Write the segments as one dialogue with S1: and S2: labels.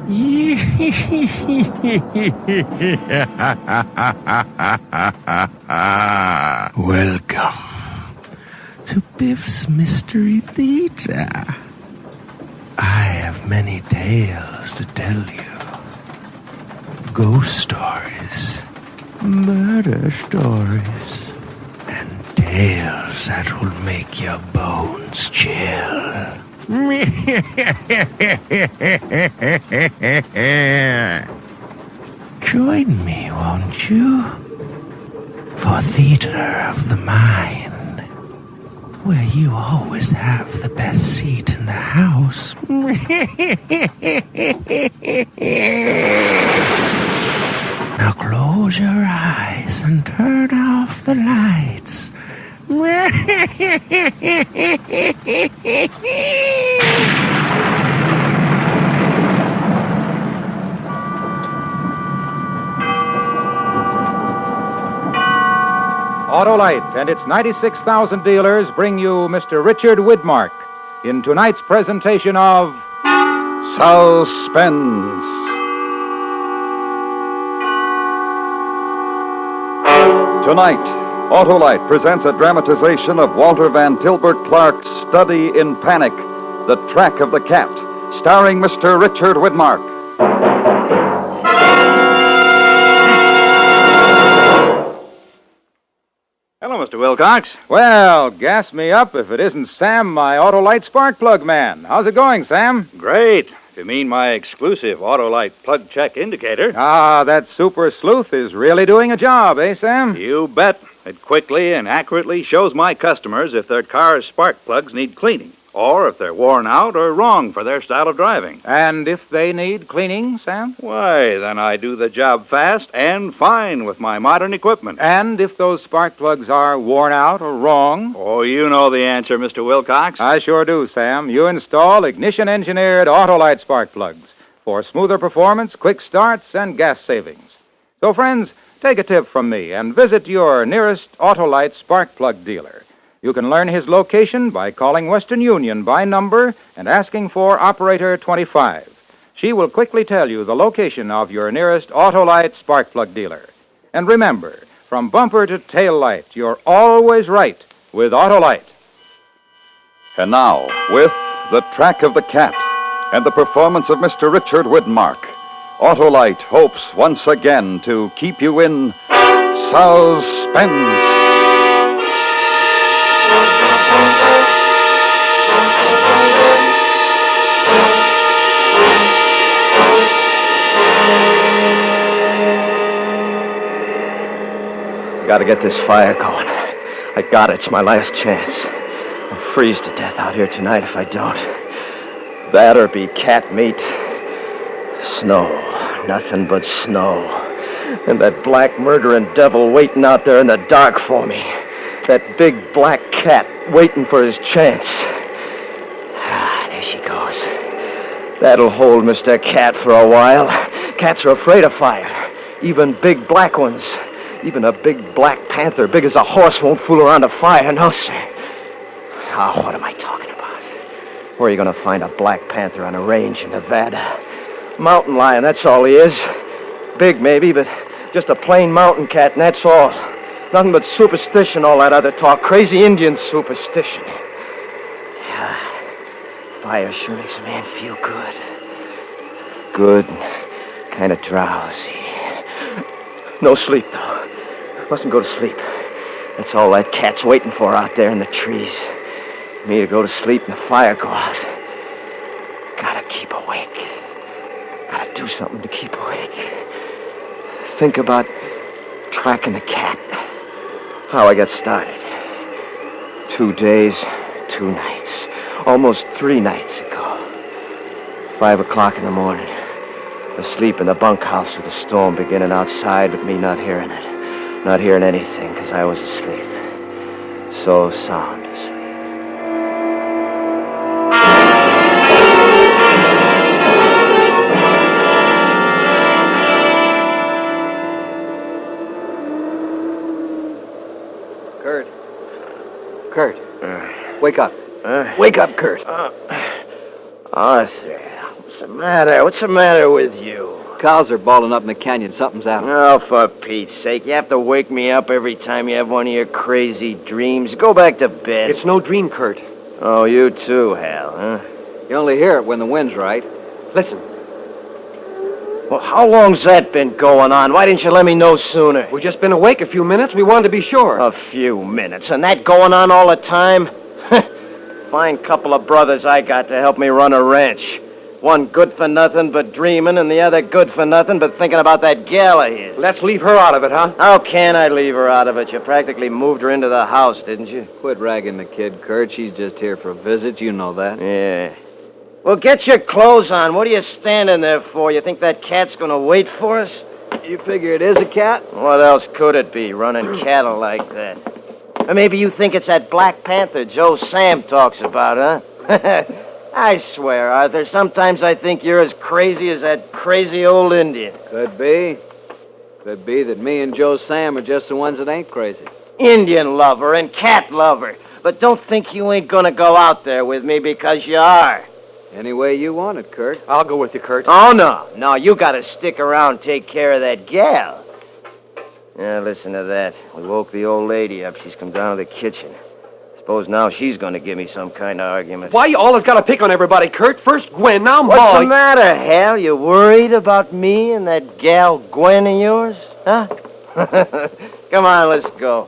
S1: Welcome to Biff's Mystery Theater. I have many tales to tell you. Ghost stories, murder stories, and tales that will make your bones chill. Join me, won't you? For Theater of the Mind, where you always have the best seat in the house. Now close your eyes and turn off the lights.
S2: Autolite and its 96,000 dealers bring you Mr. Richard Widmark in tonight's presentation of Suspense.
S3: Tonight, Autolite presents a dramatization of Walter Van Tilburg Clark's Study in Panic, The Track of the Cat, starring Mr. Richard Widmark.
S4: Hello, Mr. Wilcox.
S2: Well, gas me up if it isn't Sam, my Autolite spark plug man. How's it going, Sam?
S4: Great. If you mean my exclusive Autolite plug check indicator.
S2: Ah, that super sleuth is really doing a job, eh, Sam?
S4: You bet. It quickly and accurately shows my customers if their car's spark plugs need cleaning, or if they're worn out or wrong for their style of driving.
S2: And if they need cleaning, Sam?
S4: Why, then I do the job fast and fine with my modern equipment.
S2: And if those spark plugs are worn out or wrong?
S4: Oh, you know the answer, Mr. Wilcox.
S2: I sure do, Sam. You install ignition-engineered Autolite spark plugs for smoother performance, quick starts, and gas savings. So, friends, take a tip from me and visit your nearest Autolite spark plug dealer. You can learn his location by calling Western Union by number and asking for Operator 25. She will quickly tell you the location of your nearest Autolite spark plug dealer. And remember, from bumper to tail light, you're always right with Autolite.
S3: And now, with The Track of the Cat and the performance of Mr. Richard Widmark, Autolite hopes once again to keep you in suspense.
S5: Gotta get this fire going. I got it. It's my last chance. I'll freeze to death out here tonight if I don't. That or be cat meat. Snow. Nothing but snow. And that black murdering devil waiting out there in the dark for me. That big black cat waiting for his chance. Ah, there she goes. That'll hold Mr. Cat for a while. Cats are afraid of fire. Even big black ones. Even a big black panther, big as a horse, won't fool around a fire, no, sir. Oh, what am I talking about? Where are you going to find a black panther on a range in Nevada? Mountain lion, that's all he is. Big, maybe, but just a plain mountain cat, and that's all. Nothing but superstition, all that other talk. Crazy Indian superstition. Yeah, fire sure makes a man feel good. Good and kind of drowsy. No sleep, though. Mustn't go to sleep. That's all that cat's waiting for out there in the trees. Me to go to sleep and the fire go out. Gotta keep awake. Gotta do something to keep awake. Think about tracking the cat. How I got started. 2 days, 2 nights. Almost 3 nights ago. 5 o'clock in the morning. Asleep in the bunkhouse with the storm beginning outside, but me not hearing it. Not hearing anything, because I was asleep. So sound asleep. Kurt. Wake up. Wake up, Kurt. Arthur. What's the matter? What's the matter with you?
S6: Cows are balling up in the canyon. Something's out.
S5: Oh, for Pete's sake. You have to wake me up every time you have one of your crazy dreams. Go back to bed.
S6: It's no dream, Kurt.
S5: Oh, you too, Hal, huh?
S6: You only hear it when the wind's right. Listen,
S5: Well, how long's that been going on? Why didn't you let me know sooner?
S6: we've just been awake a few minutes. We wanted to be sure.
S5: A few minutes. And that going on all the time? Fine couple of brothers I got to help me run a ranch. One good for nothing but dreaming, and the other good for nothing but thinking about that gal of his.
S6: Let's leave her out of it, huh?
S5: How can I leave her out of it? You practically moved her into the house, didn't you?
S6: Quit ragging the kid, Kurt. She's just here for a visit. You know that.
S5: Yeah. Well, get your clothes on. What are you standing there for? You think that cat's going to wait for us?
S6: You figure it is a cat?
S5: What else could it be, running cattle like that? Or maybe you think it's that Black Panther Joe Sam talks about, huh? I swear, Arthur, sometimes I think you're as crazy as that crazy old Indian.
S6: Could be. Could be that me and Joe Sam are just the ones that ain't crazy.
S5: Indian lover and cat lover. But don't think you ain't gonna go out there with me because you are.
S6: Any way you want it, Kurt.
S7: I'll go with you, Kurt.
S5: Oh, no. No, you gotta stick around and take care of that gal. Yeah, listen to that. We woke the old lady up. She's come down to the kitchen. Suppose now she's gonna give me some kind of argument.
S7: Why you always gotta pick on everybody, Kurt? First Gwen, now
S5: What's
S7: Molly.
S5: the matter, Hal? You worried about me and that gal Gwen of yours? Huh? Come on, let's go.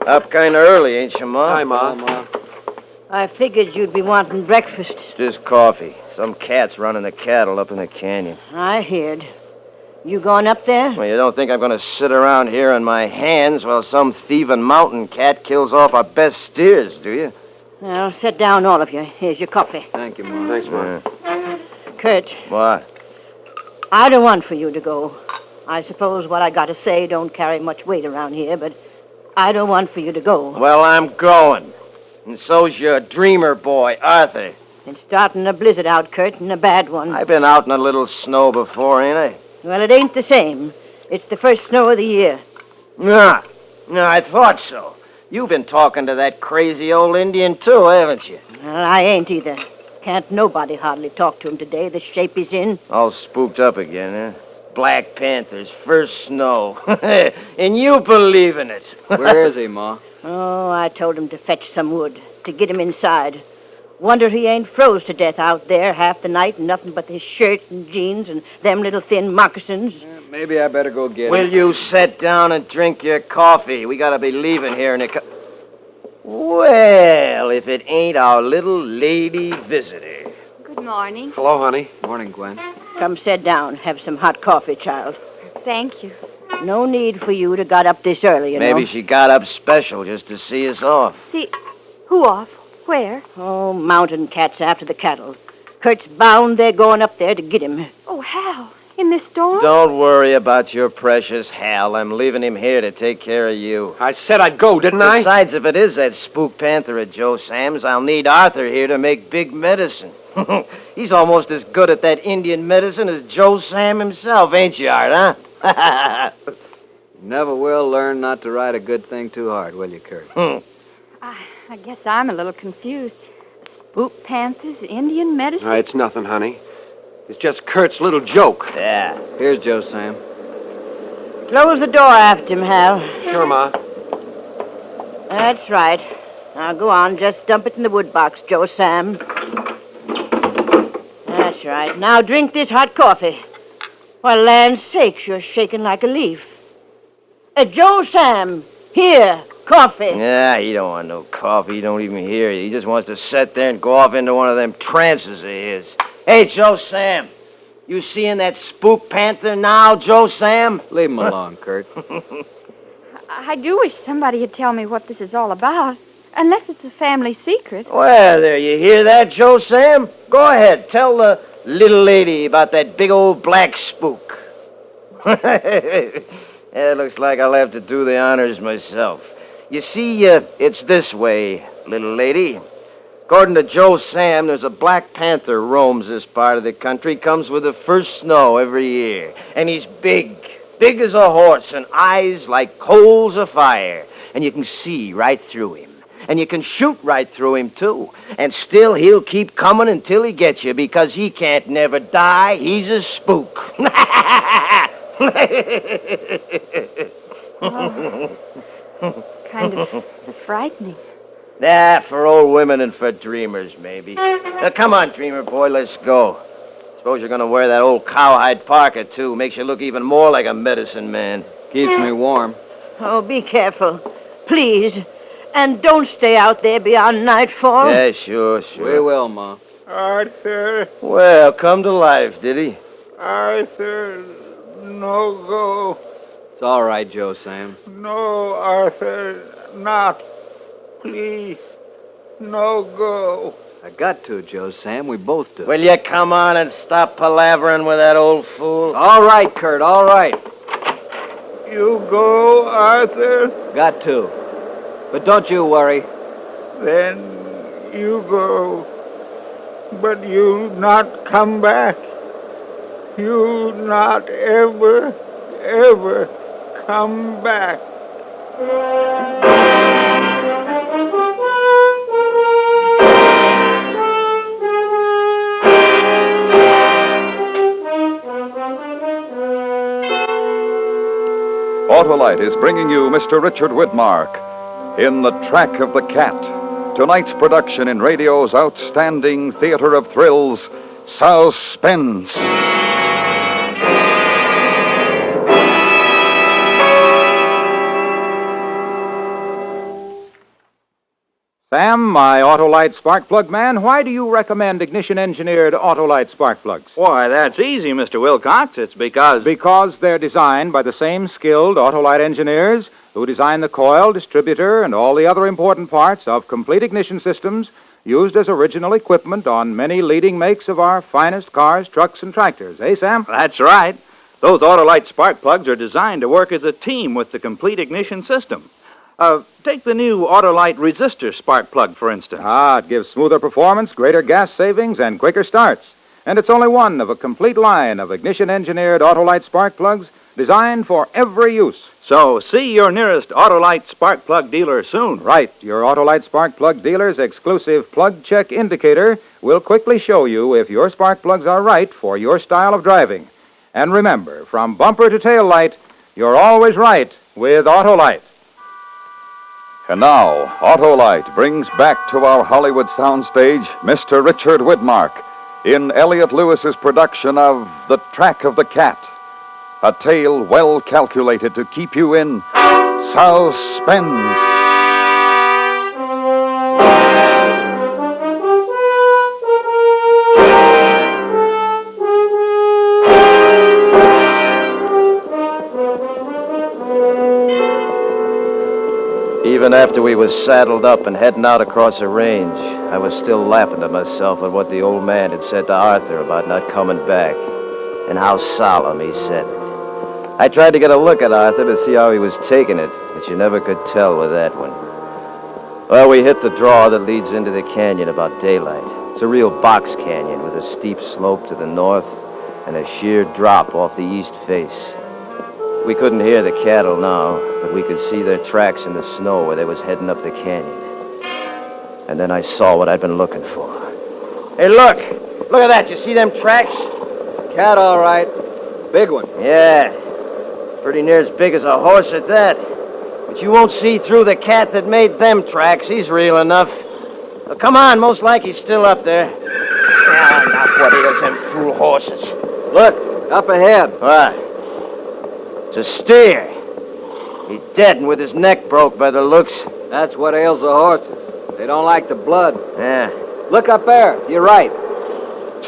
S5: Up kind of early, ain't you, Ma?
S7: Hi, Ma.
S8: I figured you'd be wanting breakfast.
S5: Just coffee. Some cat's running the cattle up in the canyon.
S8: I heard. You going up there?
S5: Well, you don't think I'm going to sit around here on my hands while some thieving mountain cat kills off our best steers, do you?
S8: Well, sit down, all of you. Here's your coffee.
S6: Thank you, Ma.
S7: Thanks, Ma.
S8: Kurt,
S5: What?
S8: I don't want for you to go. I suppose what I got to say don't carry much weight around here, but I don't want for you to go.
S5: Well, I'm going. And so's your dreamer boy, Arthur.
S8: It's starting a blizzard out, Kurt, and a bad one.
S5: I've been out in a little snow before, ain't I?
S8: Well, it ain't the same. It's the first snow of the year.
S5: No, I thought so. You've been talking to that crazy old Indian, too, haven't you?
S8: Well, I ain't either. Can't nobody hardly talk to him today, the shape he's in.
S5: All spooked up again, huh? Black Panther's first snow. And you believe in it.
S6: Where is he, Ma?
S8: Oh, I told him to fetch some wood, to get him inside. Wonder he ain't froze to death out there half the night and nothing but his shirt and jeans and them little thin moccasins.
S6: Maybe I better go get
S5: Will
S6: him.
S5: you sit down and drink your coffee? We gotta be leaving here in a Well, if it ain't our little lady visitor.
S9: Good morning.
S7: Hello, honey.
S6: Morning, Gwen.
S8: Come sit down, have some hot coffee, child.
S9: Thank you.
S8: No need for you to got up this early, you know.
S5: Maybe she got up special just to see us off.
S9: See, who off? Where?
S8: Oh, mountain cats after the cattle. Kurt's bound they're going up there to get him.
S9: Oh, Hal, in this storm?
S5: Don't worry about your precious Hal. I'm leaving him here to take care of you.
S7: I said I'd go, didn't I?
S5: Besides, if it is that spook panther of Joe Sam's, I'll need Arthur here to make big medicine. He's almost as good at that Indian medicine as Joe Sam himself, ain't you, Art, huh?
S6: Never will learn not to ride a good thing too hard, will you, Kurt?
S9: I guess I'm a little confused. Spook panthers, Indian medicine?
S7: It's nothing, honey. It's just Kurt's little joke.
S5: Yeah.
S6: Here's Joe Sam.
S8: Close the door after him, Hal.
S7: Sure, Ma.
S8: That's right. Now go on, just dump it in the wood box, Joe Sam. That's right. Now drink this hot coffee. For land's sakes, you're shaking like a leaf. Joe Sam, here, coffee.
S5: Yeah, he don't want no coffee. He don't even hear you. He just wants to sit there and go off into one of them trances of his. Hey, Joe Sam, you seeing that spook panther now, Joe Sam?
S6: Leave him alone, Kurt.
S9: I do wish somebody would tell me what this is all about. Unless it's a family secret.
S5: Well, there, you hear that, Joe Sam? Go ahead, tell the little lady about that big old black spook. It looks like I'll have to do the honors myself. You see, it's this way, little lady. According to Joe Sam, there's a black panther roams this part of the country, comes with the first snow every year. And he's big as a horse, and eyes like coals of fire. And you can see right through him. And you can shoot right through him, too. And still he'll keep coming until he gets you, because he can't never die. He's a spook.
S9: Kind of frightening.
S5: For old women and for dreamers, maybe. Now, come on, dreamer boy, let's go. Suppose you're going to wear that old cowhide parka, too. Makes you look even more like a medicine man.
S6: Keeps me warm.
S8: Oh, be careful. Please. And don't stay out there beyond nightfall.
S5: Yeah, sure.
S6: We will, Ma.
S10: Arthur,
S5: Well, come to life, did he?
S10: Arthur, no go.
S6: It's all right, Joe Sam.
S10: No, Arthur, not. Please, no go.
S6: I got to, Joe Sam. We both do.
S5: Will you come on and stop palavering with that old fool?
S6: All right, Kurt, all right.
S10: You go, Arthur,
S6: Got to. But don't you worry.
S10: then you go. But you not come back. You not ever, ever come back.
S3: Autolite is bringing you Mr. Richard Widmark in The Track of the Cat. Tonight's production in radio's outstanding theater of thrills, Suspense.
S2: Sam, my Autolite spark plug man, why do you recommend ignition-engineered Autolite spark plugs?
S4: Why, that's easy, Mr. Wilcox. It's because...
S2: Because they're designed by the same skilled Autolite engineers who design the coil, distributor, and all the other important parts of complete ignition systems used as original equipment on many leading makes of our finest cars, trucks, and tractors. Eh, Sam?
S4: That's right. Those Autolite spark plugs are designed to work as a team with the complete ignition system. Take the new Autolite resistor spark plug, for instance.
S2: It gives smoother performance, greater gas savings, and quicker starts. And it's only one of a complete line of ignition-engineered Autolite spark plugs designed for every use.
S4: So see your nearest Autolite spark plug dealer soon.
S2: Right. Your Autolite spark plug dealer's exclusive plug check indicator will quickly show you if your spark plugs are right for your style of driving. And remember, from bumper to tail light, you're always right with Autolite.
S3: And now, Autolite brings back to our Hollywood soundstage Mr. Richard Widmark in Elliot Lewis's production of The Track of the Cat, a tale well calculated to keep you in suspense.
S5: Even after we was saddled up and heading out across the range, I was still laughing to myself at what the old man had said to Arthur about not coming back, and how solemn he said it. I tried to get a look at Arthur to see how he was taking it, but you never could tell with that one. Well, we hit the draw that leads into the canyon about daylight. It's a real box canyon with a steep slope to the north and a sheer drop off the east face. We couldn't hear the cattle now, but we could see their tracks in the snow where they was heading up the canyon. And then I saw what I'd been looking for. Hey, look! Look at that. You see them tracks?
S6: Cat, all right. Big one.
S5: Yeah. Pretty near as big as a horse at that. But you won't see through the cat that made them tracks. He's real enough. Well, come on. Most like he's still up there. Not what is them fool horses. Look.
S6: Up ahead.
S5: What? It's a steer. He's dead and with his neck broke by the looks.
S6: That's what ails the horses. They don't like the blood.
S5: Yeah.
S6: Look up there. You're right.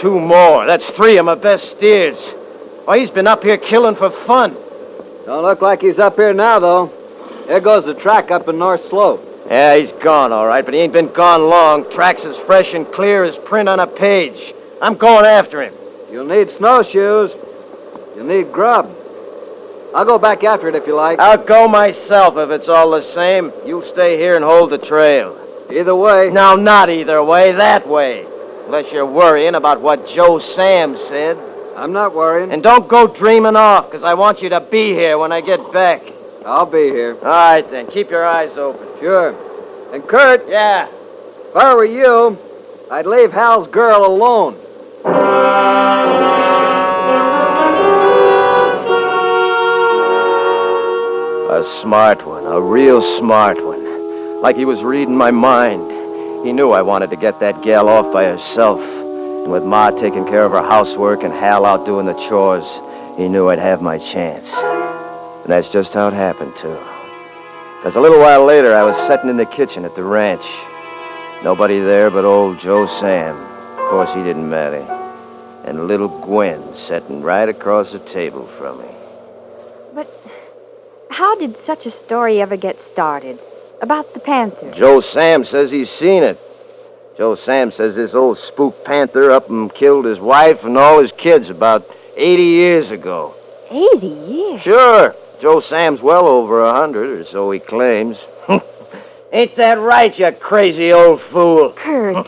S5: 2 more. That's 3 of my best steers. Why, he's been up here killing for fun.
S6: Don't look like he's up here now, though. There goes the track up in North Slope.
S5: Yeah, he's gone, all right, but he ain't been gone long. Track's as fresh and clear as print on a page. I'm going after him.
S6: You'll need snowshoes. You'll need grub. I'll go back after it if you like.
S5: I'll go myself if it's all the same. You stay here and hold the trail.
S6: Either way.
S5: No, not either way. That way. Unless you're worrying about what Joe Sam said.
S6: I'm not worrying.
S5: And don't go dreaming off, because I want you to be here when I get back.
S6: I'll be here.
S5: All right, then. Keep your eyes open.
S6: Sure. And Kurt.
S5: Yeah.
S6: If I were you, I'd leave Hal's girl alone.
S5: A smart one, a real smart one. Like he was reading my mind. He knew I wanted to get that gal off by herself. And with Ma taking care of her housework and Hal out doing the chores, he knew I'd have my chance. And that's just how it happened, too. Because a little while later, I was sitting in the kitchen at the ranch. Nobody there but old Joe Sam. Of course, he didn't matter. And little Gwen sitting right across the table from me.
S9: But how did such a story ever get started? About the panther?
S5: Joe Sam says he's seen it. Joe Sam says this old spook panther up and killed his wife and all his kids about 80 years ago.
S9: 80 years?
S5: Sure. Joe Sam's well over 100, or so he claims. Ain't that right, you crazy old fool?
S9: Kurt,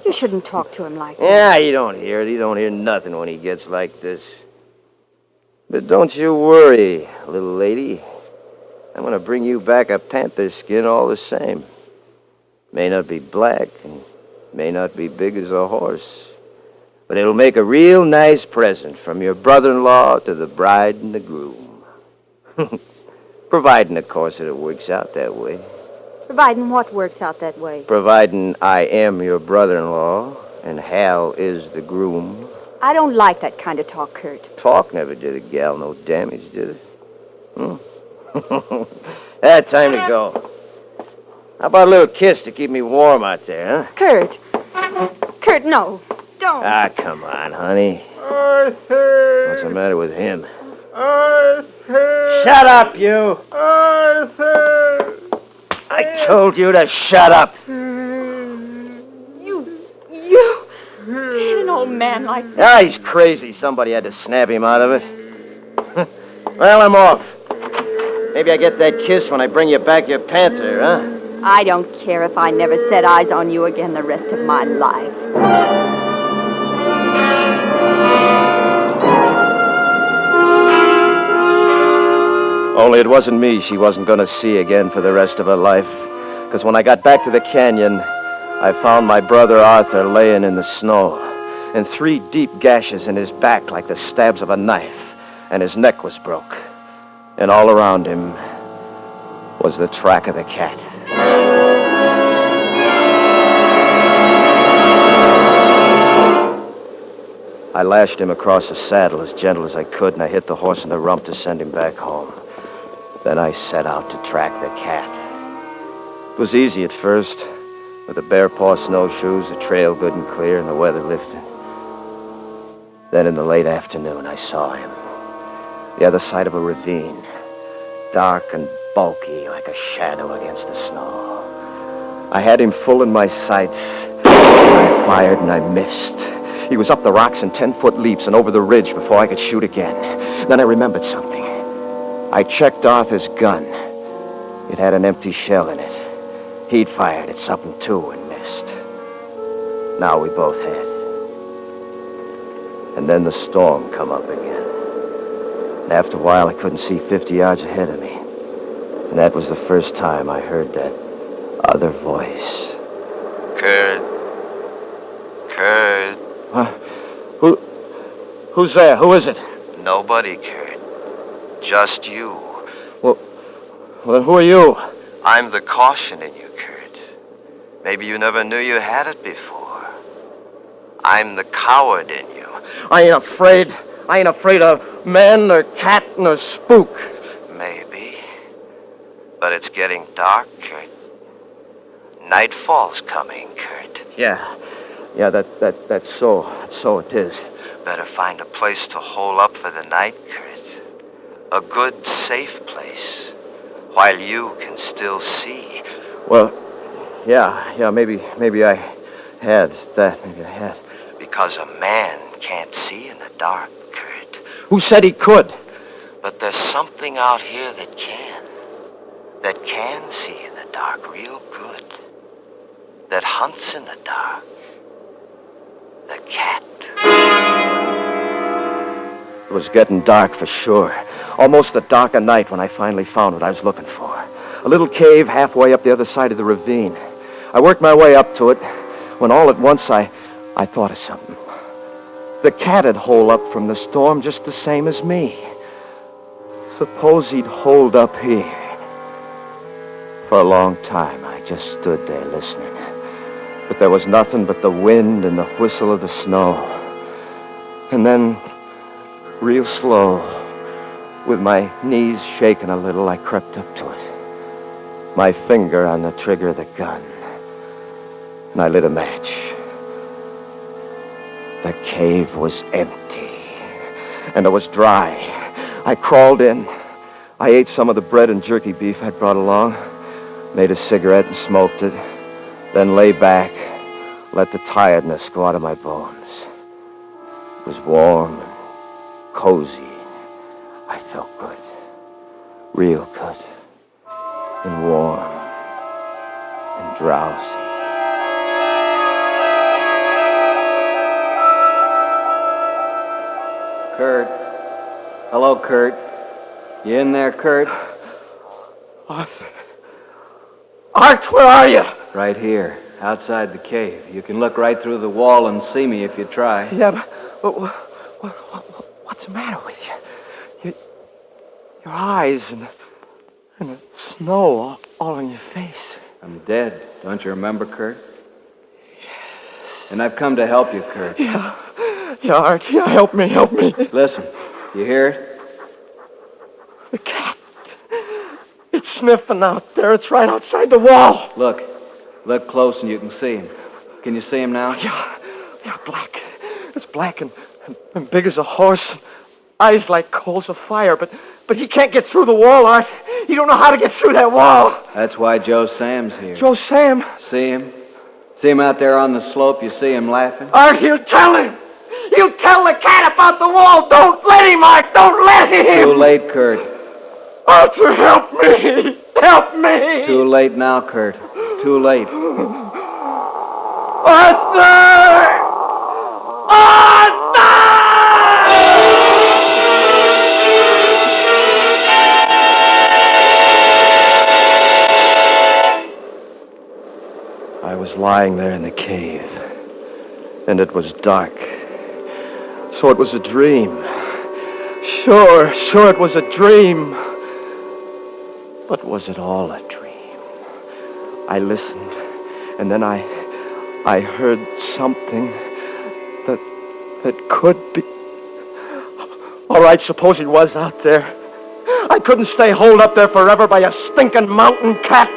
S9: you shouldn't talk to him like that.
S5: Yeah, he don't hear it. He don't hear nothing when he gets like this. But don't you worry, little lady. I'm going to bring you back a panther skin all the same. May not be black and may not be big as a horse. But it'll make a real nice present from your brother-in-law to the bride and the groom. Providing, of course, that it works out that way.
S9: Providing what works out that way?
S5: Providing I am your brother-in-law and Hal is the groom.
S9: I don't like that kind of talk, Kurt.
S5: Talk never did a gal no damage, did it? Time to go. How about a little kiss to keep me warm out there, huh?
S9: Kurt. Kurt, no. Don't.
S5: Ah, come on, honey. What's the matter with him? Shut up, you! I told you to shut up.
S9: You hit an old man like that.
S5: Ah, he's crazy. Somebody had to snap him out of it. Well, I'm off. Maybe I get that kiss when I bring you back your panther, huh?
S9: I don't care if I never set eyes on you again the rest of my life.
S5: Only it wasn't me she wasn't going to see again for the rest of her life. Because when I got back to the canyon, I found my brother Arthur laying in the snow, and 3 deep gashes in his back like the stabs of a knife, and his neck was broke. And all around him was the track of the cat. I lashed him across the saddle as gentle as I could, and I hit the horse in the rump to send him back home. Then I set out to track the cat. It was easy at first. With the bare paw snowshoes, the trail good and clear, and the weather lifting. Then in the late afternoon, I saw him. The other side of a ravine. Dark and bulky like a shadow against the snow. I had him full in my sights. I fired and I missed. He was up the rocks in 10-foot leaps and over the ridge before I could shoot again. Then I remembered something. I checked Arthur's gun. It had an empty shell in it. He'd fired at something, too, and missed. Now we both had. And then the storm come up again. And after a while, I couldn't see 50 yards ahead of me. And that was the first time I heard that other voice.
S11: Kurt.
S5: Huh? Who's there? Who is it?
S11: Nobody, Kurt. Just you.
S5: Well, then who are you?
S11: I'm the caution in you, Kurt. Maybe you never knew you had it before. I'm the coward in you.
S5: I ain't afraid. I ain't afraid of man, nor cat, nor spook.
S11: Maybe. But it's getting dark, Kurt. Nightfall's coming, Kurt.
S5: Yeah, that's so. So it is.
S11: Better find a place to hole up for the night, Kurt. A good, safe place. While you can still see.
S5: Well, yeah, maybe I had that. Maybe I had.
S11: Because a man can't see in the dark, Kurt.
S5: Who said he could?
S11: But there's something out here that can. That can see in the dark real good. That hunts in the dark. The cat.
S5: It was getting dark for sure. Almost the dark of night when I finally found what I was looking for. A little cave halfway up the other side of the ravine. I worked my way up to it when all at once I thought of something. The cat had holed up from the storm just the same as me. Suppose he'd holed up here. For a long time, I just stood there listening. But there was nothing but the wind and the whistle of the snow. And then, real slow, with my knees shaking a little, I crept up to it. My finger on the trigger of the gun. And I lit a match. The cave was empty. And it was dry. I crawled in. I ate some of the bread and jerky beef I'd brought along. Made a cigarette and smoked it. Then lay back. Let the tiredness go out of my bones. It was warm and cozy. I felt good. Real good. And warm. And drowsy.
S6: Kurt. Hello, Kurt. You in there, Kurt?
S7: Arthur. Art, where are you?
S6: Right here, outside the cave. You can look right through the wall and see me if you try.
S7: Yeah, but what's the matter with you? Your eyes and the snow all on your face.
S6: I'm dead. Don't you remember, Kurt? And I've come to help you, Kurt.
S7: Yeah, Art. Yeah, help me.
S6: Listen, you hear it?
S7: The cat. It's sniffing out there. It's right outside the wall.
S6: Look close and you can see him. Can you see him now?
S7: Yeah, black. It's black and big as a horse. Eyes like coals of fire, but he can't get through the wall, Art. He don't know how to get through that wall.
S6: That's why Joe Sam's here.
S7: Joe Sam?
S6: See him? See him out there on the slope? You see him laughing?
S7: Art, he'll tell him. He'll tell the cat about the wall. Don't let him, Art. Don't let him.
S6: Too late, Kurt.
S7: Arthur, help me. Help me.
S6: Too late now, Kurt. Too late.
S7: Arthur!
S5: I was lying there in the cave, and it was dark. So it was a dream. Sure, it was a dream. But was it all a dream? I listened, and then I heard something that could be... All right, suppose he was out there. I couldn't stay holed up there forever by a stinking mountain cat.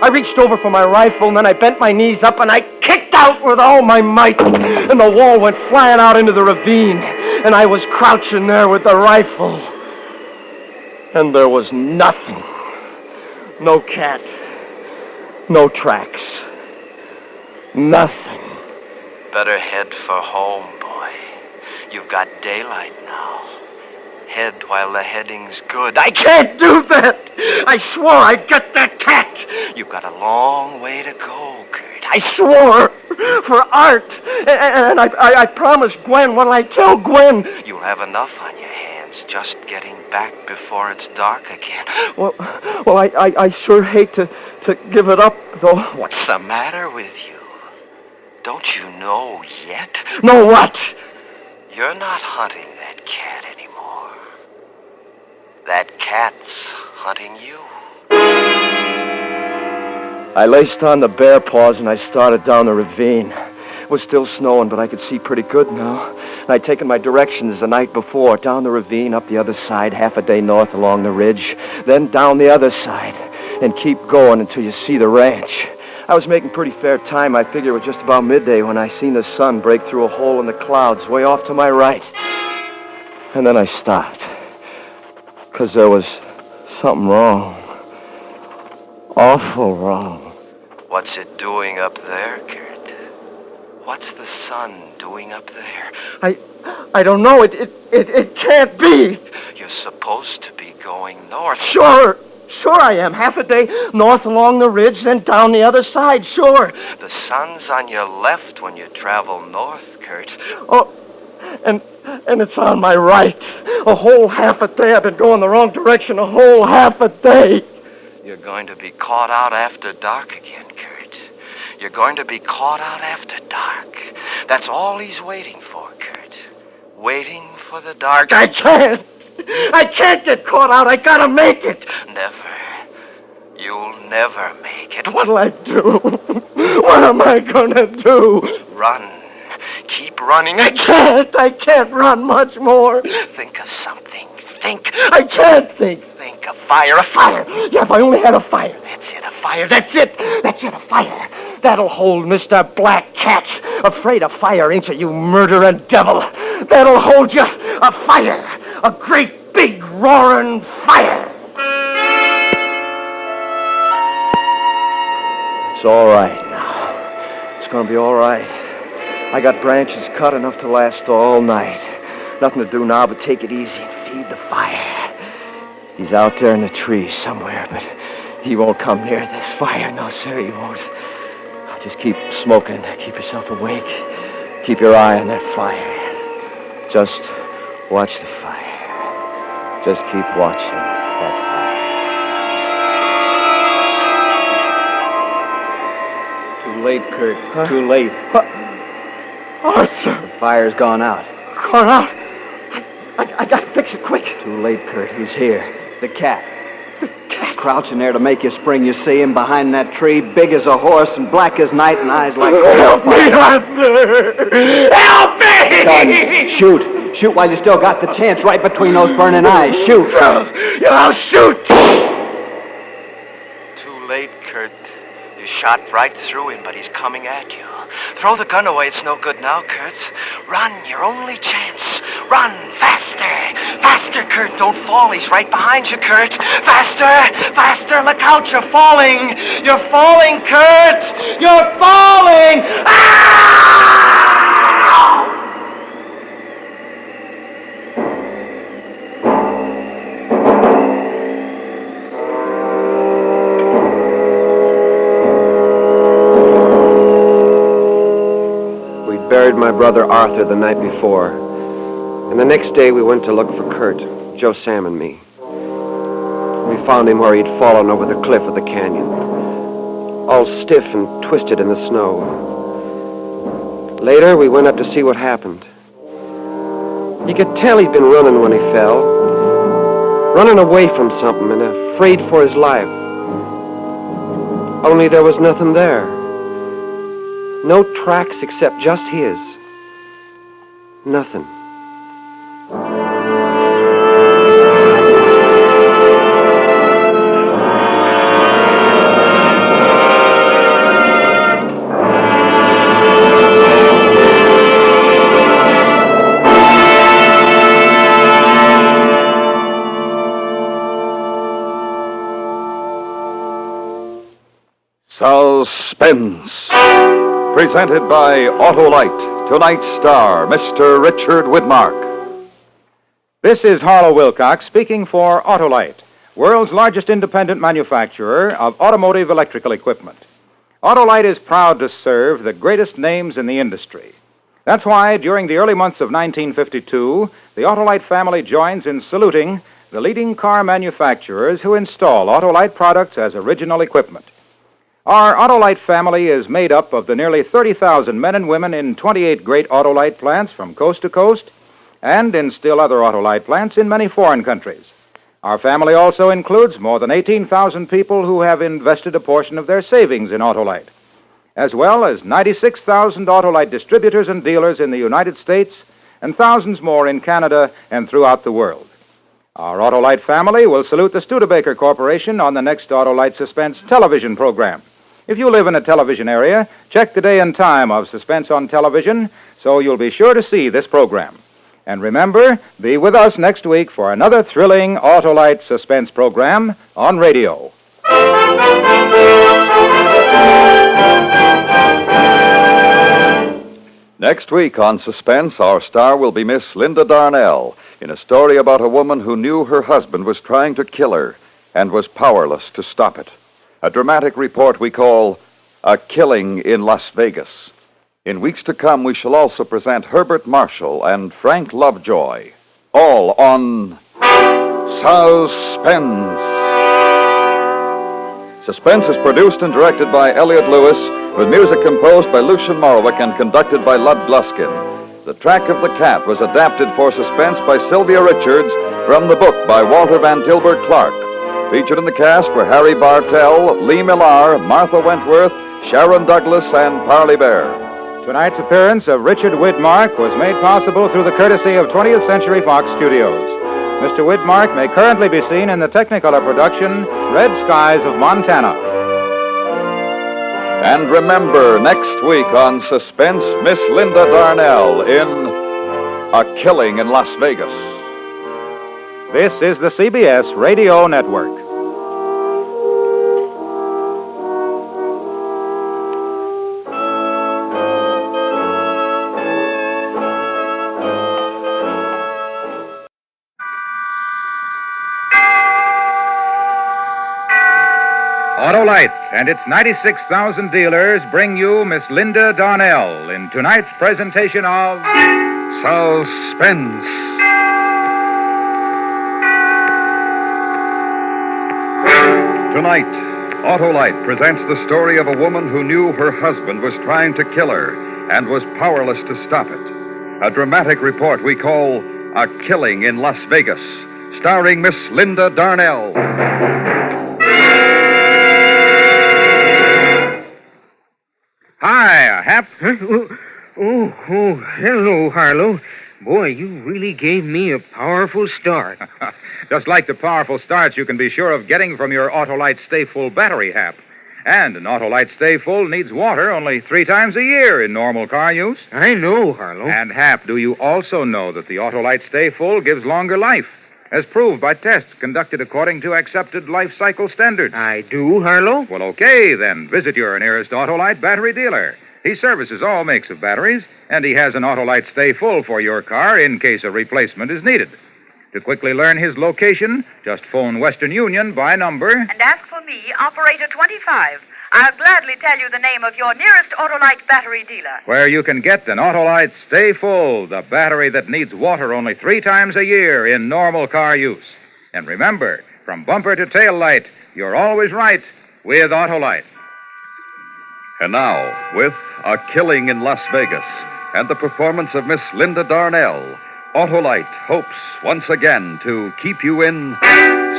S5: I reached over for my rifle, and then I bent my knees up, and I kicked out with all my might. And the wall went flying out into the ravine, and I was crouching there with the rifle. And there was nothing. No cat. No tracks. Nothing.
S11: Better head for home, boy. You've got daylight now. Head while the heading's good.
S7: I can't do that! I swore I'd get that cat!
S11: You've got a long way to go, Kurt.
S7: I swore! For Art! And I promised Gwen. What'll I tell Gwen?
S11: You'll have enough on your hands just getting back before it's dark again.
S7: Well, I sure hate to give it up, though.
S11: What's the matter with you? Don't you know yet?
S7: Know what?
S11: You're not hunting that cat anymore. That cat's hunting you.
S5: I laced on the bear paws and I started down the ravine. It was still snowing, but I could see pretty good now. And I'd taken my directions the night before, down the ravine, up the other side, half a day north along the ridge, then down the other side, and keep going until you see the ranch. I was making pretty fair time. I figure it was just about midday when I seen the sun break through a hole in the clouds way off to my right. And then I stopped. Because there was something wrong. Awful wrong.
S11: What's it doing up there, Kurt? What's the sun doing up there?
S7: I don't know. It can't be.
S11: You're supposed to be going north.
S7: Sure I am. Half a day north along the ridge, then down the other side, sure.
S11: The sun's on your left when you travel north, Kurt.
S7: Oh, and it's on my right. A whole half a day I've been going the wrong direction. A whole half a day.
S11: You're going to be caught out after dark again, Kurt. You're going to be caught out after dark. That's all he's waiting for, Kurt. Waiting for the dark.
S7: I can't! I can't get caught out. I gotta make it.
S11: Never. You'll never make it.
S7: What'll I do? What am I gonna do?
S11: Run. Keep running.
S7: I can't run much more.
S11: Think of something. Think.
S7: I can't think.
S11: Think of fire. A
S7: Fire. Yeah, if I only had a fire.
S11: That's it, a fire.
S7: That's it. That's it, a fire. That'll hold Mr. Black Cat. Afraid of fire, ain't you, you murdering devil? That'll hold you. A fire. A great big roaring fire.
S5: It's all right now. It's gonna be all right. I got branches cut enough to last all night. Nothing to do now but take it easy and feed the fire. He's out there in the trees somewhere, but he won't come near this fire. No, sir, he won't. I'll just keep smoking. Keep yourself awake. Keep your eye on that fire. Just watch the fire. Just keep watching that fire. Too late, Kurt. Huh? Too late.
S7: What? Arthur!
S5: The fire's gone out.
S7: Gone out? I gotta fix it quick.
S5: Too late, Kurt. He's here. The cat.
S7: The cat?
S5: Crouching there to make you spring. You see him behind that tree, big as a horse and black as night and eyes like...
S7: Help me, Arthur! Help me!
S5: Son, shoot. Shoot while you still got the chance right between those burning eyes. Shoot.
S7: I'll shoot!
S11: Too late, Kurt. You shot right through him, but he's coming at you. Throw the gun away. It's no good now, Kurt. Run, your only chance. Run, faster. Faster, Kurt. Don't fall. He's right behind you, Kurt. Faster, faster. Look out, you're falling. You're falling, Kurt. You're falling. Ah!
S12: Buried my brother Arthur the night before, and the next day we went to look for Kurt, Joe Sam and me. We found him where he'd fallen over the cliff of the canyon, all stiff and twisted in the snow. Later, we went up to see what happened. You could tell he'd been running when he fell, running away from something and afraid for his life. Only there was nothing there. No tracks except just his. Nothing.
S3: Suspense. Presented by Autolite. Tonight's star, Mr. Richard Widmark.
S2: This is Harlow Wilcox speaking for Autolite, world's largest independent manufacturer of automotive electrical equipment. Autolite is proud to serve the greatest names in the industry. That's why, during the early months of 1952, the Autolite family joins in saluting the leading car manufacturers who install Autolite products as original equipment. Our Autolite family is made up of the nearly 30,000 men and women in 28 great Autolite plants from coast to coast and in still other Autolite plants in many foreign countries. Our family also includes more than 18,000 people who have invested a portion of their savings in Autolite, as well as 96,000 Autolite distributors and dealers in the United States and thousands more in Canada and throughout the world. Our Autolite family will salute the Studebaker Corporation on the next Autolite Suspense television program. If you live in a television area, check the day and time of Suspense on television so you'll be sure to see this program. And remember, be with us next week for another thrilling Autolite Suspense program on radio.
S3: Next week on Suspense, our star will be Miss Linda Darnell in a story about a woman who knew her husband was trying to kill her and was powerless to stop it. A dramatic report we call A Killing in Las Vegas. In weeks to come, we shall also present Herbert Marshall and Frank Lovejoy, all on Suspense. Suspense is produced and directed by Elliott Lewis, with music composed by Lucian Morowick and conducted by Lud Gluskin. The Track of the Cat was adapted for Suspense by Sylvia Richards from the book by Walter Van Tilburg Clark. Featured in the cast were Harry Bartell, Lee Millar, Martha Wentworth, Sharon Douglas, and Parley Bear.
S2: Tonight's appearance of Richard Widmark was made possible through the courtesy of 20th Century Fox Studios. Mr. Widmark may currently be seen in the Technicolor production Red Skies of Montana.
S3: And remember, next week on Suspense, Miss Linda Darnell in A Killing in Las Vegas.
S2: This is the CBS Radio Network. Autolite and its 96,000 dealers bring you Miss Linda Darnell in tonight's presentation of
S13: Suspense.
S3: Tonight, Autolite presents the story of a woman who knew her husband was trying to kill her and was powerless to stop it. A dramatic report we call A Killing in Las Vegas, starring Miss Linda Darnell.
S10: Hi, Hap. Huh? Oh, hello, Harlow. Boy, you really gave me a powerful start.
S2: Just like the powerful starts you can be sure of getting from your Autolite Stay Full battery, Hap. And an Autolite Stay Full needs water only 3 times a year in normal car use.
S10: I know, Harlow.
S2: And, Hap, do you also know that the Autolite Stay Full gives longer life, as proved by tests conducted according to accepted life cycle standards?
S10: I do, Harlow.
S2: Well, okay, then. Visit your nearest Autolite battery dealer. He services all makes of batteries, and he has an Autolite Stay Full for your car in case a replacement is needed. To quickly learn his location, just phone Western Union by number.
S14: And ask for me, Operator 25. I'll gladly tell you the name of your nearest Autolite battery dealer.
S2: Where you can get an Autolite Stay Full, the battery that needs water only 3 times a year in normal car use. And remember, from bumper to tail light, you're always right with Autolite.
S3: And now, with A Killing in Las Vegas and the performance of Miss Linda Darnell, Autolite hopes once again to keep you in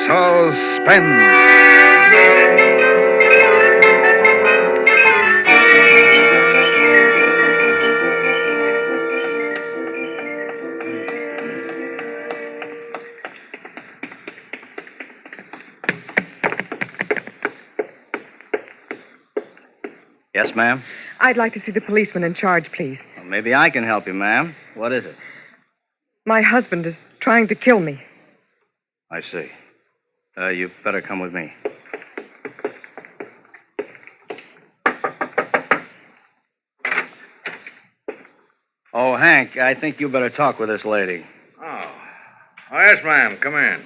S3: suspense.
S6: Yes, ma'am?
S15: I'd like to see the policeman in charge, please.
S6: Well, maybe I can help you, ma'am. What is it?
S15: My husband is trying to kill me.
S6: I see. You better come with me. Oh, Hank, I think you better talk with this lady.
S13: Oh, yes, ma'am. Come in.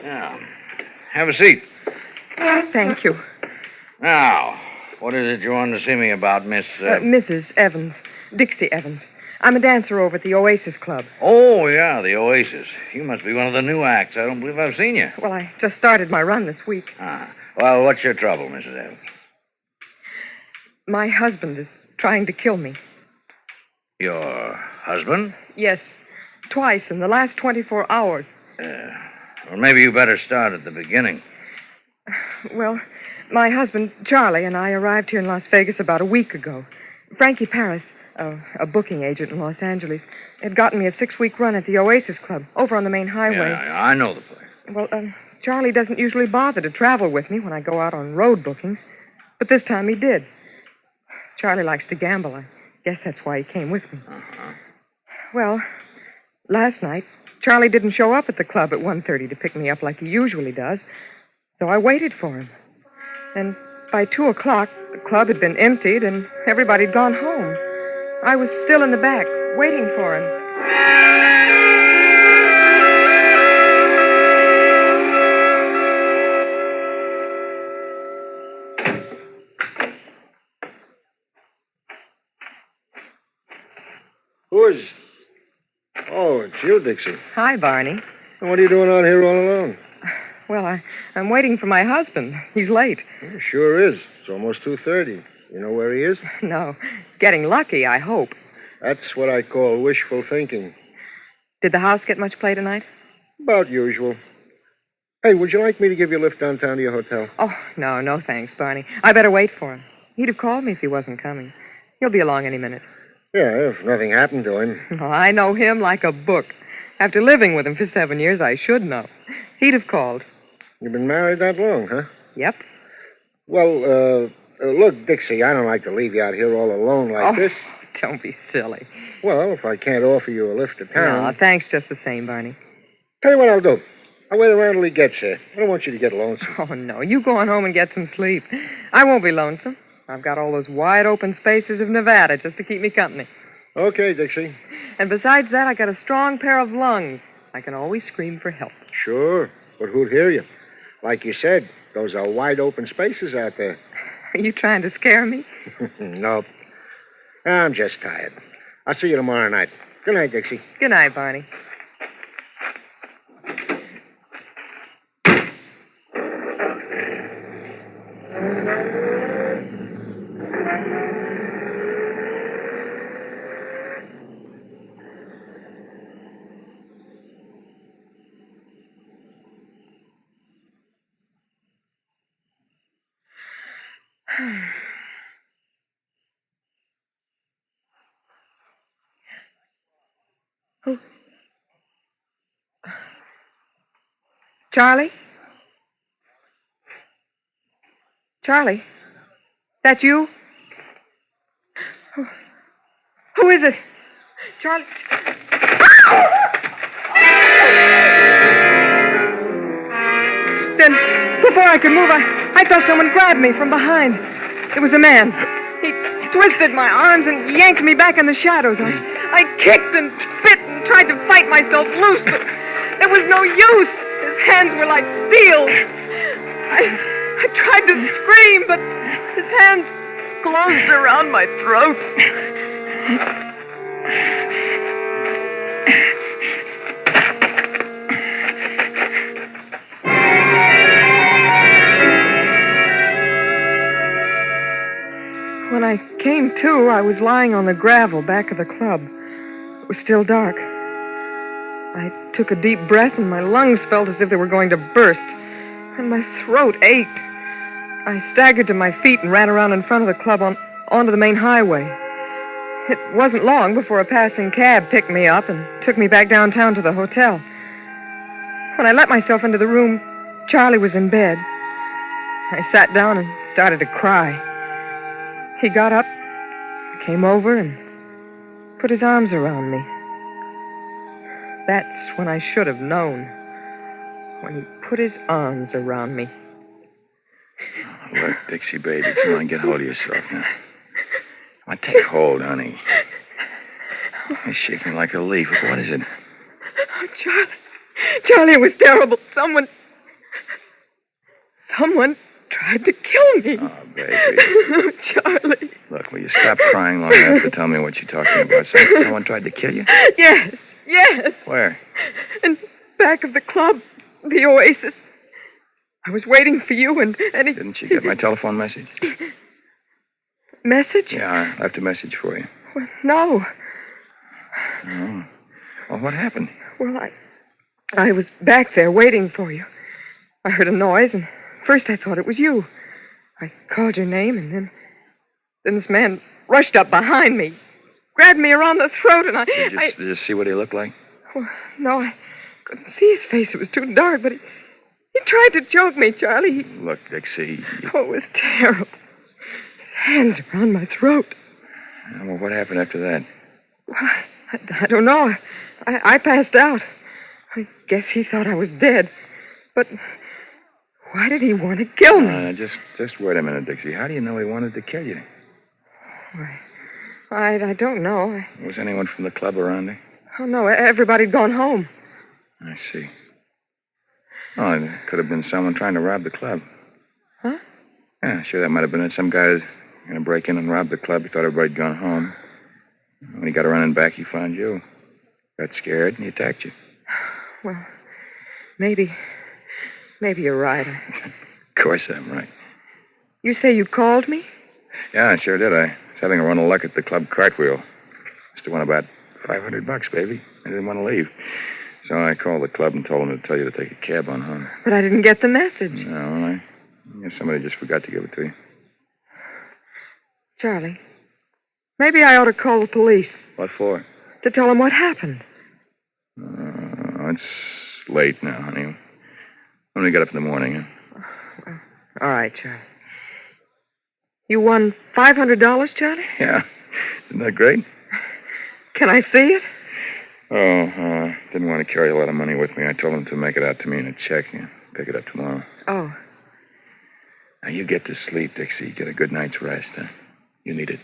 S13: Now, have a seat.
S15: Thank you.
S13: Now, what is it you wanted to see me about, Miss...
S15: Mrs. Evans. Dixie Evans. I'm a dancer over at the Oasis Club.
S13: Oh, yeah, the Oasis. You must be one of the new acts. I don't believe I've seen you.
S15: Well, I just started my run this week.
S13: Well, what's your trouble, Mrs. Evans?
S15: My husband is trying to kill me.
S13: Your husband?
S15: Yes, twice in the last 24 hours.
S13: Well, maybe you better start at the beginning.
S15: Well, my husband, Charlie, and I arrived here in Las Vegas about a week ago. Frankie Paris, a booking agent in Los Angeles, had gotten me a 6-week run at the Oasis Club over on the main highway.
S13: Yeah, I know the place.
S15: Well, Charlie doesn't usually bother to travel with me when I go out on road bookings, but this time he did. Charlie likes to gamble. I guess that's why he came with me. Well, last night, Charlie didn't show up at the club at 1:30 to pick me up like he usually does, so I waited for him. And by 2 o'clock, the club had been emptied and everybody had gone home. I was still in the back, waiting for him.
S13: Who is... Oh, it's you, Dixie.
S15: Hi, Barney.
S13: And what are you doing out here all alone?
S15: Well, I'm waiting for my husband. He's late.
S16: It sure is. It's almost 2:30. You know where he is?
S15: No. Getting lucky, I hope.
S16: That's what I call wishful thinking.
S15: Did the house get much play tonight?
S16: About usual. Hey, would you like me to give you a lift downtown to your hotel?
S15: Oh, no, thanks, Barney. I better wait for him. He'd have called me if he wasn't coming. He'll be along any minute.
S16: Yeah, if nothing happened to him.
S15: Oh, I know him like a book. After living with him for 7 years, I should know. He'd have called.
S16: You've been married that long, huh?
S15: Yep.
S16: Well, look, Dixie, I don't like to leave you out here all alone like this.
S15: Don't be silly.
S16: Well, if I can't offer you a lift to town...
S15: No, thanks just the same, Barney.
S16: Tell you what I'll do. I'll wait around till he gets here. I don't want you to get lonesome.
S15: Oh, no. You go on home and get some sleep. I won't be lonesome. I've got all those wide open spaces of Nevada just to keep me company.
S16: Okay, Dixie.
S15: And besides that, I got a strong pair of lungs. I can always scream for help.
S16: Sure, but who'd hear you? Like you said, those are wide open spaces out there.
S15: Are you trying to scare me?
S16: Nope. I'm just tired. I'll see you tomorrow night. Good night, Dixie.
S15: Good night, Barney. Who? Charlie? Charlie? That you? Who is it? Charlie? Then, before I could move, I felt someone grab me from behind. It was a man. He twisted my arms and yanked me back in the shadows. I kicked and spit and tried to fight myself loose, but there was no use. His hands were like steel. I tried to scream, but his hands closed around my throat. When I came to, I was lying on the gravel back of the club. It was still dark. I took a deep breath, and my lungs felt as if they were going to burst, and my throat ached. I staggered to my feet and ran around in front of the club onto the main highway. It wasn't long before a passing cab picked me up and took me back downtown to the hotel. When I let myself into the room, Charlie was in bed. I sat down and started to cry. He got up, came over, and put his arms around me. That's when I should have known. When he put his arms around me.
S13: Look, Dixie, baby, come on, get hold of yourself now. Come on, take hold, honey. You're shaking like a leaf. What is it?
S15: Oh, Charlie, it was terrible. Someone tried to kill me.
S13: Oh, baby.
S15: Oh, Charlie.
S13: Look, will you stop crying long enough to tell me what you're talking about? Someone tried to kill you?
S15: Yes.
S13: Where?
S15: In back of the club, the Oasis. I was waiting for you, and he...
S13: Didn't you get my telephone message?
S15: Message?
S13: Yeah, I left a message for you.
S15: Well, no.
S13: Oh. Well, what happened?
S15: Well, I was back there waiting for you. I heard a noise, and first I thought it was you. I called your name, and then this man rushed up behind me, grabbed me around the throat, and
S13: Did you see what he looked like?
S15: Well, no, I couldn't see his face. It was too dark, but he tried to choke me, Charlie.
S13: Look, Dixie.
S15: Oh, it was terrible. His hands around my throat.
S13: Well, what happened after that?
S15: Well, I don't know. I passed out. I guess he thought I was dead. But why did he want to kill me?
S13: Just wait a minute, Dixie. How do you know he wanted to kill you?
S15: I don't know.
S13: Was anyone from the club around there?
S15: Oh, no. Everybody'd gone home.
S13: I see. Oh, it could have been someone trying to rob the club.
S15: Huh?
S13: Yeah, sure, that might have been it. Some guy was going to break in and rob the club. He thought everybody'd gone home. When he got running back, he found you. Got scared, and he attacked you.
S15: Well, maybe. Maybe you're right.
S13: Of course I'm right.
S15: You say you called me?
S13: Yeah, I sure did. I was having a run of luck at the club cartwheel. Must have won about $500, baby. I didn't want to leave. So I called the club and told them to tell you to take a cab on home.
S15: But I didn't get the message.
S13: No, I guess somebody just forgot to give it to you.
S15: Charlie, maybe I ought to call the police.
S13: What for?
S15: To tell them what happened.
S13: It's late now, honey. When we get up in the morning, huh?
S15: All right, Charlie. You won $500, Charlie?
S13: Yeah. Isn't that great?
S15: Can I see it?
S13: Didn't want to carry a lot of money with me. I told them to make it out to me in a check and pick it up tomorrow.
S15: Oh.
S13: Now, you get to sleep, Dixie. Get a good night's rest, huh? You need it.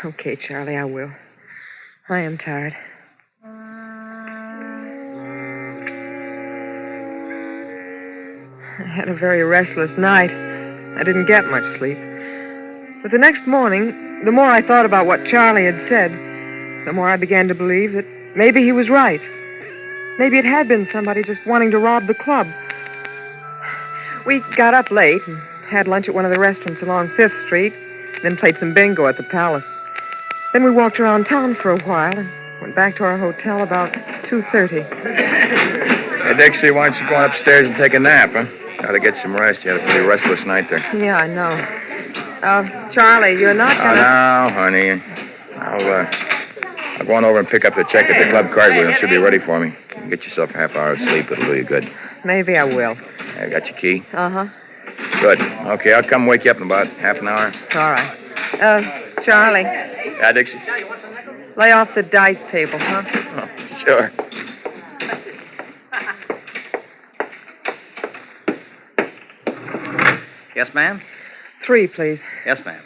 S15: Okay, Charlie, I will. I am tired. I had a very restless night. I didn't get much sleep. But the next morning, the more I thought about what Charlie had said, the more I began to believe that maybe he was right. Maybe it had been somebody just wanting to rob the club. We got up late and had lunch at one of the restaurants along 5th Street, then played some bingo at the Palace. Then we walked around town for a while and went back to our hotel about 2:30.
S13: Hey, Dixie, why don't you go upstairs and take a nap, huh? Got to get some rest. You had a pretty restless night there.
S15: Yeah, I know. Charlie, you're not gonna...
S13: No, honey. I'll go on over and pick up the check at the club cartwheel. It should be ready for me. You can get yourself a half hour of sleep. It'll do you good.
S15: Maybe I will.
S13: I got your key?
S15: Uh-huh.
S13: Good. Okay, I'll come wake you up in about half an hour.
S15: All right. Charlie.
S13: Yeah, Dixie?
S15: Lay off the dice table, huh?
S13: Oh, sure.
S6: Yes, ma'am?
S15: 3, please.
S6: Yes, ma'am.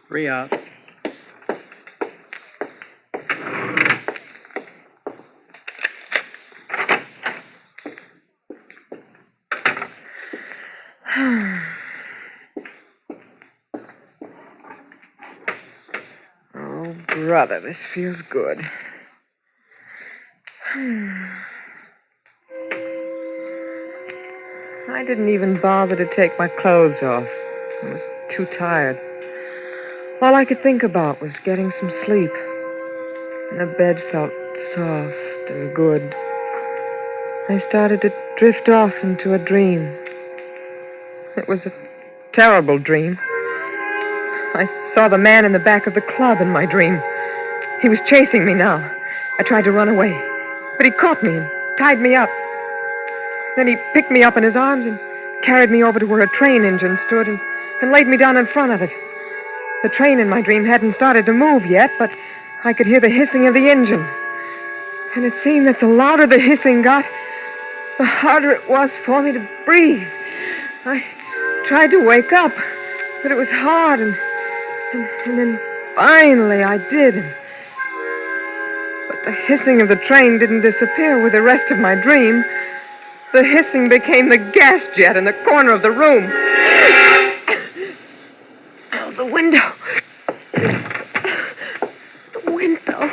S6: Three out.
S15: Oh, brother, this feels good. I didn't even bother to take my clothes off. I was too tired. All I could think about was getting some sleep. And the bed felt soft and good. I started to drift off into a dream. It was a terrible dream. I saw the man in the back of the club in my dream. He was chasing me now. I tried to run away, but he caught me and tied me up. Then he picked me up in his arms and carried me over to where a train engine stood and laid me down in front of it. The train in my dream hadn't started to move yet, but I could hear the hissing of the engine. And it seemed that the louder the hissing got, the harder it was for me to breathe. I tried to wake up, but it was hard, and then finally I did. But the hissing of the train didn't disappear with the rest of my dream. The hissing became the gas jet in the corner of the room. Oh, the window. The window.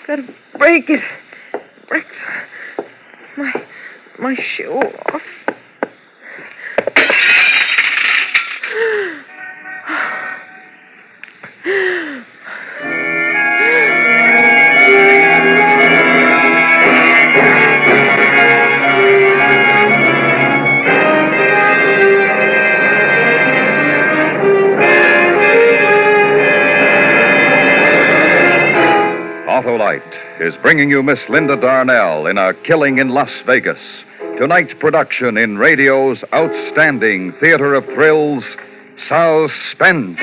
S15: Gotta break it. Break my shoe off.
S3: Autolite is bringing you Miss Linda Darnell in A Killing in Las Vegas. Tonight's production in radio's outstanding theater of thrills, Suspense.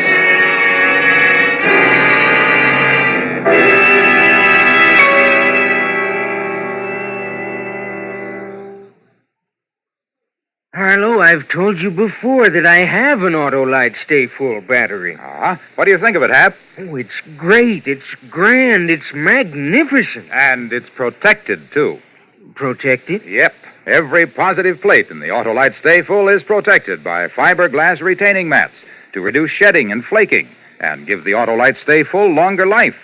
S10: Harlow, I've told you before that I have an Autolite Stay Full battery.
S2: What do you think of it, Hap?
S10: Oh, it's great. It's grand. It's magnificent.
S2: And it's protected, too.
S10: Protected?
S2: Yep. Every positive plate in the Autolite Stay Full is protected by fiberglass retaining mats to reduce shedding and flaking. and give the Autolite Stay Full longer life,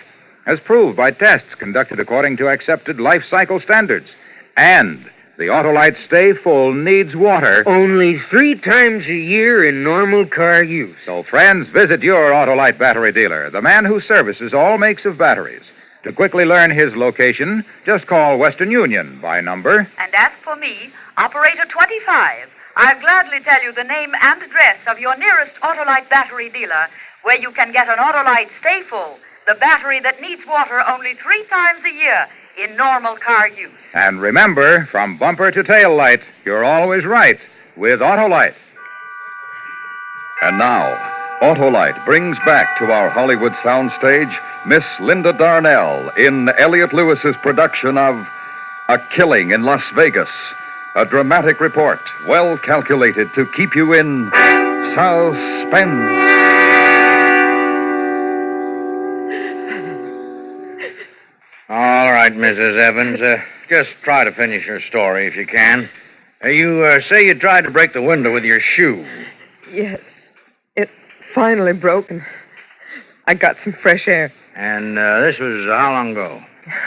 S2: as proved by tests conducted according to accepted life cycle standards. And the Autolite Stay Full needs water
S10: only 3 times a year in normal car use.
S2: So, friends, visit your Autolite battery dealer, the man who services all makes of batteries. To quickly learn his location, just call Western Union by number.
S14: And as for me, Operator 25, I'll gladly tell you the name and address of your nearest Autolite battery dealer, where you can get an Autolite Stay Full, the battery that needs water only 3 times a year in normal car use.
S2: And remember, from bumper to tail light, you're always right with Autolite.
S3: And now, Autolite brings back to our Hollywood soundstage Miss Linda Darnell in Elliot Lewis's production of A Killing in Las Vegas, a dramatic report well calculated to keep you in suspense.
S17: All right, Mrs. Evans, just try to finish your story if you can. You say you tried to break the window with your shoe.
S15: Yes. It finally broke, and I got some fresh air.
S17: And this was how long ago?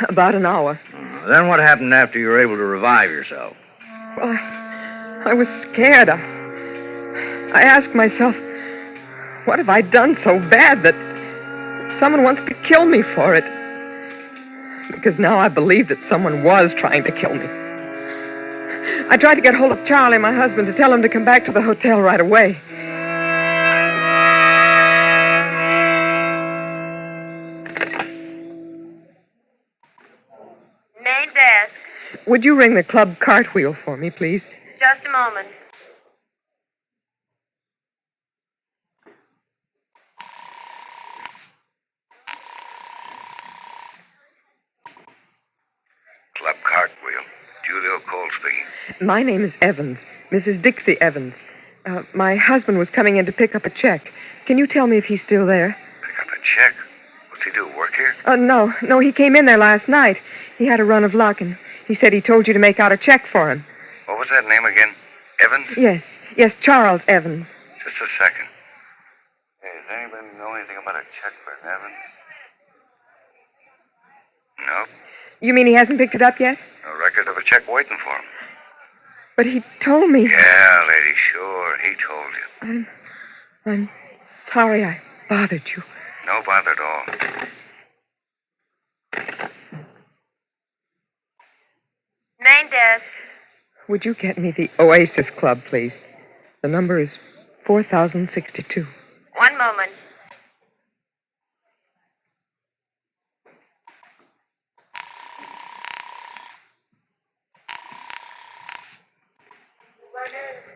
S15: About an hour.
S17: Then what happened after you were able to revive yourself?
S15: Well, I was scared. I asked myself, what have I done so bad that someone wants to kill me for it? Because now I believe that someone was trying to kill me. I tried to get hold of Charlie, my husband, to tell him to come back to the hotel right away.
S18: Main desk.
S15: Would you ring the club cartwheel for me, please?
S18: Just a moment.
S19: Club Cartwheel. Julio Cole speaking.
S15: My name is Evans, Mrs. Dixie Evans. My husband was coming in to pick up a check. Can you tell me if he's still there?
S19: Pick up a check? What's he do, work here?
S15: No, he came in there last night. He had a run of luck, and he said he told you to make out a check for him.
S19: What was that name again? Evans?
S15: Yes, Charles Evans.
S19: Just a second. Hey, does anybody know anything about a check for Evans? No.
S15: You mean he hasn't picked it up yet?
S19: No record of a check waiting for him.
S15: But he told me.
S19: Yeah, lady, sure. He told you.
S15: I'm sorry I bothered you.
S19: No bother at all.
S18: Main desk.
S15: Would you get me the Oasis Club, please? The number is 4062.
S18: One moment.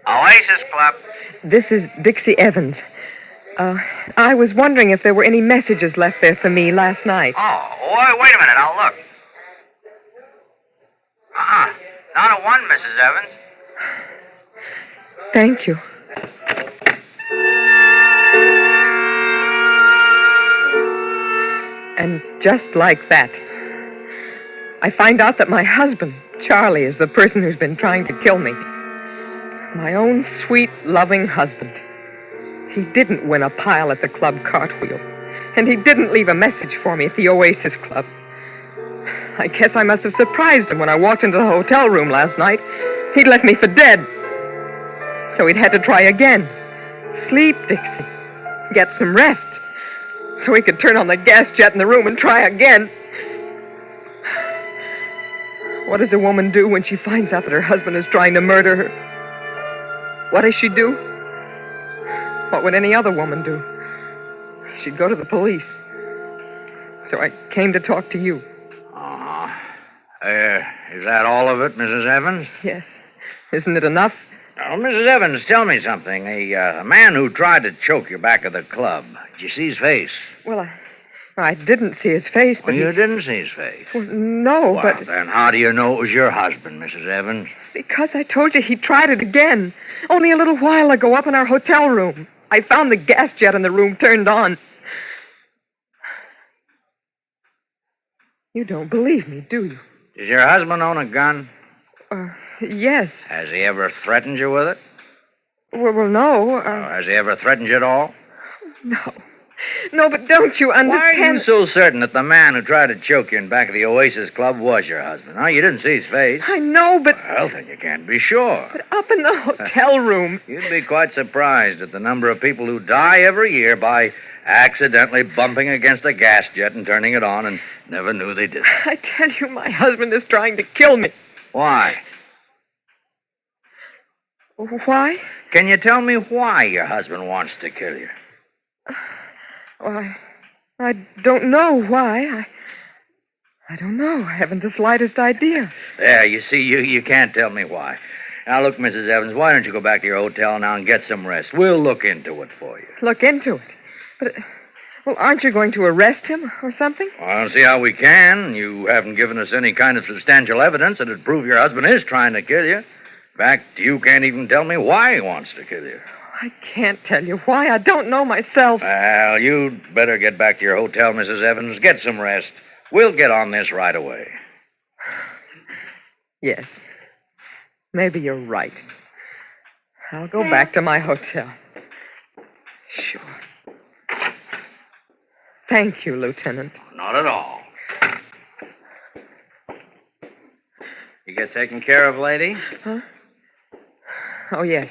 S17: Oasis Club.
S15: This is Dixie Evans. I was wondering if there were any messages left there for me last night.
S17: Oh, wait a minute. I'll look. Not a one, Mrs. Evans.
S15: Thank you. And just like that, I find out that my husband, Charlie, is the person who's been trying to kill me. My own sweet, loving husband. He didn't win a pile at the club cartwheel. And he didn't leave a message for me at the Oasis Club. I guess I must have surprised him when I walked into the hotel room last night. He'd left me for dead. So he'd had to try again. Sleep, Dixie. Get some rest. So he could turn on the gas jet in the room and try again. What does a woman do when she finds out that her husband is trying to murder her? What does she do? What would any other woman do? She'd go to the police. So I came to talk to you.
S17: Is that all of it, Mrs. Evans?
S15: Yes. Isn't it enough?
S17: Oh, Mrs. Evans, tell me something. A man who tried to choke you back at the club, did you see his face?
S15: Well, I didn't see his face, but
S17: you didn't see his face?
S15: Well, no,
S17: well,
S15: but...
S17: then how do you know it was your husband, Mrs. Evans?
S15: Because I told you he tried it again. Only a little while ago up in our hotel room. I found the gas jet in the room turned on. You don't believe me, do you?
S17: Does your husband own a gun?
S15: Yes.
S17: Has he ever threatened you with it?
S15: Well, no.
S17: Has he ever threatened you at all?
S15: No. No, but don't you understand?
S17: Why are you so certain that the man who tried to choke you in back of the Oasis Club was your husband? Huh? You didn't see his face.
S15: I know, but...
S17: Well, then you can't be sure.
S15: But up in the hotel room...
S17: You'd be quite surprised at the number of people who die every year by accidentally bumping against a gas jet and turning it on and never knew they did it.
S15: I tell you, my husband is trying to kill me.
S17: Why?
S15: Why?
S17: Can you tell me why your husband wants to kill you?
S15: Well, I don't know why. I don't know. I haven't the slightest idea.
S17: There, you see, you can't tell me why. Now, look, Mrs. Evans, why don't you go back to your hotel now and get some rest? We'll look into it for you.
S15: Look into it? But, well, aren't you going to arrest him or something?
S17: Well, I don't see how we can. You haven't given us any kind of substantial evidence that would prove your husband is trying to kill you. In fact, you can't even tell me why he wants to kill you.
S15: I can't tell you why. I don't know myself.
S17: Well, you'd better get back to your hotel, Mrs. Evans. Get some rest. We'll get on this right away.
S15: Yes. Maybe you're right. I'll go back to my hotel. Sure. Thank you, Lieutenant.
S17: Not at all.
S6: You get taken care of, lady?
S15: Huh? Oh, yes.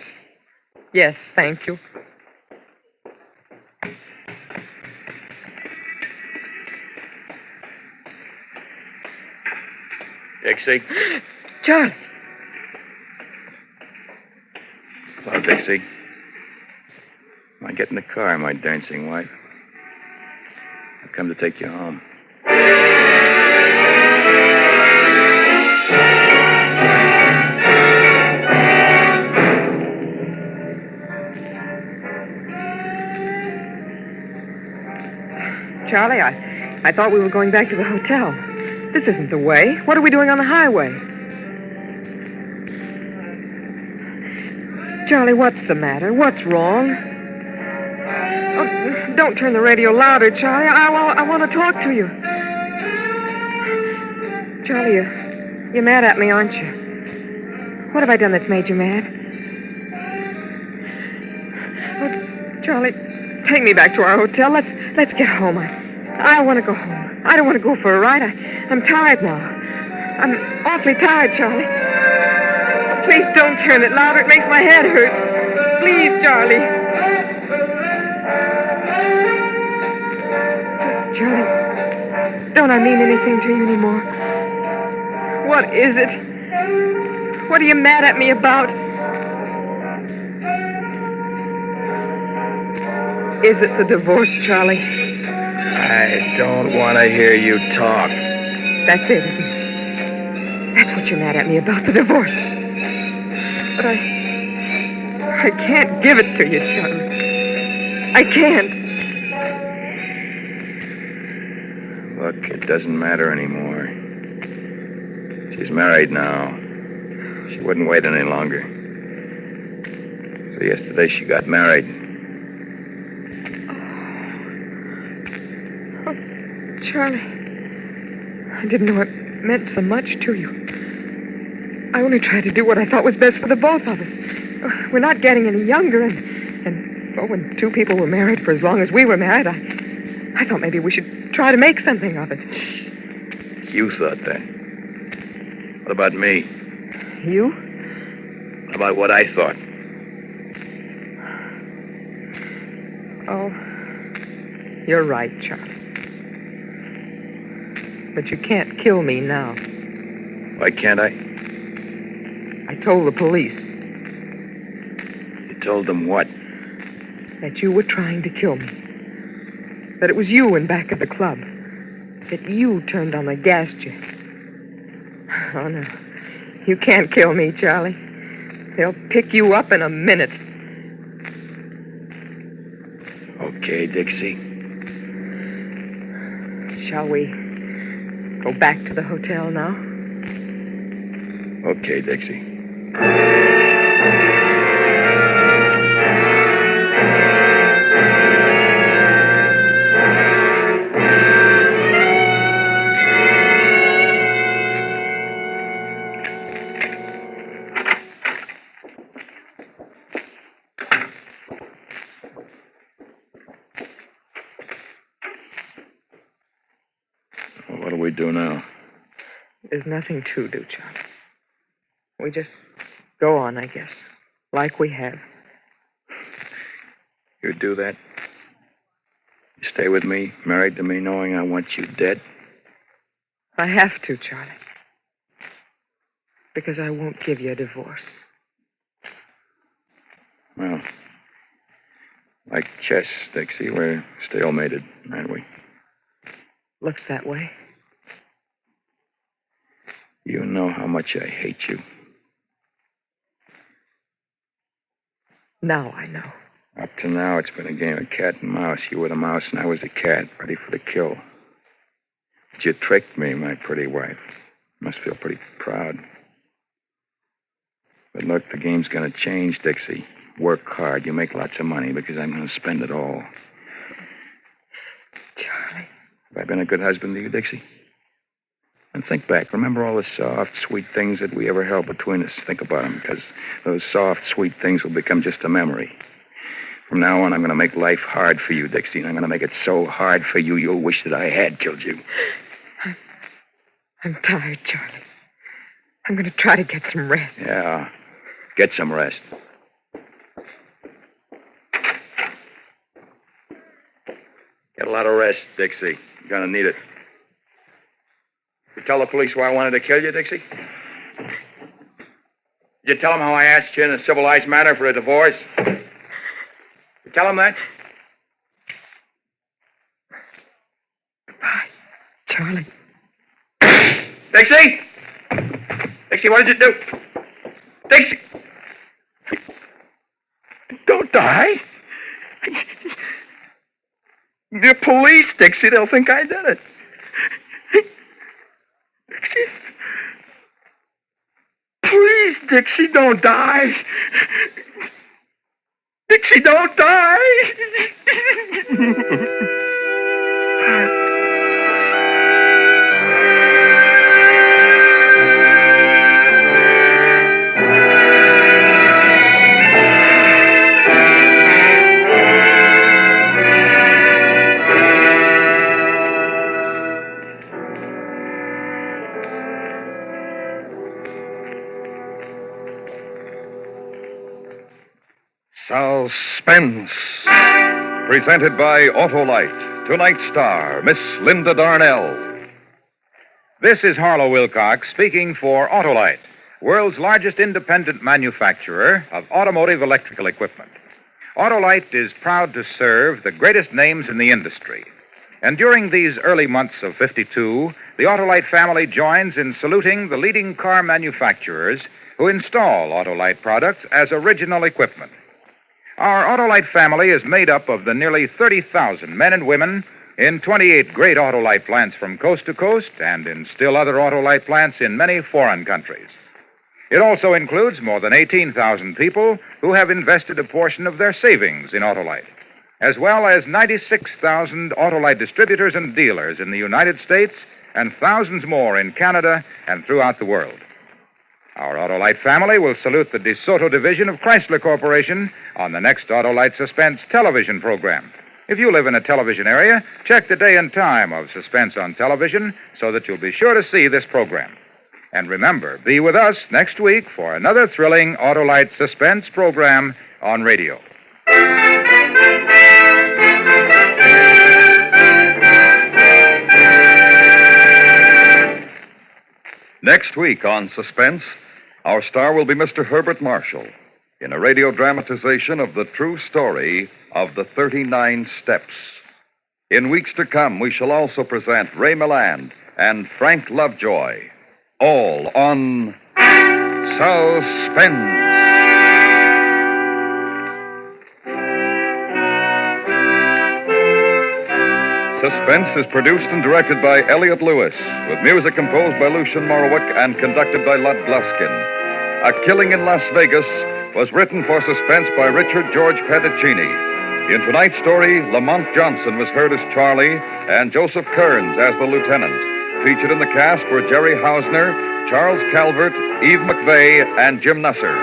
S15: Yes, thank you.
S13: Dixie?
S15: Charlie.
S13: Hello, Dixie. I get in the car, my dancing wife. I've come to take you home.
S15: Charlie, I thought we were going back to the hotel. This isn't the way. What are we doing on the highway? Charlie, what's the matter? What's wrong? Oh, don't turn the radio louder, Charlie. I want to talk to you. Charlie, you're mad at me, aren't you? What have I done that's made you mad? Oh, Charlie, take me back to our hotel. Let's get home. I want to go home. I don't want to go for a ride. I'm tired now. I'm awfully tired, Charlie. Please don't turn it louder. It makes my head hurt. Please, Charlie. Charlie, don't I mean anything to you anymore? What is it? What are you mad at me about? Is it the divorce, Charlie?
S13: I don't want to hear you talk.
S15: That's it, isn't it? That's what you're mad at me about, the divorce. But I can't give it to you, Charlie. I can't.
S13: Look, it doesn't matter anymore. She's married now. She wouldn't wait any longer. So yesterday she got married.
S15: Oh, Charlie, I didn't know it meant so much to you. I only tried to do what I thought was best for the both of us. We're not getting any younger, and when two people were married for as long as we were married, I thought maybe we should try to make something of it.
S13: You thought that. What about me?
S15: You?
S13: What about what I thought?
S15: Oh, you're right, Charlie. But you can't kill me now.
S13: Why can't I?
S15: I told the police.
S13: You told them what?
S15: That you were trying to kill me. That it was you in back of the club. That you turned on the gas jet. Oh, no. You can't kill me, Charlie. They'll pick you up in a minute.
S13: Okay, Dixie.
S15: Shall we go back to the hotel now?
S13: Okay, Dixie. do now?
S15: There's nothing to do, Charlie. We just go on, I guess, like we have.
S13: You'd do that? You stay with me, married to me, knowing I want you dead?
S15: I have to, Charlie. Because I won't give you a divorce.
S13: Well, like chess, Dixie, we're stalemated, aren't we?
S15: Looks that way.
S13: You know how much I hate you.
S15: Now I know.
S13: Up to now, it's been a game of cat and mouse. You were the mouse, and I was the cat, ready for the kill. But you tricked me, my pretty wife. You must feel pretty proud. But look, the game's going to change, Dixie. Work hard. You make lots of money because I'm going to spend it all.
S15: Charlie.
S13: Have I been a good husband to you, Dixie? And think back. Remember all the soft, sweet things that we ever held between us. Think about them, because those soft, sweet things will become just a memory. From now on, I'm going to make life hard for you, Dixie, and I'm going to make it so hard for you, you'll wish that I had killed you.
S15: I'm tired, Charlie. I'm going to try to get some rest.
S13: Yeah. Get some rest. Get a lot of rest, Dixie. You're going to need it. You tell the police why I wanted to kill you, Dixie? Did you tell them how I asked you in a civilized manner for a divorce? You tell them that?
S15: Goodbye, Charlie.
S13: Dixie! Dixie, what did you do? Dixie! Don't die. The police, Dixie, they'll think I did it. Dixie. Please, Dixie, don't die. Dixie, don't die.
S3: Suspense. Presented by Autolite. Tonight's star, Miss Linda Darnell.
S2: This is Harlow Wilcox speaking for Autolite, world's largest independent manufacturer of automotive electrical equipment. Autolite is proud to serve the greatest names in the industry. And during these early months of 52, the Autolite family joins in saluting the leading car manufacturers who install Autolite products as original equipment. Our Autolite family is made up of the nearly 30,000 men and women in 28 great Autolite plants from coast to coast and in still other Autolite plants in many foreign countries. It also includes more than 18,000 people who have invested a portion of their savings in Autolite, as well as 96,000 Autolite distributors and dealers in the United States and thousands more in Canada and throughout the world. Our Autolite family will salute the DeSoto division of Chrysler Corporation on the next Autolite Suspense television program. If you live in a television area, check the day and time of Suspense on television so that you'll be sure to see this program. And remember, be with us next week for another thrilling Autolite Suspense program on radio.
S3: Next week on Suspense, our star will be Mr. Herbert Marshall in a radio dramatization of the true story of the 39 Steps. In weeks to come, we shall also present Ray Milland and Frank Lovejoy, all on Suspense. Suspense is produced and directed by Elliot Lewis, with music composed by Lucien Morawick and conducted by Lud Gluskin. A Killing in Las Vegas was written for Suspense by Richard George Pedicini. In tonight's story, Lamont Johnson was heard as Charlie and Joseph Kearns as the lieutenant. Featured in the cast were Jerry Hausner, Charles Calvert, Eve McVeigh, and Jim Nusser.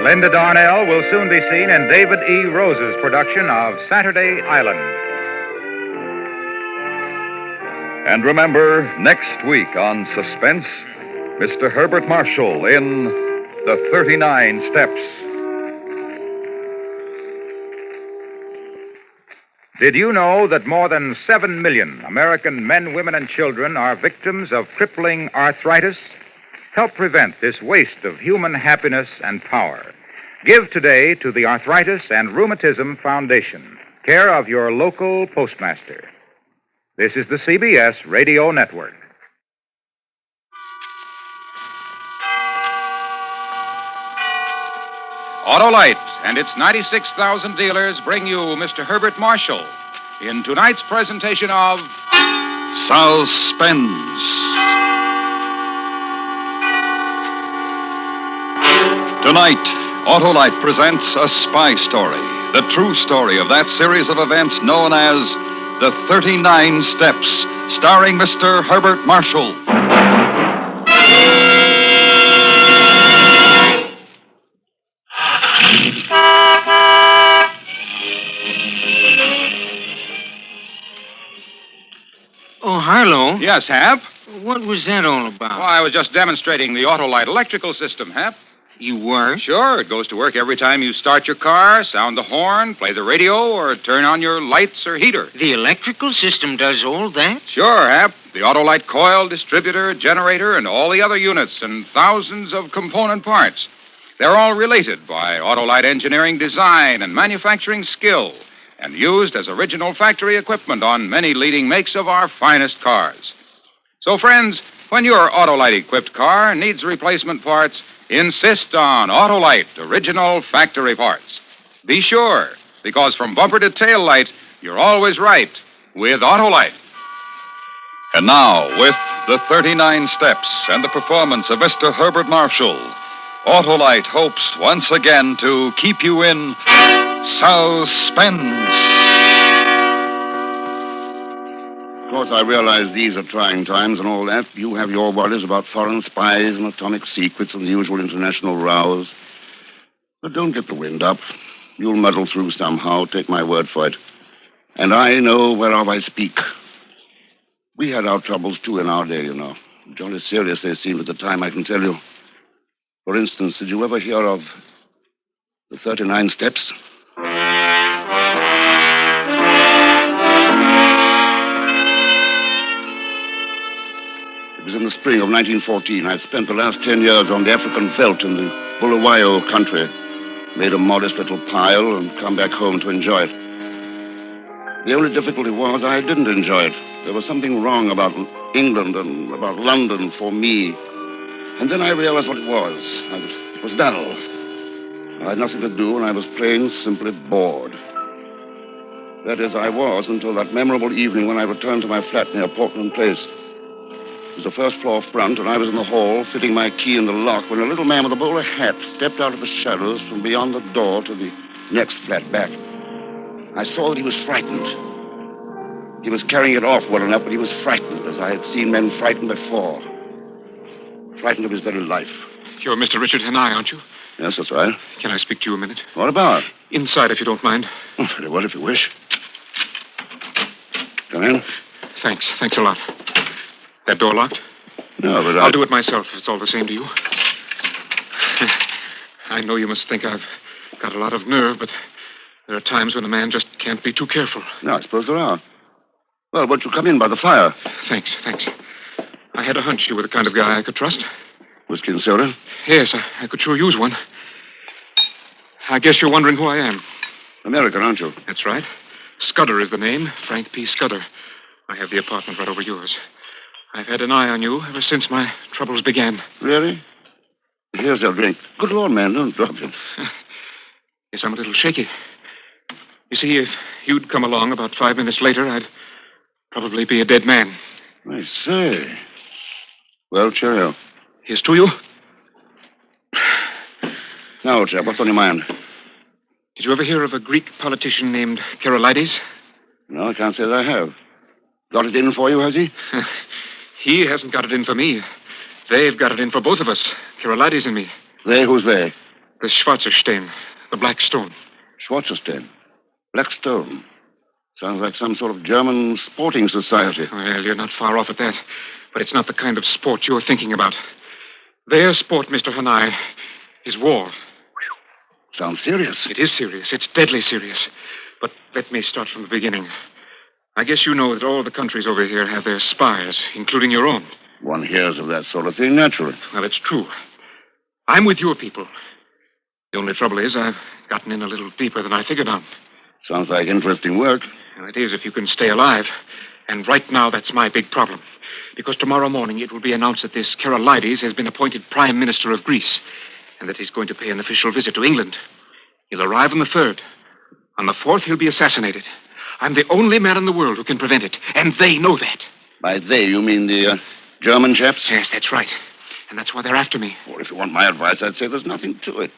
S2: Linda Darnell will soon be seen in David E. Rose's production of Saturday Island.
S3: And remember, next week on Suspense, Mr. Herbert Marshall in The 39 Steps.
S2: Did you know that more than 7 million American men, women, and children are victims of crippling arthritis? Help prevent this waste of human happiness and power. Give today to the Arthritis and Rheumatism Foundation, care of your local postmaster. This is the CBS Radio Network. Autolite and its 96,000 dealers bring you Mr. Herbert Marshall in tonight's presentation of
S3: Suspense. Tonight, Autolite presents a spy story, the true story of that series of events known as The 39 Steps, starring Mr. Herbert Marshall.
S10: Oh, Harlow.
S2: Yes, Hap?
S10: What was that all about?
S2: Well, I was just demonstrating the Autolite electrical system, Hap.
S10: You were?
S2: Sure. It goes to work every time you start your car, sound the horn, play the radio, or turn on your lights or heater.
S10: The electrical system does all that?
S2: Sure, Hap. The Autolite coil, distributor, generator, and all the other units and thousands of component parts. They're all related by Autolite engineering design and manufacturing skill, and used as original factory equipment on many leading makes of our finest cars. So, friends, when your Autolite-equipped car needs replacement parts, insist on Autolite original factory parts. Be sure, because from bumper to tail light, you're always right with Autolite.
S3: And now, with The 39 Steps and the performance of Mr. Herbert Marshall, Autolite hopes once again to keep you in suspense.
S20: Of course, I realize these are trying times and all that. You have your worries about foreign spies and atomic secrets and the usual international rows. But don't get the wind up. You'll muddle through somehow, take my word for it. And I know whereof I speak. We had our troubles, too, in our day, you know. Jolly serious they seemed at the time, I can tell you. For instance, did you ever hear of the 39 Steps? It was in the spring of 1914. I'd spent the last 10 years on the African veldt in the Bulawayo country. Made a modest little pile and come back home to enjoy it. The only difficulty was I didn't enjoy it. There was something wrong about England and about London for me. And then I realized what it was. It was dull. I had nothing to do, and I was plain, simply bored. That is, I was until that memorable evening when I returned to my flat near Portland Place. It was the first floor front, and I was in the hall, fitting my key in the lock, when a little man with a bowler hat stepped out of the shadows from beyond the door to the next flat back. I saw that he was frightened. He was carrying it off well enough, but he was frightened, as I had seen men frightened before. Frightened of his very life.
S21: You're Mr. Richard Hanai, aren't you?
S20: Yes, that's right.
S21: Can I speak to you a minute?
S20: What about?
S21: Inside, if you don't mind.
S20: Oh, very well, if you wish. Come in.
S21: Thanks. Thanks a lot. That door locked?
S20: No, but
S21: I'll do it myself, if it's all the same to you. I know you must think I've got a lot of nerve, but there are times when a man just can't be too careful.
S20: No, I suppose there are. Well, won't you come in by the fire?
S21: Thanks. I had a hunch you were the kind of guy I could trust.
S20: Whiskey and soda?
S21: Yes, I could sure use one. I guess you're wondering who I am.
S20: American, aren't you?
S21: That's right. Scudder is the name. Frank P. Scudder. I have the apartment right over yours. I've had an eye on you ever since my troubles began.
S20: Really? Here's your drink. Good Lord, man, don't drop it.
S21: Yes, I'm a little shaky. You see, if you'd come along about 5 minutes later, I'd probably be a dead man.
S20: I say. Well, cheerio.
S21: Here's to you.
S20: Now, old chap, what's on your mind?
S21: Did you ever hear of a Greek politician named Karolides?
S20: No, I can't say that I have. Got it in for you, has he?
S21: He hasn't got it in for me. They've got it in for both of us, Karolides and me.
S20: They? Who's they?
S21: The Schwarzerstein, the Black Stone.
S20: Schwarzerstein? Black Stone? Sounds like some sort of German sporting society.
S21: Well, you're not far off at that. But it's not the kind of sport you're thinking about. Their sport, Mr. Hanai, is war.
S20: Sounds serious.
S21: It is serious. It's deadly serious. But let me start from the beginning. I guess you know that all the countries over here have their spies, including your own.
S20: One hears of that sort of thing naturally.
S21: Well, it's true. I'm with your people. The only trouble is I've gotten in a little deeper than I figured on.
S20: Sounds like interesting work.
S21: Well, it is if you can stay alive. And right now, that's my big problem. Because tomorrow morning it will be announced that this Karolides has been appointed Prime Minister of Greece, and that he's going to pay an official visit to England. He'll arrive on the 3rd. On the 4th, he'll be assassinated. I'm the only man in the world who can prevent it, and they know that.
S20: By they, you mean the German chaps?
S21: Yes, that's right. And that's why they're after me.
S20: Well, if you want my advice, I'd say there's nothing to it.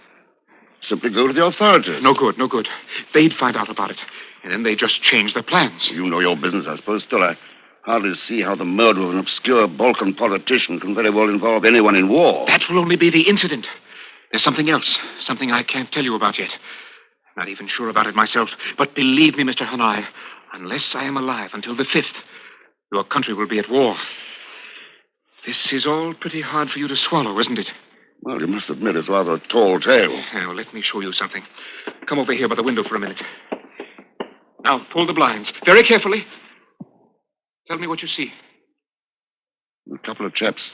S20: Simply go to the authorities.
S21: No good, no good. They'd find out about it, and then they just change their plans.
S20: You know your business, I suppose. Still, I hardly see how the murder of an obscure Balkan politician can very well involve anyone in war.
S21: That will only be the incident. There's something else, something I can't tell you about yet. Not even sure about it myself. But believe me, Mr. Hanai, unless I am alive until the 5th, your country will be at war. This is all pretty hard for you to swallow, isn't it?
S20: Well, you must admit it's rather a tall tale.
S21: Now, let me show you something. Come over here by the window for a minute. Now, pull the blinds. Very carefully. Tell me what you see.
S20: A couple of chaps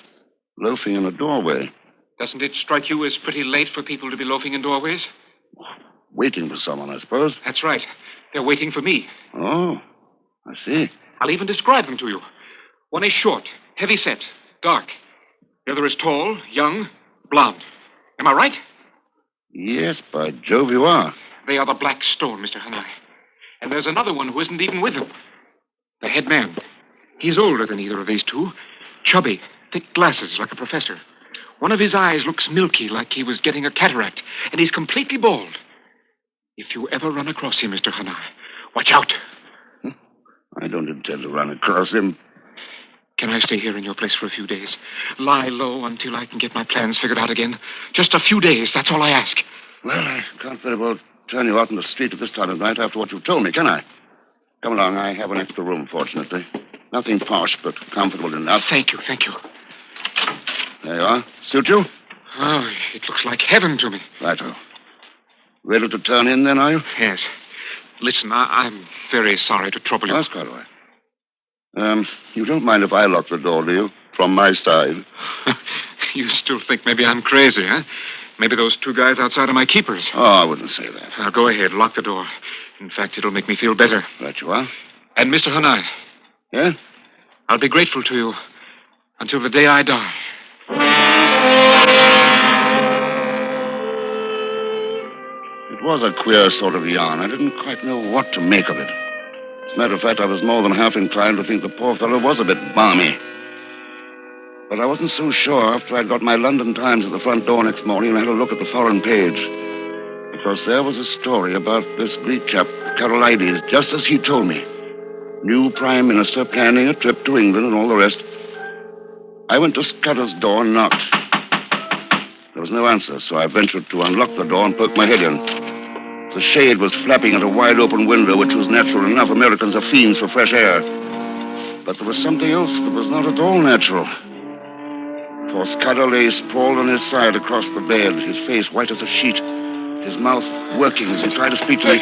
S20: loafing in a doorway.
S21: Doesn't it strike you as pretty late for people to be loafing in doorways?
S20: Waiting for someone, I suppose.
S21: That's right. They're waiting for me.
S20: Oh, I see.
S21: I'll even describe them to you. One is short, heavy-set, dark. The other is tall, young, blonde. Am I right?
S20: Yes, by Jove, you are.
S21: They are the Black Stone, Mr. Hanai. And there's another one who isn't even with them. The head man. He's older than either of these two. Chubby, thick glasses like a professor. One of his eyes looks milky, like he was getting a cataract, and he's completely bald. If you ever run across him, Mr. Hanai, watch out.
S20: I don't intend to run across him.
S21: Can I stay here in your place for a few days? Lie low until I can get my plans figured out again? Just a few days, that's all I ask.
S20: Well, I can't very well turn you out in the street at this time of night after what you've told me, can I? Come along, I have an extra room, fortunately. Nothing posh, but comfortable enough.
S21: Thank you, thank you.
S20: There you are. Suit you?
S21: Oh, it looks like heaven to me.
S20: Righto. Ready to turn in, then, are you?
S21: Yes. Listen, I'm very sorry to trouble you.
S20: That's quite all right. You don't mind if I lock the door, do you? From my side.
S21: You still think maybe I'm crazy, huh? Maybe those two guys outside are my keepers.
S20: Oh, I wouldn't say that.
S21: Now, go ahead, lock the door. In fact, it'll make me feel better.
S20: Right you are.
S21: And Mr. Hanai.
S20: Yeah?
S21: I'll be grateful to you until the day I die.
S20: It was a queer sort of yarn. I didn't quite know what to make of it. As a matter of fact, I was more than half inclined to think the poor fellow was a bit balmy. But I wasn't so sure after I'd got my London Times at the front door next morning and had a look at the foreign page. Because there was a story about this Greek chap, Karolides, just as he told me. New Prime Minister planning a trip to England and all the rest. I went to Scudder's door and knocked. There was no answer, so I ventured to unlock the door and poke my head in. The shade was flapping at a wide-open window, which was natural enough. Americans are fiends for fresh air. But there was something else that was not at all natural. For Scudder lay sprawled on his side across the bed, his face white as a sheet, his mouth working as he tried to speak to me.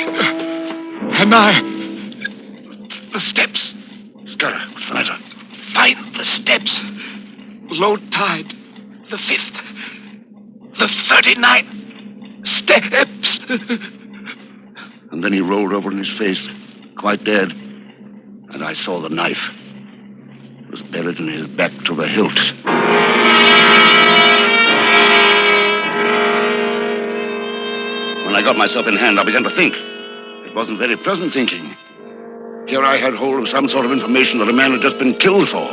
S21: Hanai! The steps.
S20: Scudder, what's the matter?
S21: Find the steps. Low tide. The 5th. The 39 steps.
S20: And then he rolled over on his face, quite dead. And I saw the knife. It was buried in his back to the hilt. When I got myself in hand, I began to think. It wasn't very pleasant thinking. Here I had hold of some sort of information that a man had just been killed for.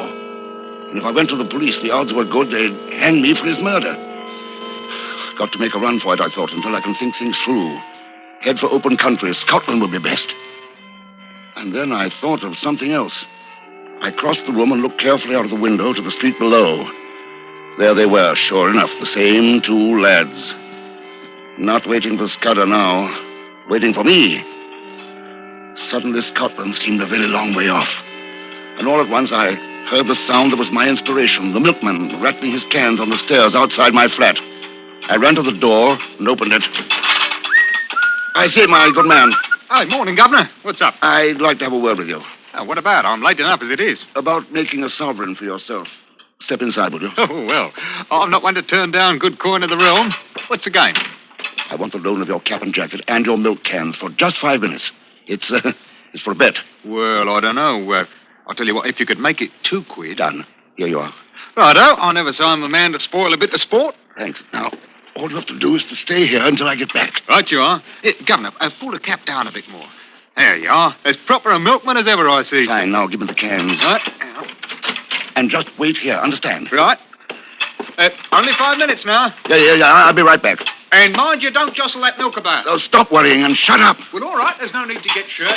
S20: And if I went to the police, the odds were good they'd hang me for his murder. Got to make a run for it, I thought, until I can think things through. Head for open country. Scotland would be best. And then I thought of something else. I crossed the room and looked carefully out of the window to the street below. There they were, sure enough, the same two lads. Not waiting for Scudder now, waiting for me. Suddenly, Scotland seemed a very long way off. And all at once, I heard the sound that was my inspiration, the milkman rattling his cans on the stairs outside my flat. I ran to the door and opened it. I say, my good man.
S21: Hi, morning, Governor. What's up?
S20: I'd like to have a word with you.
S21: Oh, what about? I'm late enough as it is.
S20: About making a sovereign for yourself. Step inside, will you?
S21: Oh, well, I'm not one to turn down good coin of the realm. What's the game?
S20: I want the loan of your cap and jacket and your milk cans for just 5 minutes. It's for a bet.
S21: Well, I don't know. I'll tell you what, if you could make it £2.
S20: Done. Here you are.
S21: Righto, I never saw I'm the man to spoil a bit of sport.
S20: Thanks. Now, all you have to do is to stay here until I get back.
S21: Right you are. Governor, pull the cap down a bit more. There you are. As proper a milkman as ever I see.
S20: Fine, now give me the cans.
S21: Right.
S20: And just wait here, understand?
S21: Right. Only 5 minutes now.
S20: Yeah, I'll be right back.
S21: And mind you don't jostle that milk about.
S20: Oh, stop worrying and shut up.
S21: Well, all right, there's no need to get shirty.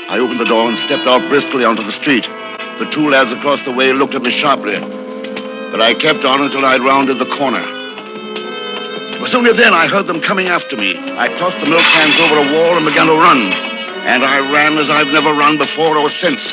S20: I opened the door and stepped out briskly onto the street. The two lads across the way looked at me sharply. But I kept on until I'd rounded the corner. It was only then I heard them coming after me. I tossed the milk cans over a wall and began to run. And I ran as I've never run before or since.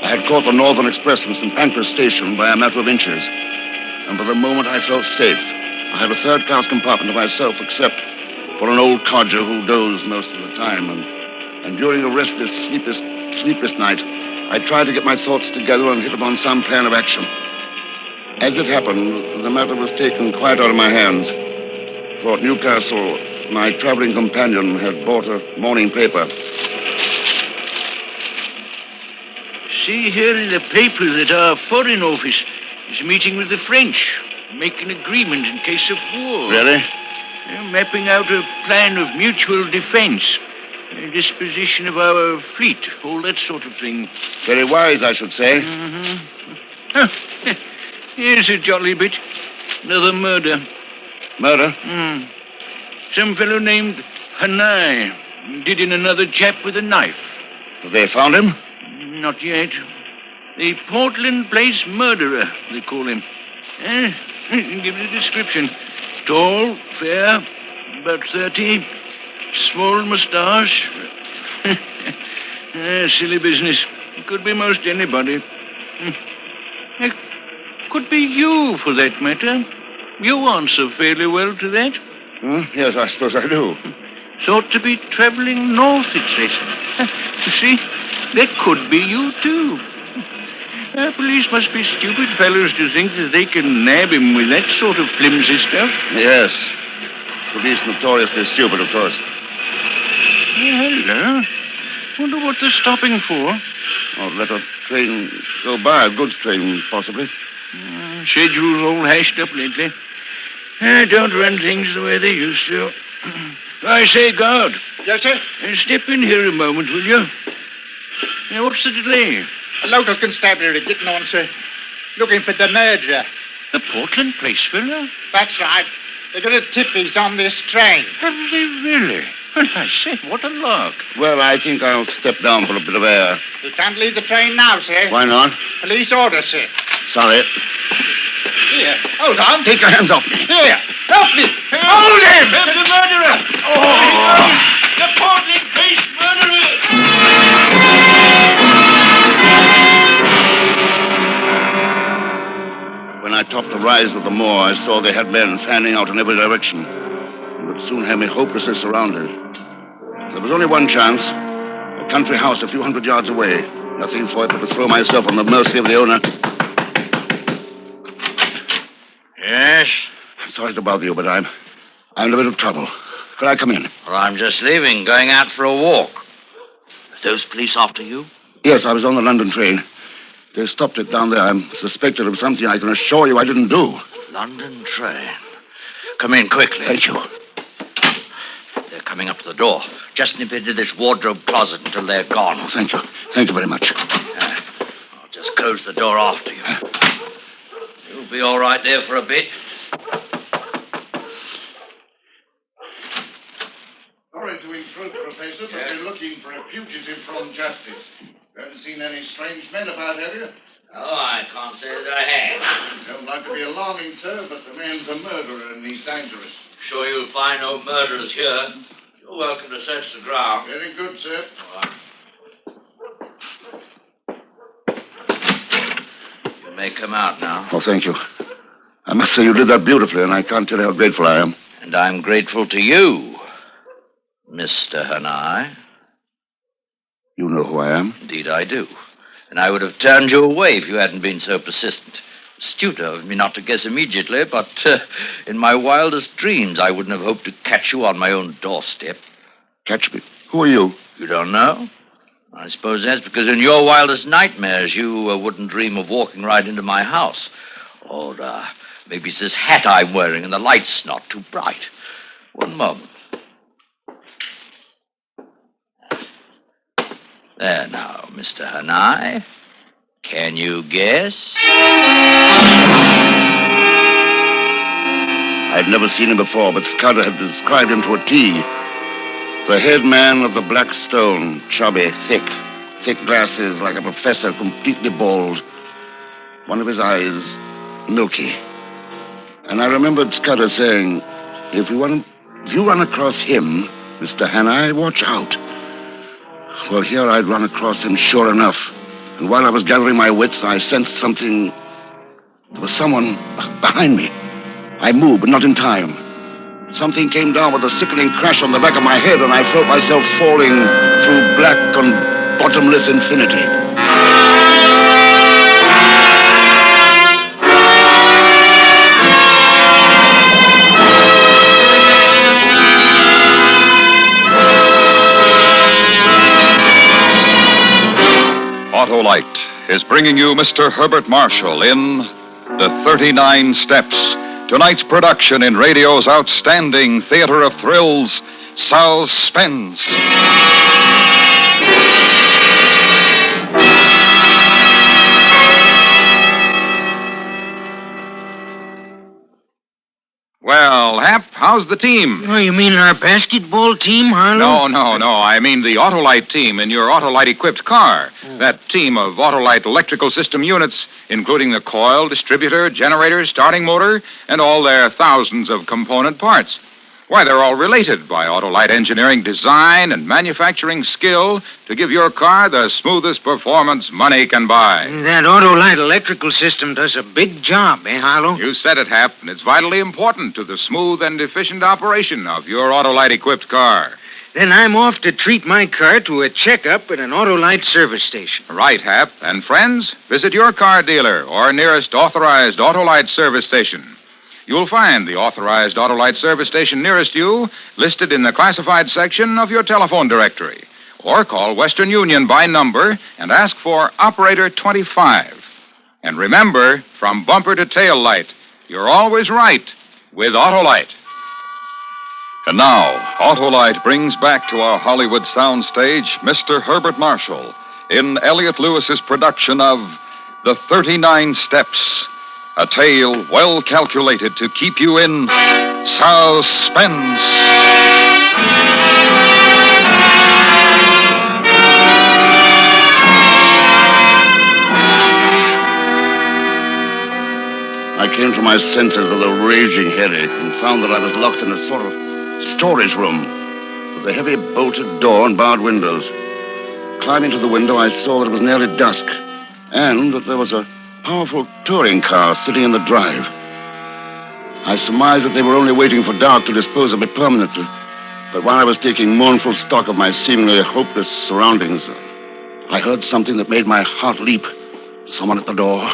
S20: I had caught the Northern Express from St. Pancras Station by a matter of inches. And for the moment I felt safe. I had a third-class compartment to myself, except for an old codger who dozed most of the time. And during a restless, sleepless night, I tried to get my thoughts together and hit upon some plan of action. As it happened, the matter was taken quite out of my hands. For at Newcastle, my traveling companion had bought a morning paper.
S1: See here in the paper that our Foreign Office is meeting with the French, making an agreement in case of war.
S20: Really?
S1: They're mapping out a plan of mutual defense, disposition of our fleet, all that sort of thing.
S20: Very wise, I should say.
S1: Huh. Here's a jolly bit. Another murder.
S20: Murder?
S1: Some fellow named Hanai did in another chap with a knife.
S20: Have they found him?
S1: Not yet. The Portland Place murderer, they call him. Give it a description. Tall, fair, about 30, small moustache. Silly business. Could be most anybody. Could be you, for that matter. You answer fairly well to that.
S20: Yes, I suppose I do.
S1: Thought to be traveling north, it says. You see, that could be you, too. Police must be stupid fellows to think that they can nab him with that sort of flimsy stuff.
S20: Yes. Police notoriously stupid, of course.
S1: Hello. Wonder what they're stopping for.
S20: Oh, let a train go by, a goods train, possibly.
S1: Schedule's all hashed up lately. Don't run things the way they used to. I say, guard.
S22: Yes, sir?
S1: Step in here a moment, will you? What's the delay?
S22: A local constabulary getting on, sir. Looking for the murderer.
S1: The Portland Place fellow?
S22: That's right. They got a tip he's on this train.
S1: Have they really? Well, I say, what a lark.
S20: Well, I think I'll step down for a bit of air.
S22: You can't leave the train now, sir.
S20: Why not?
S22: Police order, sir.
S20: Sorry.
S22: Here, hold on.
S20: Take your hands off me.
S22: Here, help me.
S1: Hold him! That's the murderer! Oh! The Portland Place murderer!
S20: When I topped the rise of the moor, I saw they had men fanning out in every direction. It would soon have me hopelessly surrounded. There was only one chance. A country house a few hundred yards away. Nothing for it but to throw myself on the mercy of the owner.
S17: Yes?
S20: Sorry to bother you, but I'm in a bit of trouble. Could I come in?
S17: Well, I'm just leaving, going out for a walk. Are those police after you?
S20: Yes, I was on the London train. They stopped it down there. I'm suspected of something I can assure you I didn't do.
S17: London train. Come in quickly.
S20: Thank you.
S17: They're coming up to the door. Just nip into this wardrobe closet until they're gone.
S20: Oh, thank you. Thank you very much.
S17: I'll just close the door after you. You'll be all right there for a bit.
S22: Sorry to
S20: specifically looking for a fugitive from justice. You haven't seen any strange men about, have you?
S4: Oh, I can't say that I have.
S20: Don't like to be alarming, sir, but the man's a murderer and he's dangerous.
S4: Sure you'll find no murderers here. You're welcome to search the ground.
S20: Very good, sir.
S4: All right. You may come out now.
S20: Oh, thank you. I must say you did that beautifully, and I can't tell you how grateful I am.
S4: And I'm grateful to you, Mr. Hanai.
S20: You know who I am?
S4: Indeed I do. And I would have turned you away if you hadn't been so persistent. Astute of me not to guess immediately, but in my wildest dreams, I wouldn't have hoped to catch you on my own doorstep.
S20: Catch me? Who are you?
S4: You don't know? I suppose that's because in your wildest nightmares, you wouldn't dream of walking right into my house. Or maybe it's this hat I'm wearing and the light's not too bright. One moment. There now, Mr. Hanai. Can you guess?
S20: I'd never seen him before, but Scudder had described him to a T. The head man of the Black Stone, chubby, thick glasses like a professor, completely bald. One of his eyes, milky. And I remembered Scudder saying, if you run across him, Mr. Hanai, watch out. Well, here I'd run across him sure enough. And while I was gathering my wits, I sensed something. There was someone behind me. I moved, but not in time. Something came down with a sickening crash on the back of my head, and I felt myself falling through black and bottomless infinity.
S3: Autolite is bringing you Mr. Herbert Marshall in The 39 Steps, tonight's production in radio's outstanding theater of thrills, Suspense. Well, Hap, how's the team?
S10: Oh, you mean our basketball team, Harlow?
S3: No. I mean the Autolite team in your Autolite-equipped car. That team of Autolite electrical system units, including the coil, distributor, generator, starting motor, and all their thousands of component parts. Why, they're all related by Autolite engineering design and manufacturing skill to give your car the smoothest performance money can buy.
S10: That Autolite electrical system does a big job, eh, Harlow?
S3: You said it, Hap, and it's vitally important to the smooth and efficient operation of your Autolite-equipped car.
S10: Then I'm off to treat my car to a checkup at an Autolite service station.
S3: Right, Hap. And friends, visit your car dealer or nearest authorized Autolite service station. You'll find the authorized Autolite service station nearest you listed in the classified section of your telephone directory. Or call Western Union by number and ask for Operator 25. And remember, from bumper to tail light, you're always right with Autolite. And now, Autolite brings back to our Hollywood soundstage Mr. Herbert Marshall in Elliot Lewis's production of The 39 Steps, a tale well calculated to keep you in suspense.
S20: I came to my senses with a raging headache and found that I was locked in a sort of storage room with a heavy bolted door and barred windows. Climbing to the window, I saw that it was nearly dusk and that there was a powerful touring car sitting in the drive. I surmised that they were only waiting for dark to dispose of me permanently. But while I was taking mournful stock of my seemingly hopeless surroundings, I heard something that made my heart leap. Someone at the door.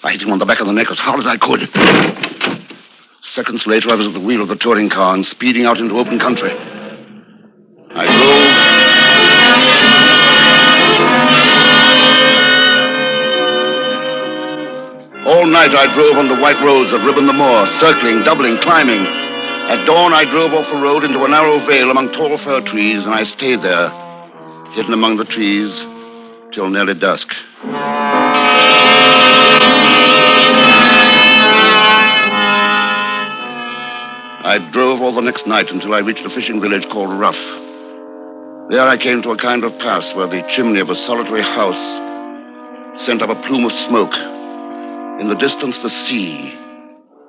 S20: I hit him on the back of the neck as hard as I could. Seconds later, I was at the wheel of the touring car and speeding out into open country. I drove. All night I drove on the white roads that ribbon the moor, circling, doubling, climbing. At dawn, I drove off the road into a narrow vale among tall fir trees, and I stayed there, hidden among the trees, till nearly dusk. I drove all the next night until I reached a fishing village called Ruff. There I came to a kind of pass where the chimney of a solitary house sent up a plume of smoke. In the distance, the sea.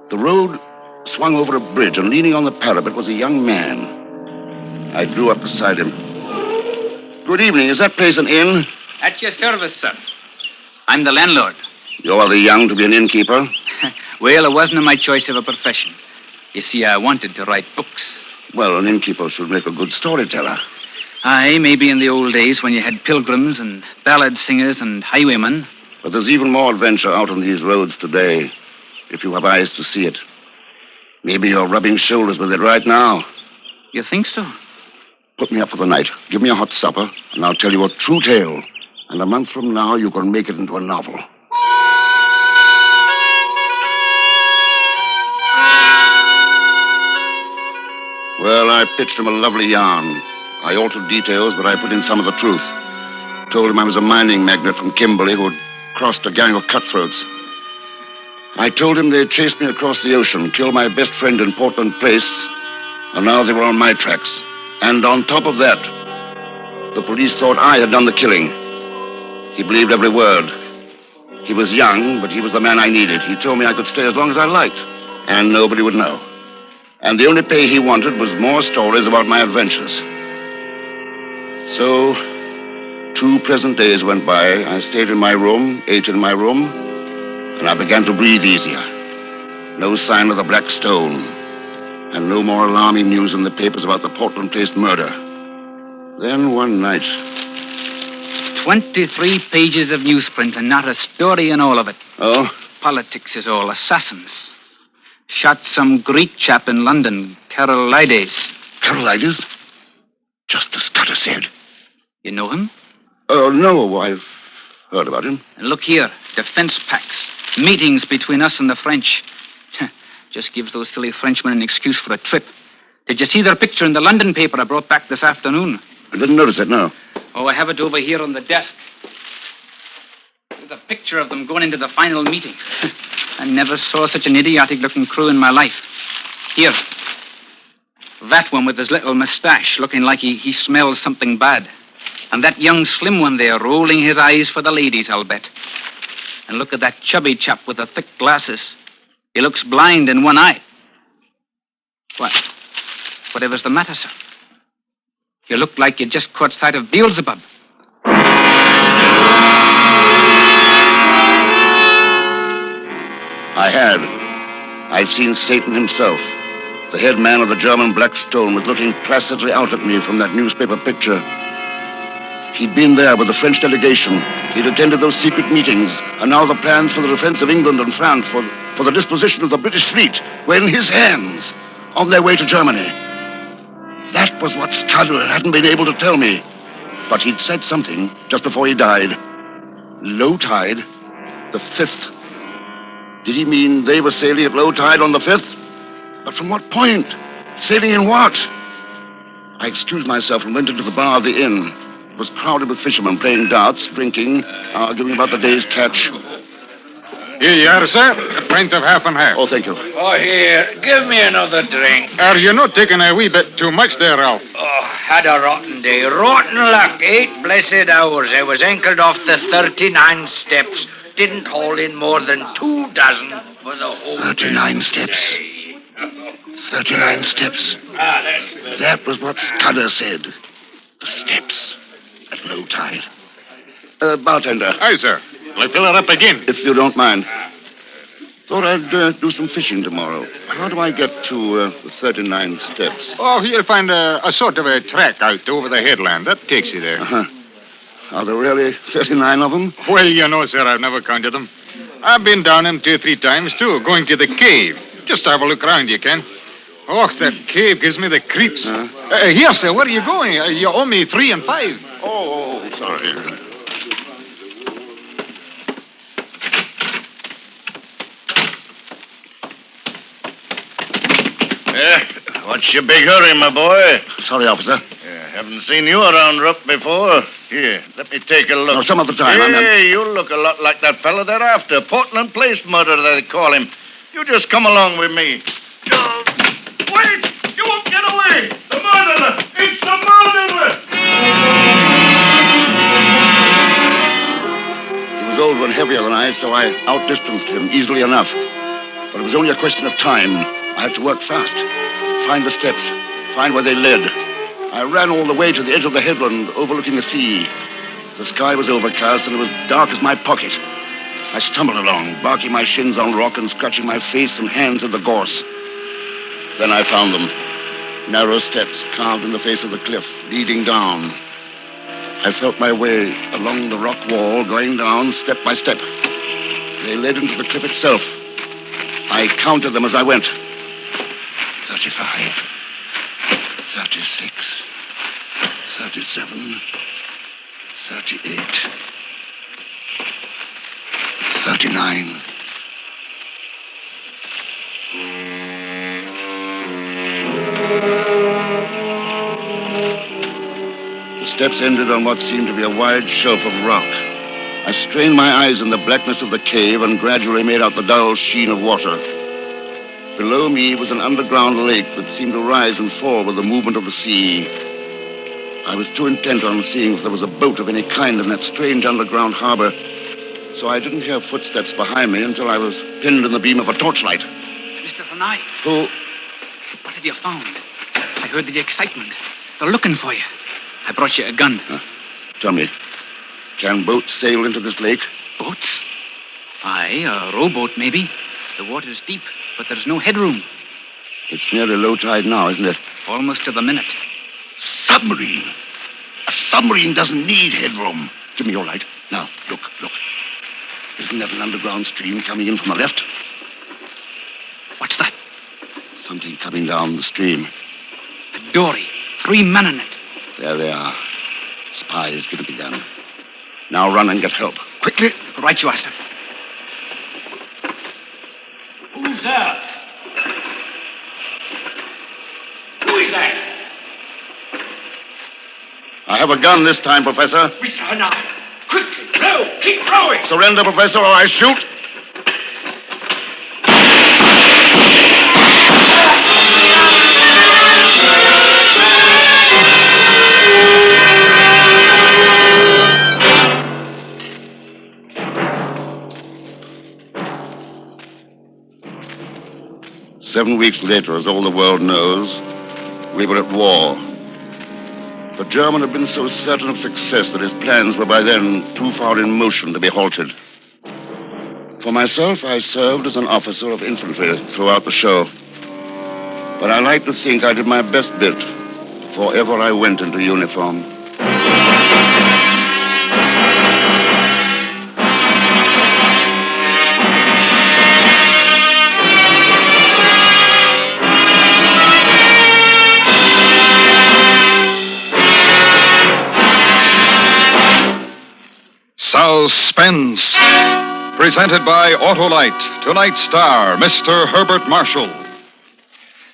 S20: The road swung over a bridge, and leaning on the parapet was a young man. I drew up beside him. Good evening. Is that place an inn?
S8: At your service, sir. I'm the landlord.
S20: You're the young to be an innkeeper?
S8: Well, it wasn't my choice of a profession. You see, I wanted to write books.
S20: Well, an innkeeper should make a good storyteller.
S8: Aye, maybe in the old days when you had pilgrims and ballad singers and highwaymen.
S20: But there's even more adventure out on these roads today, if you have eyes to see it. Maybe you're rubbing shoulders with it right now.
S8: You think so?
S20: Put me up for the night. Give me a hot supper, and I'll tell you a true tale. And a month from now, you can make it into a novel. Well, I pitched him a lovely yarn. I altered details, but I put in some of the truth. Told him I was a mining magnate from Kimberley who had crossed a gang of cutthroats. I told him they'd chased me across the ocean, killed my best friend in Portland Place, and now they were on my tracks. And on top of that, the police thought I had done the killing. He believed every word. He was young, but he was the man I needed. He told me I could stay as long as I liked, and nobody would know. And the only pay he wanted was more stories about my adventures. So, 2 pleasant days went by. I stayed in my room, ate in my room, and I began to breathe easier. No sign of the Black Stone, and no more alarming news in the papers about the Portland Place murder. Then one night...
S8: 23 pages of newsprint and not a story in all of it.
S20: Oh?
S8: Politics is all. Assassins. Shot some Greek chap in London, Carolides.
S20: Carolides? Just as Scudder said.
S8: You know him?
S20: Oh, no, I've heard about him.
S8: And look here, defense packs. Meetings between us and the French. Just gives those silly Frenchmen an excuse for a trip. Did you see their picture in the London paper I brought back this afternoon?
S20: I didn't notice it, no.
S8: Oh, I have it over here on the desk. With a picture of them going into the final meeting. I never saw such an idiotic-looking crew in my life. Here. That one with his little mustache, looking like he smells something bad. And that young slim one there, rolling his eyes for the ladies, I'll bet. And look at that chubby chap with the thick glasses. He looks blind in one eye. What? Whatever's the matter, sir? You look like you just caught sight of Beelzebub.
S20: I had. I'd seen Satan himself. The head man of the German Black Stone was looking placidly out at me from that newspaper picture. He'd been there with the French delegation. He'd attended those secret meetings. And now the plans for the defense of England and France, for the disposition of the British fleet, were in his hands, on their way to Germany. That was what Scudder hadn't been able to tell me. But he'd said something just before he died. Low tide, the 5th. Did he mean they were sailing at low tide on the 5th? But from what point? Sailing in what? I excused myself and went into the bar of the inn. It was crowded with fishermen playing darts, drinking, arguing about the day's catch.
S21: Here you are, sir. A pint of half and half.
S20: Oh, thank you.
S4: Oh, here. Give me another drink.
S21: Are you not taking a wee bit too much there, Ralph?
S4: Oh, had a rotten day. Rotten luck. 8 blessed hours. I was anchored off the 39 steps. Didn't haul in more than 2 dozen for the whole
S20: 39 steps. 39 steps. That was what Scudder said. The steps at low tide. Bartender.
S21: Aye, sir. Will I fill it up again?
S20: If you don't mind. Thought I'd do some fishing tomorrow. How do I get to the 39 steps?
S21: Oh, you'll find a sort of a track out over the headland. That takes you there.
S20: Uh-huh. Are there really 39 of them?
S21: Well, you know, sir, I've never counted them. I've been down them 2 or 3 times, too, going to the cave. Just have a look around, you can. Oh, that cave gives me the creeps. Here, sir, where are you going? You owe me 3 and 5.
S20: Oh, sorry.
S9: What's your big hurry, my boy?
S20: Sorry, officer.
S9: Haven't seen you around Rupp before. Here, let me take a look.
S20: No, some of the time.
S9: Hey, you look a lot like that fella they're after. Portland Place murder, they call him. You just come along with me. Wait!
S20: heavier than I, so I outdistanced him easily enough. But it was only a question of time. I had to work fast, find the steps, find where they led. I ran all the way to the edge of the headland, overlooking the sea. The sky was overcast, and it was dark as my pocket. I stumbled along, barking my shins on rock and scratching my face and hands in the gorse. Then I found them. Narrow steps carved in the face of the cliff, leading down. I felt my way along the rock wall, going down step by step. They led into the cliff itself. I counted them as I went. 35, 36, 37, 38, 39. The steps ended on what seemed to be a wide shelf of rock. I strained my eyes in the blackness of the cave and gradually made out the dull sheen of water. Below me was an underground lake that seemed to rise and fall with the movement of the sea. I was too intent on seeing if there was a boat of any kind in that strange underground harbor, so I didn't hear footsteps behind me until I was pinned in the beam of a torchlight.
S8: Mr. Hanai.
S20: Who?
S8: What have you found? I heard the excitement. They're looking for you. I brought you a gun.
S20: Tell me, can boats sail into this lake?
S8: Boats? Aye, a rowboat, maybe. The water's deep, but there's no headroom.
S20: It's nearly low tide now, isn't it?
S8: Almost to the minute.
S20: Submarine! A submarine doesn't need headroom. Give me your light. Now, look. Isn't that an underground stream coming in from the left?
S8: What's that?
S20: Something coming down the stream.
S8: A dory. 3 men in it.
S20: There they are. Spies, give it the gun. Now run and get help. Quickly.
S8: Right, you are, sir.
S1: Who's there? Who is that?
S20: I have a gun this time, Professor.
S1: Mr. Hanai, quickly, row, keep rowing.
S20: Surrender, Professor, or I shoot. Seven weeks later, as all the world knows, we were at war. The German had been so certain of success that his plans were by then too far in motion to be halted. For myself, I served as an officer of infantry throughout the show. But I like to think I did my best bit before ever I went into uniform.
S3: Suspense, presented by Autolite. Tonight's star, Mr. Herbert Marshall.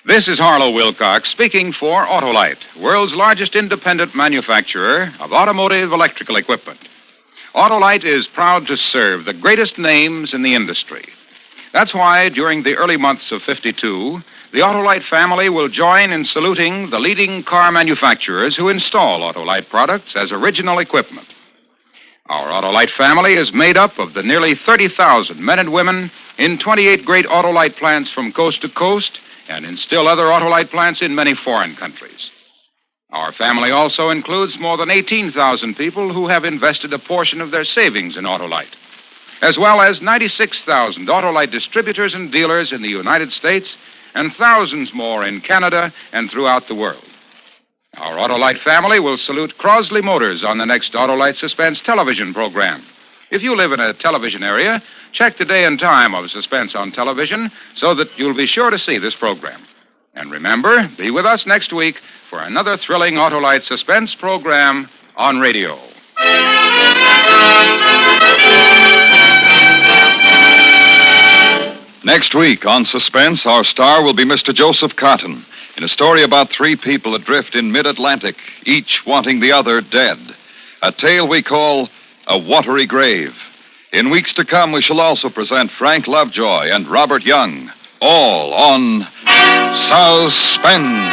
S2: This is Harlow Wilcox speaking for Autolite, world's largest independent manufacturer of automotive electrical equipment. Autolite is proud to serve the greatest names in the industry. That's why during the early months of '52, the Autolite family will join in saluting the leading car manufacturers who install Autolite products as original equipment. Our Autolite family is made up of the nearly 30,000 men and women in 28 great Autolite plants from coast to coast and in still other Autolite plants in many foreign countries. Our family also includes more than 18,000 people who have invested a portion of their savings in Autolite, as well as 96,000 Autolite distributors and dealers in the United States and thousands more in Canada and throughout the world. Our Autolite family will salute Crosley Motors on the next Autolite Suspense television program. If you live in a television area, check the day and time of Suspense on television so that you'll be sure to see this program. And remember, be with us next week for another thrilling Autolite Suspense program on radio.
S3: Next week on Suspense, our star will be Mr. Joseph Cotton in a story about three people adrift in mid-Atlantic, each wanting the other dead. A tale we call A Watery Grave. In weeks to come, we shall also present Frank Lovejoy and Robert Young, all on Suspense.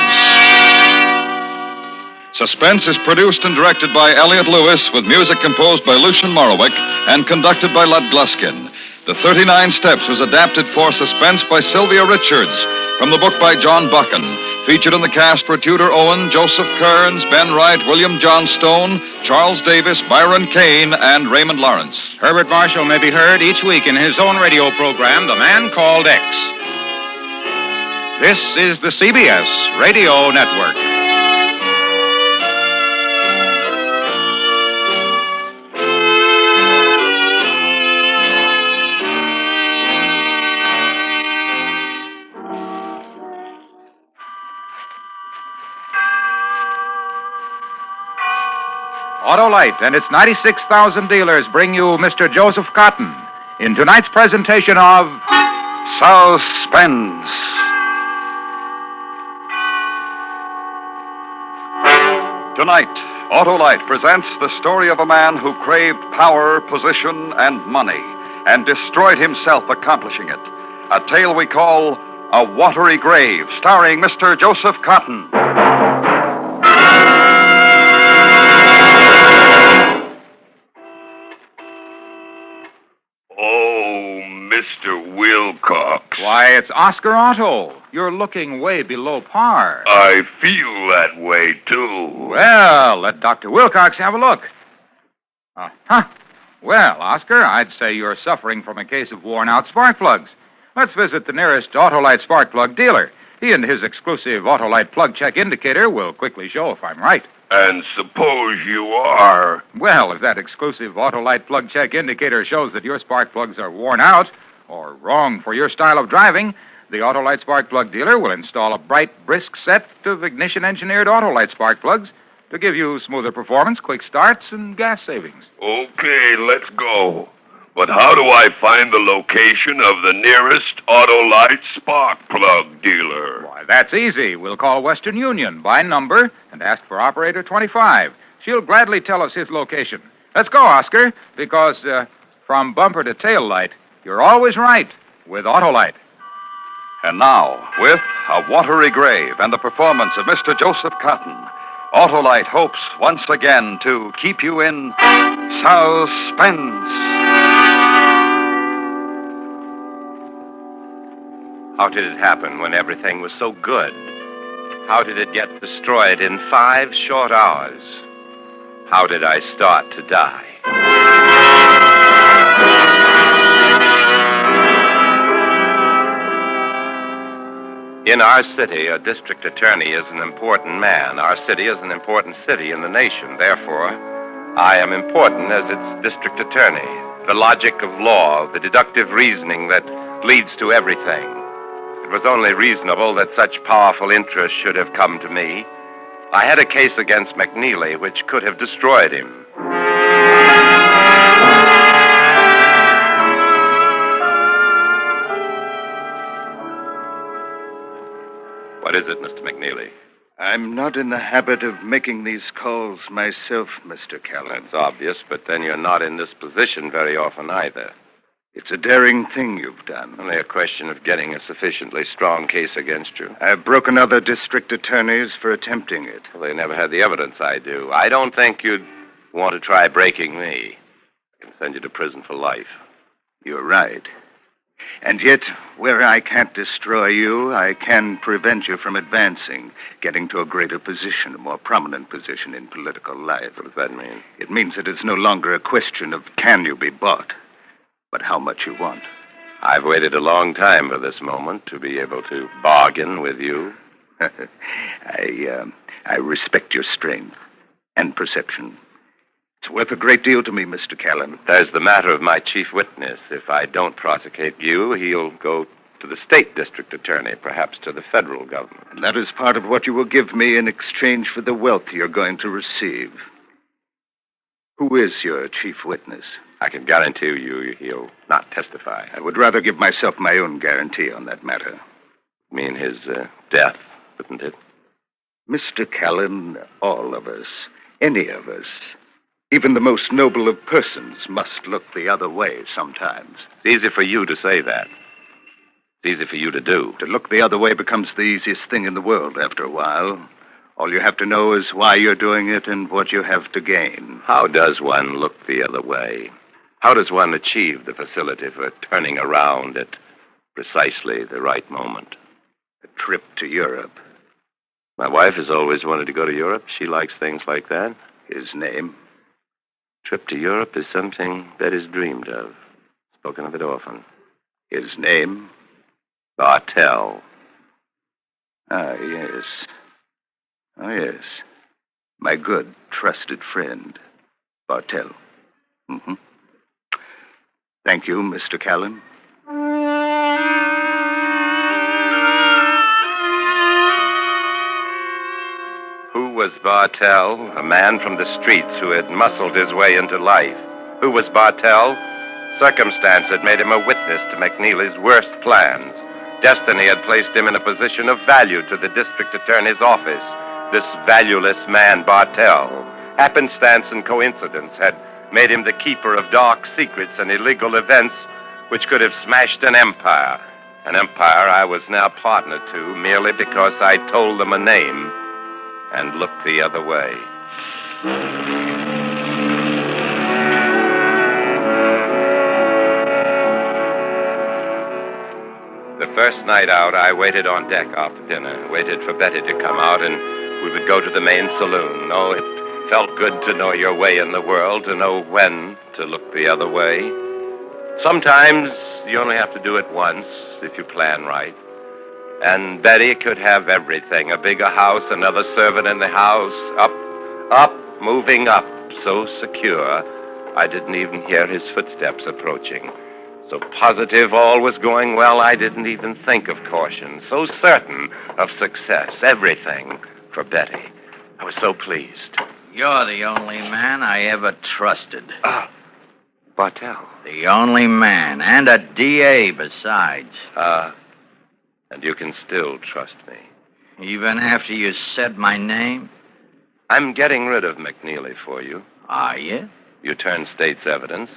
S3: Suspense is produced and directed by Elliott Lewis, with music composed by Lucian Morowick and conducted by Lud Gluskin. The 39 Steps was adapted for Suspense by Sylvia Richards from the book by John Buchan. Featured in the cast were Tudor Owen, Joseph Kearns, Ben Wright, William John Stone, Charles Davis, Byron Kane, and Raymond Lawrence.
S2: Herbert Marshall may be heard each week in his own radio program, The Man Called X. This is the CBS Radio Network. Autolite and its 96,000 dealers bring you Mr. Joseph Cotton in tonight's presentation of Suspense.
S3: Tonight, Autolite presents the story of a man who craved power, position, and money, and destroyed himself accomplishing it. A tale we call A Watery Grave, starring Mr. Joseph Cotton.
S9: Oh, Mr. Wilcox.
S2: Why, it's Oscar Otto. You're looking way below par.
S9: I feel that way, too.
S2: Well, let Dr. Wilcox have a look. Well, Oscar, I'd say you're suffering from a case of worn-out spark plugs. Let's visit the nearest Autolite spark plug dealer. He and his exclusive Autolite plug check indicator will quickly show if I'm right.
S9: And suppose you are.
S2: Well, if that exclusive Autolite plug check indicator shows that your spark plugs are worn out or wrong for your style of driving, the Autolite spark plug dealer will install a bright, brisk set of ignition-engineered Autolite spark plugs to give you smoother performance, quick starts, and gas savings.
S9: Okay, let's go. But how do I find the location of the nearest Autolite spark plug dealer?
S2: Why, that's easy. We'll call Western Union by number and ask for operator 25. She'll gladly tell us his location. Let's go, Oscar, because from bumper to tail light, you're always right with Autolite.
S3: And now, with A Watery Grave and the performance of Mr. Joseph Cotton, Autolite hopes once again to keep you in suspense.
S5: How did it happen when everything was so good? How did it get destroyed in 5 short hours? How did I start to die? In our city, a district attorney is an important man. Our city is an important city in the nation. Therefore, I am important as its district attorney. The logic of law, the deductive reasoning that leads to everything. It was only reasonable that such powerful interests should have come to me. I had a case against McNeely which could have destroyed him. What is it, Mr. McNeely?
S7: I'm not in the habit of making these calls myself, Mr. Callan.
S5: That's obvious, but then you're not in this position very often either.
S7: It's a daring thing you've done.
S5: Only a question of getting a sufficiently strong case against you.
S7: I've broken other district attorneys for attempting it.
S5: Well, they never had the evidence I do. I don't think you'd want to try breaking me. I can send you to prison for life.
S7: You're right. And yet, where I can't destroy you, I can prevent you from advancing, getting to a greater position, a more prominent position in political life.
S5: What does that mean?
S7: It means that it's no longer a question of can you be bought, but how much you want.
S5: I've waited a long time for this moment to be able to bargain with you.
S7: I respect your strength and perception. It's worth a great deal to me, Mr. Callan.
S5: There's the matter of my chief witness. If I don't prosecute you, he'll go to the state district attorney, perhaps to the federal government.
S7: And that is part of what you will give me in exchange for the wealth you're going to receive. Who is your chief witness?
S5: I can guarantee you he'll not testify.
S7: I would rather give myself my own guarantee on that matter.
S5: You mean his death, wouldn't it?
S7: Mr. Callan, all of us, any of us, even the most noble of persons must look the other way sometimes.
S5: It's easy for you to say that. It's easy for you to do.
S7: To look the other way becomes the easiest thing in the world after a while. All you have to know is why you're doing it and what you have to gain.
S5: How does one look the other way? How does one achieve the facility for turning around at precisely the right moment?
S7: A trip to Europe.
S5: My wife has always wanted to go to Europe. She likes things like that.
S7: His name?
S5: Trip to Europe is something that is dreamed of. Spoken of it often.
S7: His name?
S5: Bartell.
S7: Ah, yes. Oh, yes. My good, trusted friend, Bartell. Mm-hmm. Thank you, Mr. Callan.
S5: Who was Bartell? A man from the streets who had muscled his way into life. Who was Bartell? Circumstance had made him a witness to McNeely's worst plans. Destiny had placed him in a position of value to the district attorney's office. This valueless man, Bartell, happenstance and coincidence had made him the keeper of dark secrets and illegal events which could have smashed an empire. An empire I was now partner to merely because I told them a name and looked the other way. The first night out, I waited on deck after dinner, waited for Betty to come out, and we would go to the main saloon. Oh, it felt good to know your way in the world, to know when to look the other way. Sometimes you only have to do it once if you plan right. And Betty could have everything, a bigger house, another servant in the house, up, moving up, so secure, I didn't even hear his footsteps approaching. So positive all was going well, I didn't even think of caution. So certain of success, everything for Betty. I was so pleased.
S4: You're the only man I ever trusted.
S5: Bartell.
S4: The only man, and a DA besides.
S5: And you can still trust me.
S4: Even after you said my name?
S5: I'm getting rid of McNeely for you.
S4: Are you?
S5: You turned state's evidence.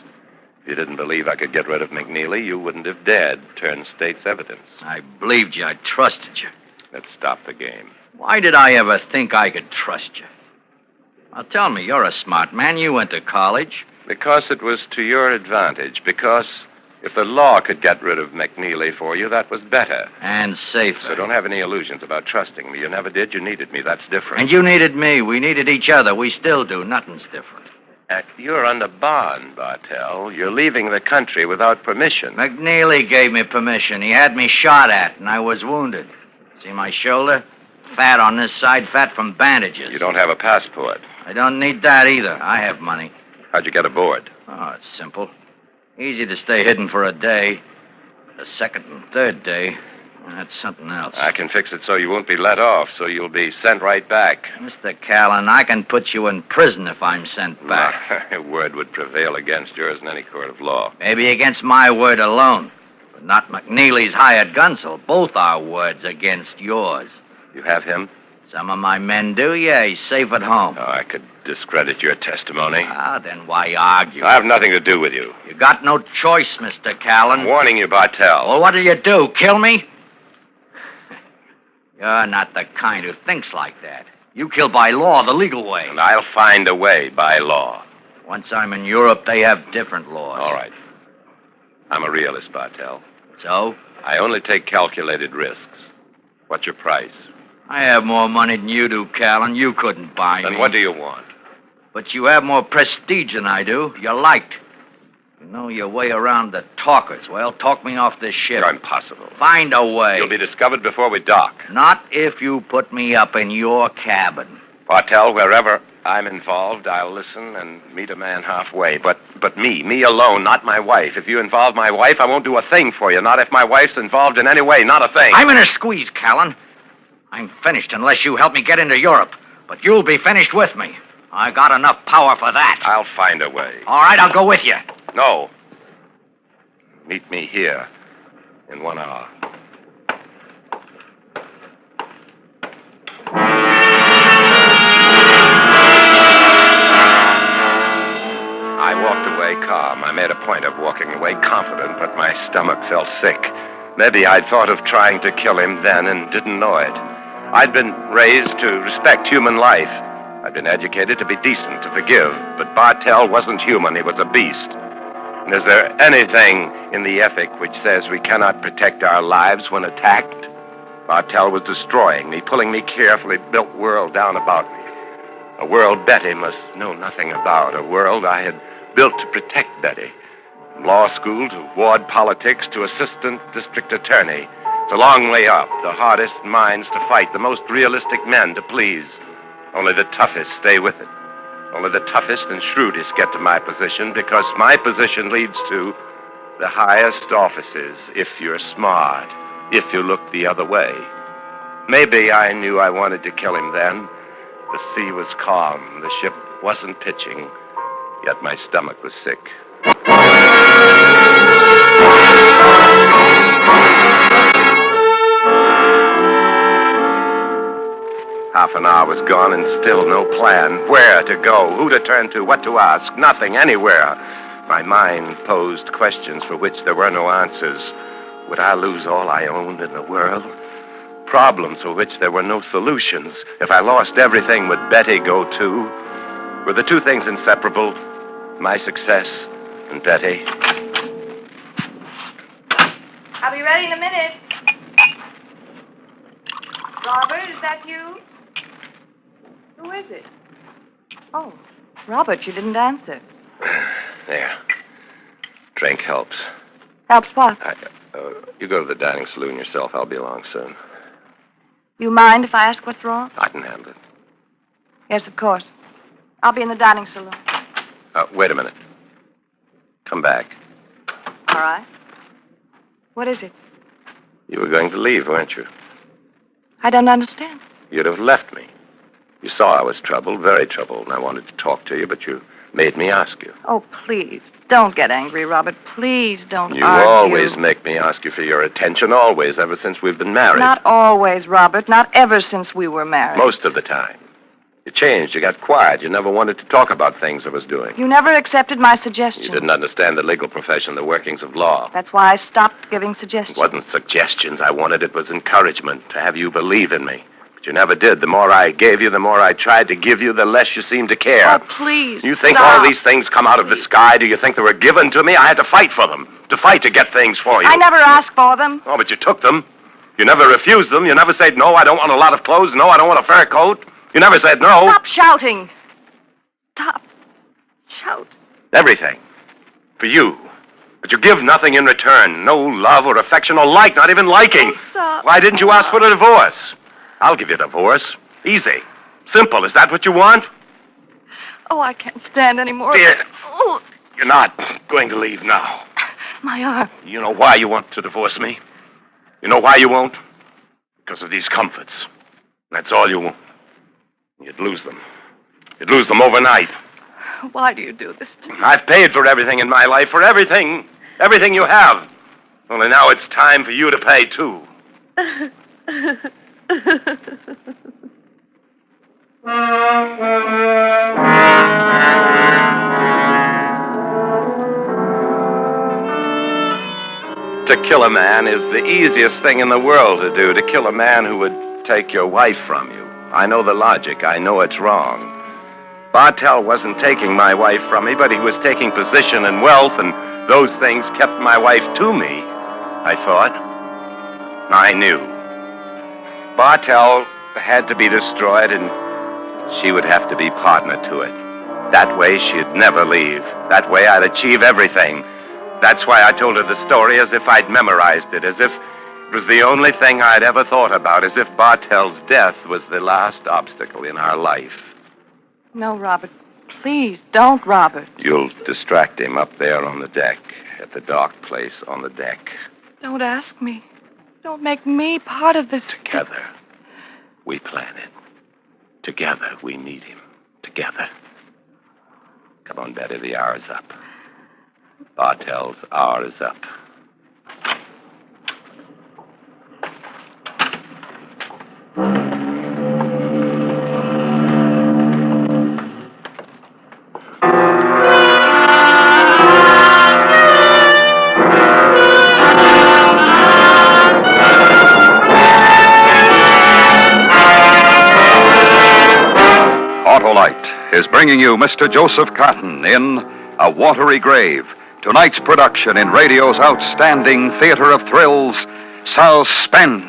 S5: If you didn't believe I could get rid of McNeely, you wouldn't have dared turn state's evidence.
S4: I believed you. I trusted you.
S5: Let's stop the game.
S4: Why did I ever think I could trust you? Now tell me, you're a smart man. You went to college.
S5: Because it was to your advantage. Because if the law could get rid of McNeely for you, that was better.
S4: And safer.
S5: So don't have any illusions about trusting me. You never did. You needed me. That's different.
S4: And you needed me. We needed each other. We still do. Nothing's different.
S5: You're under bond, Bartell. You're leaving the country without permission.
S4: McNeely gave me permission. He had me shot at, and I was wounded. See my shoulder? Fat on this side, fat from bandages.
S5: You don't have a passport.
S4: I don't need that either. I have money.
S5: How'd you get aboard?
S4: Oh, it's simple. Easy to stay hidden for a day. The second and third day, that's something else.
S5: I can fix it so you won't be let off, so you'll be sent right back.
S4: Mr. Callan, I can put you in prison if I'm sent back.
S5: My word would prevail against yours in any court of law.
S4: Maybe against my word alone, but not McNeely's hired gun, so both our words against yours.
S5: You have him?
S4: Some of my men do, yeah. He's safe at home.
S5: Oh, I could discredit your testimony.
S4: Then why argue?
S5: I have nothing to do with you.
S4: You got no choice, Mr. Callan.
S5: I'm warning you, Bartell.
S4: Well, what'll you do, kill me? You're not the kind who thinks like that. You kill by law, the legal way.
S5: And I'll find a way by law.
S4: Once I'm in Europe, they have different laws.
S5: All right. I'm a realist, Bartell.
S4: So?
S5: I only take calculated risks. What's your price?
S4: I have more money than you do, Callan. You couldn't buy me.
S5: Then what do you want?
S4: But you have more prestige than I do. You're liked. You know your way around the talkers. Well, talk me off this ship.
S5: You're impossible.
S4: Find a way.
S5: You'll be discovered before we dock.
S4: Not if you put me up in your cabin.
S5: Bartell, wherever I'm involved, I'll listen and meet a man halfway. But me alone, not my wife. If you involve my wife, I won't do a thing for you. Not if my wife's involved in any way. Not a thing.
S4: I'm in a squeeze, Callan. I'm finished unless you help me get into Europe. But you'll be finished with me. I got enough power for that.
S5: I'll find a way.
S4: All right, I'll go with you.
S5: No. Meet me here in 1 hour. I walked away calm. I made a point of walking away confident, but my stomach felt sick. Maybe I'd thought of trying to kill him then and didn't know it. I'd been raised to respect human life. I'd been educated to be decent, to forgive. But Bartell wasn't human. He was a beast. And is there anything in the ethic which says we cannot protect our lives when attacked? Bartell was destroying me, pulling me carefully built world down about me. A world Betty must know nothing about. A world I had built to protect Betty. From law school to ward politics to assistant district attorney. It's a long way up. The hardest minds to fight, the most realistic men to please. Only the toughest stay with it. Only the toughest and shrewdest get to my position, because my position leads to the highest offices if you're smart, if you look the other way. Maybe I knew I wanted to kill him then. The sea was calm. The ship wasn't pitching. Yet my stomach was sick. Half an hour was gone and still no plan. Where to go, who to turn to, what to ask, nothing, anywhere. My mind posed questions for which there were no answers. Would I lose all I owned in the world? Problems for which there were no solutions. If I lost everything, would Betty go too? Were the two things inseparable? My success and Betty?
S18: I'll be ready in a minute. Robert, is that you? Who is it? Oh, Robert, you didn't answer.
S5: There. Drink helps.
S18: Helps what?
S5: You go to the dining saloon yourself. I'll be along soon.
S18: You mind if I ask what's wrong?
S5: I can handle it.
S18: Yes, of course. I'll be in the dining saloon.
S5: Wait a minute. Come back.
S18: All right. What is it?
S5: You were going to leave, weren't you?
S18: I don't understand.
S5: You'd have left me. You saw I was troubled, very troubled, and I wanted to talk to you, but you made me ask you.
S18: Oh, please, don't get angry, Robert. Please don't
S5: You
S18: argue.
S5: always make me ask you for your attention, always, ever since we've been married.
S18: Not always, Robert. Not ever since we were married.
S5: Most of the time. You changed. You got quiet. You never wanted to talk about things I was doing.
S18: You never accepted my suggestions.
S5: You didn't understand the legal profession, the workings of law.
S18: That's why I stopped giving suggestions.
S5: It wasn't suggestions I wanted. It was encouragement to have you believe in me. But you never did. The more I gave you, the more I tried to give you, the less you seemed to care.
S18: Oh, please,
S5: You think
S18: stop.
S5: all these things come out of the sky? Do you think they were given to me? I had to fight for them. To fight to get things for you.
S18: I never asked for them.
S5: Oh, but you took them. You never refused them. You never said, no, I don't want a lot of clothes. No, I don't want a fur coat. You never said no.
S18: Stop shouting. Stop. Shout.
S5: Everything. For you. But you give nothing in return. No love or affection or like, not even liking.
S18: Oh, stop.
S5: Why didn't you ask for a divorce? I'll give you a divorce. Easy. Simple. Is that what you want?
S18: Oh, I can't stand any more.
S5: Dear.
S18: Oh,
S5: You're not going to leave now.
S18: my arm.
S5: You know why you want to divorce me? You know why you won't? Because of these comforts. That's all you want. You'd lose them. You'd lose them overnight.
S18: Why do you do this to me?
S5: I've paid for everything in my life, for everything. Everything you have. Only now it's time for you to pay, too. To kill a man is the easiest thing in the world to do. To kill a man who would take your wife from you. I know the logic. I know it's wrong. Bartell wasn't taking my wife from me, but he was taking position and wealth, and those things kept my wife to me, I thought. I knew. Bartell had to be destroyed, and she would have to be partner to it. That way, she'd never leave. That way, I'd achieve everything. That's why I told her the story as if I'd memorized it, as if it was the only thing I'd ever thought about, as if Bartell's death was the last obstacle in our life.
S18: No, Robert. Please, don't, Robert.
S5: You'll distract him up there on the deck, at the dark place on the deck.
S18: Don't ask me. Don't make me part of this.
S5: Together, we plan it. Together, we need him. Together. Come on, Betty, the hour is up. Bartell's hour is up.
S3: bringing you Mr. Joseph Cotton in A Watery Grave, tonight's production in radio's outstanding theater of thrills, Suspense.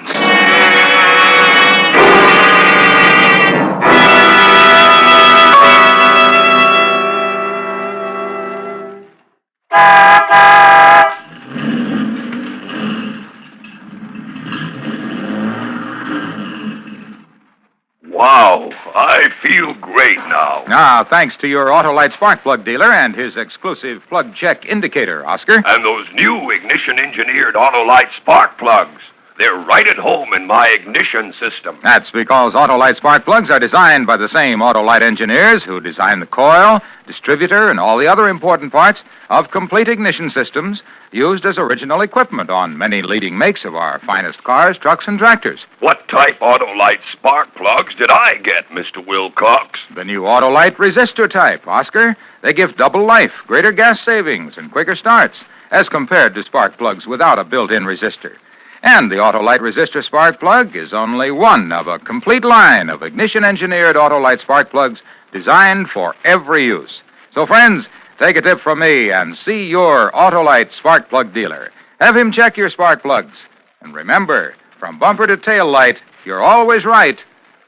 S9: Wow, I feel great now.
S2: Ah, thanks to your Autolite spark plug dealer and his exclusive plug check indicator, Oscar.
S9: And those new ignition-engineered Autolite spark plugs. They're right at home in my ignition system.
S2: That's because Autolite spark plugs are designed by the same Autolite engineers who design the coil, distributor, and all the other important parts of complete ignition systems used as original equipment on many leading makes of our finest cars, trucks, and tractors.
S9: What type Autolite spark plugs did I get, Mr. Wilcox?
S2: The new Autolite resistor type, Oscar. They give double life, greater gas savings, and quicker starts as compared to spark plugs without a built-in resistor. And the Autolite resistor spark plug is only one of a complete line of ignition-engineered Autolite spark plugs designed for every use. So, friends, take a tip from me and see your Autolite spark plug dealer. Have him check your spark plugs. And remember, from bumper to tail light, you're always right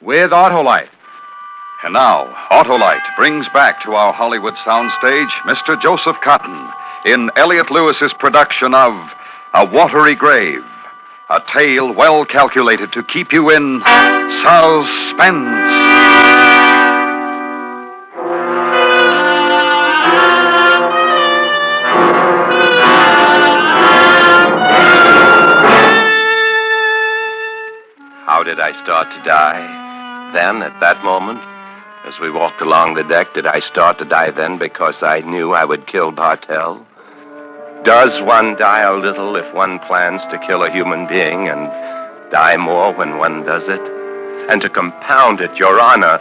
S2: with Autolite.
S3: And now, Autolite brings back to our Hollywood soundstage Mr. Joseph Cotton in Elliott Lewis's production of A Watery Grave, a tale well calculated to keep you in suspense.
S5: How did I start to die? Then, at that moment, as we walked along the deck, did I start to die then because I knew I would kill Bartell? Does one die a little if one plans to kill a human being and die more when one does it? And to compound it, Your Honor,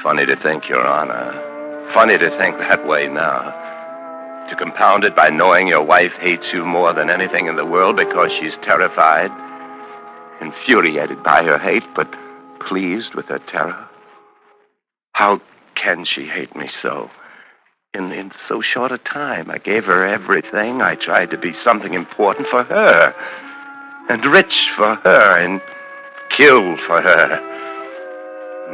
S5: funny to think, Your Honor, funny to think that way now. To compound it by knowing your wife hates you more than anything in the world because she's terrified, infuriated by her hate, but pleased with her terror. How can she hate me so? In so short a time, I gave her everything. I tried to be something important for her, and rich for her, and killed for her.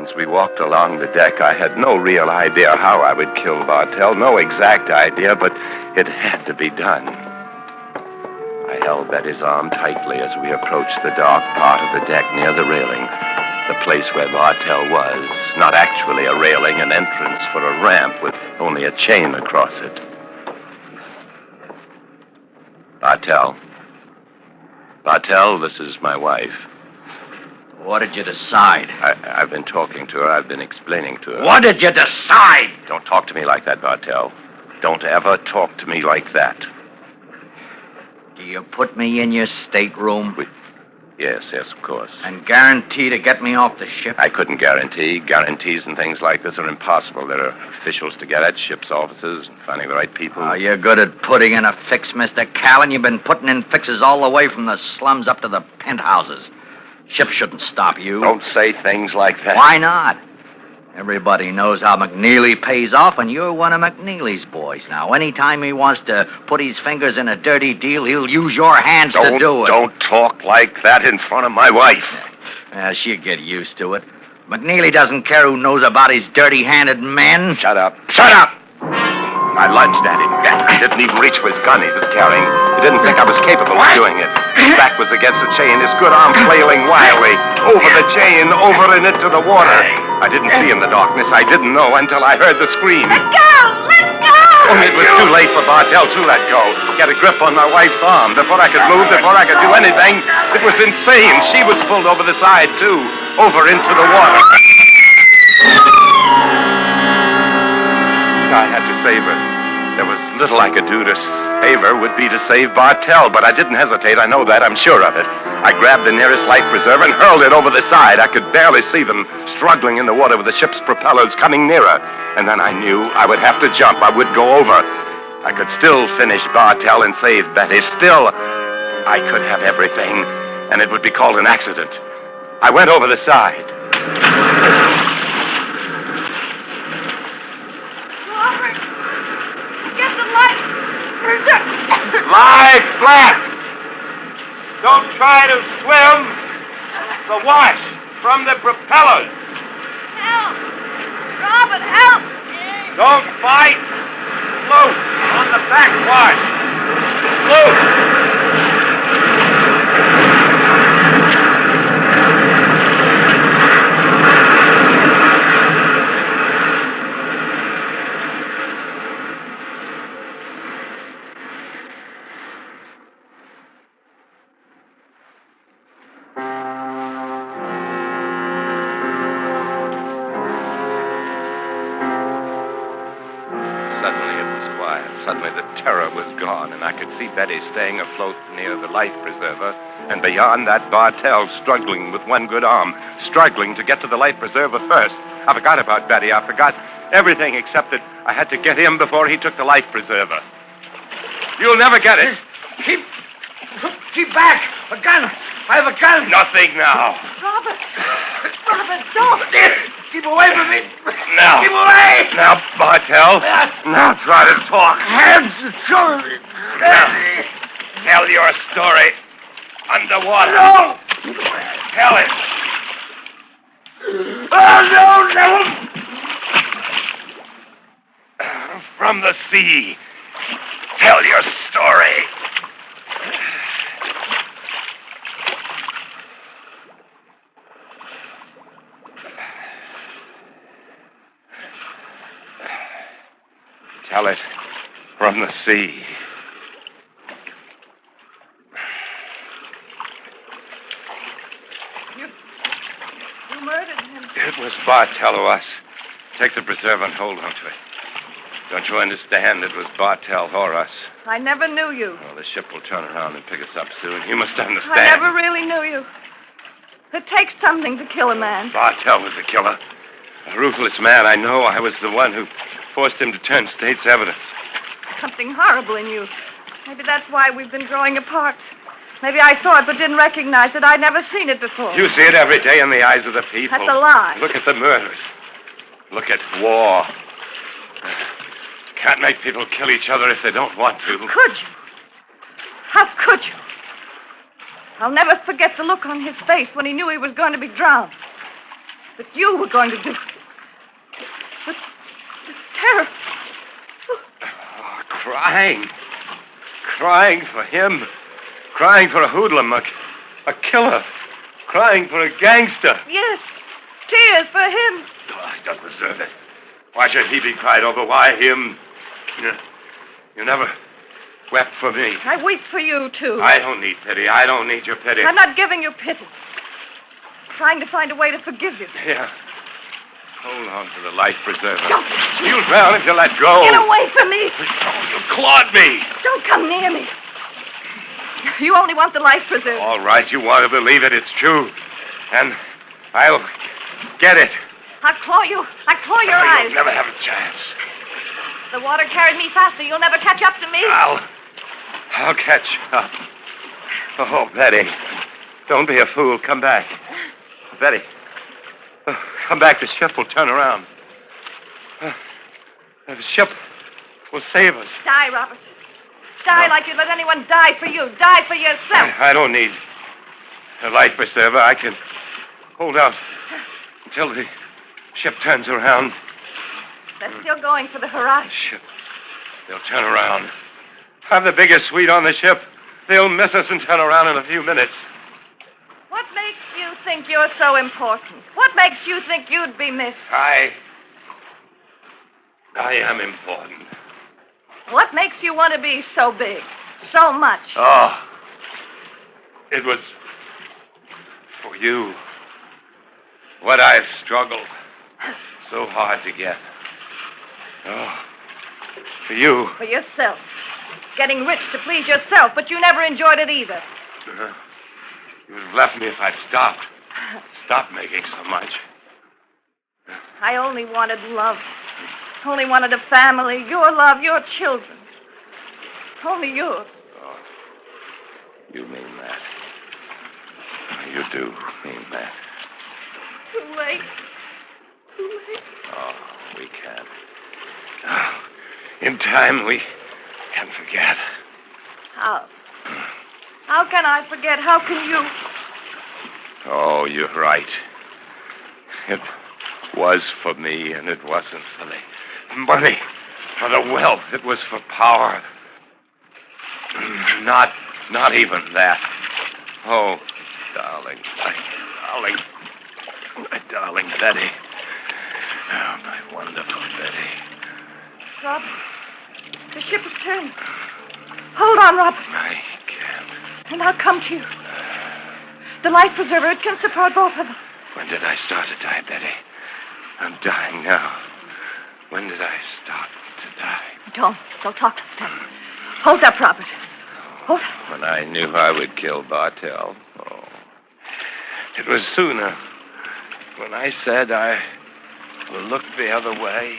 S5: As we walked along the deck, I had no real idea how I would kill Bartell, no exact idea, but it had to be done. I held Betty's arm tightly as we approached the dark part of the deck near the railing, the place where Bartell was. Not actually a railing, an entrance for a ramp with only a chain across it. Bartell, this is my wife.
S4: What did you decide?
S5: I've been talking to her. I've been explaining to her.
S4: What did you decide?
S5: Don't talk to me like that, Bartell. Don't ever talk to me like that.
S4: Do you put me in your stateroom?
S5: Yes, of course.
S4: And guarantee to get me off the ship?
S5: I couldn't guarantee. Guarantees and things like this are impossible. There are officials to get at, ship's officers, and finding the right people.
S4: Oh, you're good at putting in a fix, Mr. Callan. You've been putting in fixes all the way from the slums up to the penthouses. Ship shouldn't stop you.
S5: Don't say things like that.
S4: Why not? Everybody knows how McNeely pays off, and you're one of McNeely's boys. Now, anytime he wants to put his fingers in a dirty deal, he'll use your hands to do it.
S5: Don't talk like that in front of my wife.
S4: She'll get used to it. McNeely doesn't care who knows about his dirty-handed men.
S5: Shut up. Shut up! I lunged at him. I didn't even reach for his gun he was carrying. He didn't think I was capable of doing it. His back was against the chain, his good arm flailing wildly. Over the chain, over and into the water. I didn't see in the darkness. I didn't know until I heard the scream.
S14: Let go! Let go!
S5: Only it was too late for Bartell to let go. Get a grip on my wife's arm. Before I could move, before I could do anything, it was insane. She was pulled over the side, too. Over into the water. I had to save her. There was little I could do to save her would be to save Bartell, but I didn't hesitate. I know that. I'm sure of it. I grabbed the nearest life preserver and hurled it over the side. I could barely see them struggling in the water with the ship's propellers coming nearer. And then I knew I would have to jump. I would go over. I could still finish Bartell and save Betty. Still, I could have everything, and it would be called an accident. I went over the side. Lie flat. Don't try to swim. The wash from the propellers.
S18: Help! Robert, help!
S5: Don't fight. Float on the backwash. Float. Suddenly the terror was gone, and I could see Betty staying afloat near the life preserver, and beyond that, Bartell struggling with one good arm, struggling to get to the life preserver first. I forgot about Betty. I forgot everything except that I had to get him before he took the life preserver. You'll never get it.
S10: Keep back! A gun! I have a gun!
S5: Nothing now.
S18: Robert! Robert, don't!
S10: Keep away from me!
S5: Now.
S10: Keep away!
S5: Now, Bartell. Now try to talk.
S10: Hands the children!
S5: Now, tell your story. Underwater.
S10: No!
S5: Tell it.
S10: Oh, no!
S5: From the sea. Tell your story. Tell it from the sea.
S18: You murdered him.
S5: It was Bartell or us. Take the preserver and hold on to it. Don't you understand? It was Bartell or us.
S18: I never knew you.
S5: Well, the ship will turn around and pick us up soon. You must understand.
S18: I never really knew you. It takes something to kill a man.
S5: Bartell was the killer. A ruthless man. I know. I was the one who forced him to turn state's evidence.
S18: Something horrible in you. Maybe that's why we've been growing apart. Maybe I saw it but didn't recognize it. I'd never seen it before.
S5: You see it every day in the eyes of the people.
S18: That's a lie.
S5: Look at the murders. Look at war. Can't make people kill each other if they don't want to.
S18: Could you? How could you? I'll never forget the look on his face when he knew he was going to be drowned. That you were going to do it. The terror.
S5: Oh, crying. Crying for him. Crying for a hoodlum, a killer. Crying for a gangster.
S18: Yes. Tears for him.
S5: Oh, I don't deserve it. Why should he be cried over? Why him? You never wept for me.
S18: I weep for you, too.
S5: I don't need pity. I don't need your pity.
S18: I'm not giving you pity. Trying to find a way to forgive you.
S5: Here. Hold on to the life preserver.
S18: Don't touch me.
S5: You'll drown if you let go.
S18: Get away from me.
S5: You clawed me.
S18: Don't come near me. You only want the life preserver.
S5: All right, you want to believe it. It's true. And I'll get it.
S18: I'll claw you. I'll claw your eyes.
S5: You'll never have a chance.
S18: The water carried me faster. You'll never catch up to me.
S5: I'll catch up. Oh, Betty. Don't be a fool. Come back. Betty. Come back. The ship will turn around. The ship will save us.
S18: Die, Robert. Die like you'd let anyone die for you. Die for yourself.
S5: I don't need a life preserver. I can hold out until the ship turns around.
S18: They're still going for the horizon.
S5: Ship. They'll turn around. Have the biggest suite on the ship. They'll miss us and turn around in a few minutes.
S18: What makes you think you're so important? What makes you think you'd be missed?
S5: I am important.
S18: What makes you want to be so big? So much?
S5: Oh. It was for you. What I've struggled so hard to get. Oh. For you.
S18: For yourself. Getting rich to please yourself, but you never enjoyed it either.
S5: You would have left me if I'd stopped. Stopped making so much.
S18: I only wanted love. Only wanted a family. Your love, your children. Only yours.
S5: Oh, you mean that. You do mean that.
S18: Too late. Too late.
S5: Oh, we can't. Oh, in time, we can't forget.
S18: How? How can I forget? How can you?
S5: Oh, you're right. It was for me, and it wasn't for the money, for the wealth. It was for power. Not even that. Oh, darling, my darling Betty. Oh, my wonderful Betty.
S18: Robert, the ship is turning. Hold on, Robert.
S5: I can't.
S18: And I'll come to you. The life preserver, it can support both of us.
S5: When did I start to die, Betty? I'm dying now. When did I start to die?
S18: Don't talk like that. Hold up, Robert. Hold up.
S5: When I knew I would kill Bartell. Oh. It was sooner. When I said I will look the other way.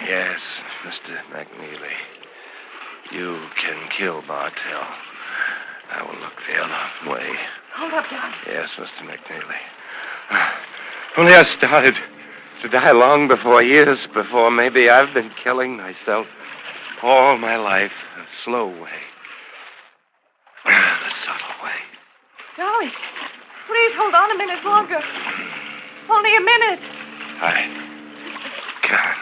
S5: Yes, Mr. McNeely. You can kill Bartell. I will look the other way.
S18: Hold up, John.
S5: Yes, Mr. McNeely. Only I started to die long before, years before. Maybe I've been killing myself all my life. A slow way. A subtle way.
S18: Charlie, please hold on a minute longer. Only a minute.
S5: I can't.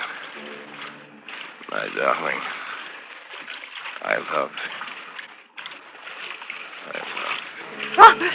S5: My darling. I love.
S18: Robert!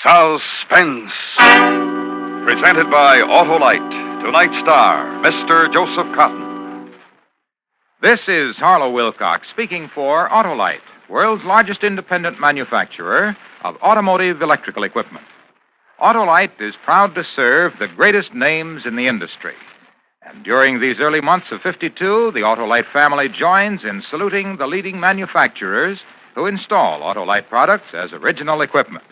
S3: Suspense. Presented by Autolite. Tonight's star, Mr. Joseph Cotton.
S2: This is Harlow Wilcox speaking for Autolite, world's largest independent manufacturer of automotive electrical equipment. Autolite is proud to serve the greatest names in the industry. And during these early months of '52, the Autolite family joins in saluting the leading manufacturers who install Autolite products as original equipment.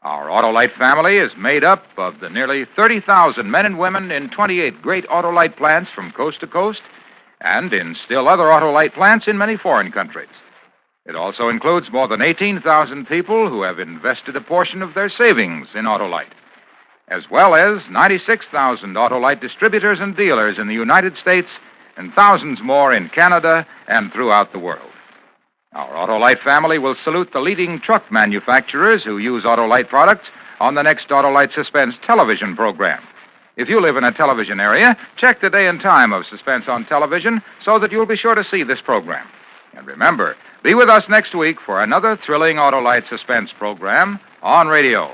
S2: Our Autolite family is made up of the nearly 30,000 men and women in 28 great Autolite plants from coast to coast and in still other Autolite plants in many foreign countries. It also includes more than 18,000 people who have invested a portion of their savings in Autolite, as well as 96,000 Autolite distributors and dealers in the United States and thousands more in Canada and throughout the world. Our Autolite family will salute the leading truck manufacturers who use Autolite products on the next Autolite Suspense television program. If you live in a television area, check the day and time of Suspense on television so that you'll be sure to see this program. And remember, be with us next week for another thrilling Autolite Suspense program on radio.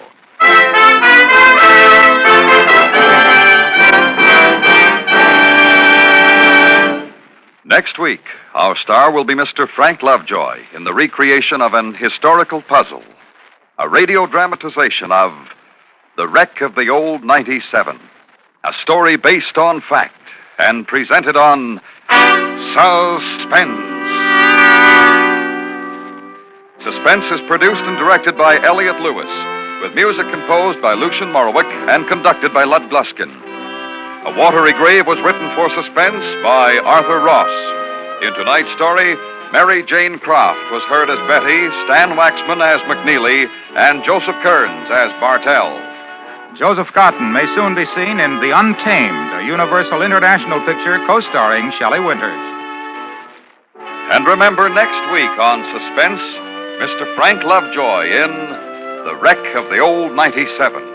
S3: Next week, our star will be Mr. Frank Lovejoy in the recreation of an historical puzzle, a radio dramatization of The Wreck of the Old 97, a story based on fact and presented on Suspense. Suspense is produced and directed by Elliott Lewis, with music composed by Lucian Morowick and conducted by Lud Gluskin. A Watery Grave was written for Suspense by Arthur Ross. In tonight's story, Mary Jane Croft was heard as Betty, Stan Waxman as McNeely, and Joseph Kearns as Bartell.
S2: Joseph Cotton may soon be seen in The Untamed, a Universal International picture co-starring Shelley Winters.
S3: And remember next week on Suspense, Mr. Frank Lovejoy in The Wreck of the Old 97.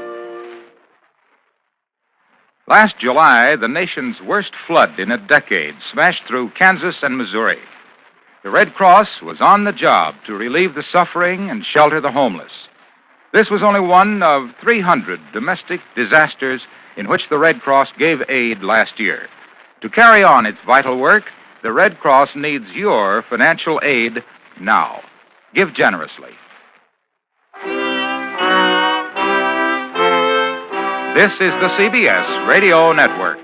S2: Last July, the nation's worst flood in a decade smashed through Kansas and Missouri. The Red Cross was on the job to relieve the suffering and shelter the homeless. This was only one of 300 domestic disasters in which the Red Cross gave aid last year. To carry on its vital work, the Red Cross needs your financial aid now. Give generously. This is the CBS Radio Network.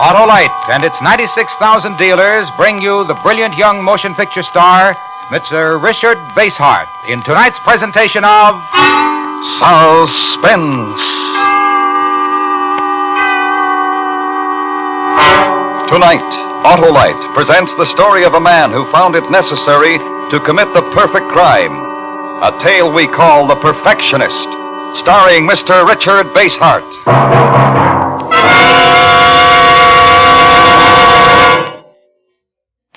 S2: Autolite and its 96,000 dealers bring you the brilliant young motion picture star, Mr. Richard Basehart, in tonight's presentation of
S3: Suspense. Tonight, Autolite presents the story of a man who found it necessary to commit the perfect crime. A tale we call The Perfectionist, starring Mr. Richard Basehart.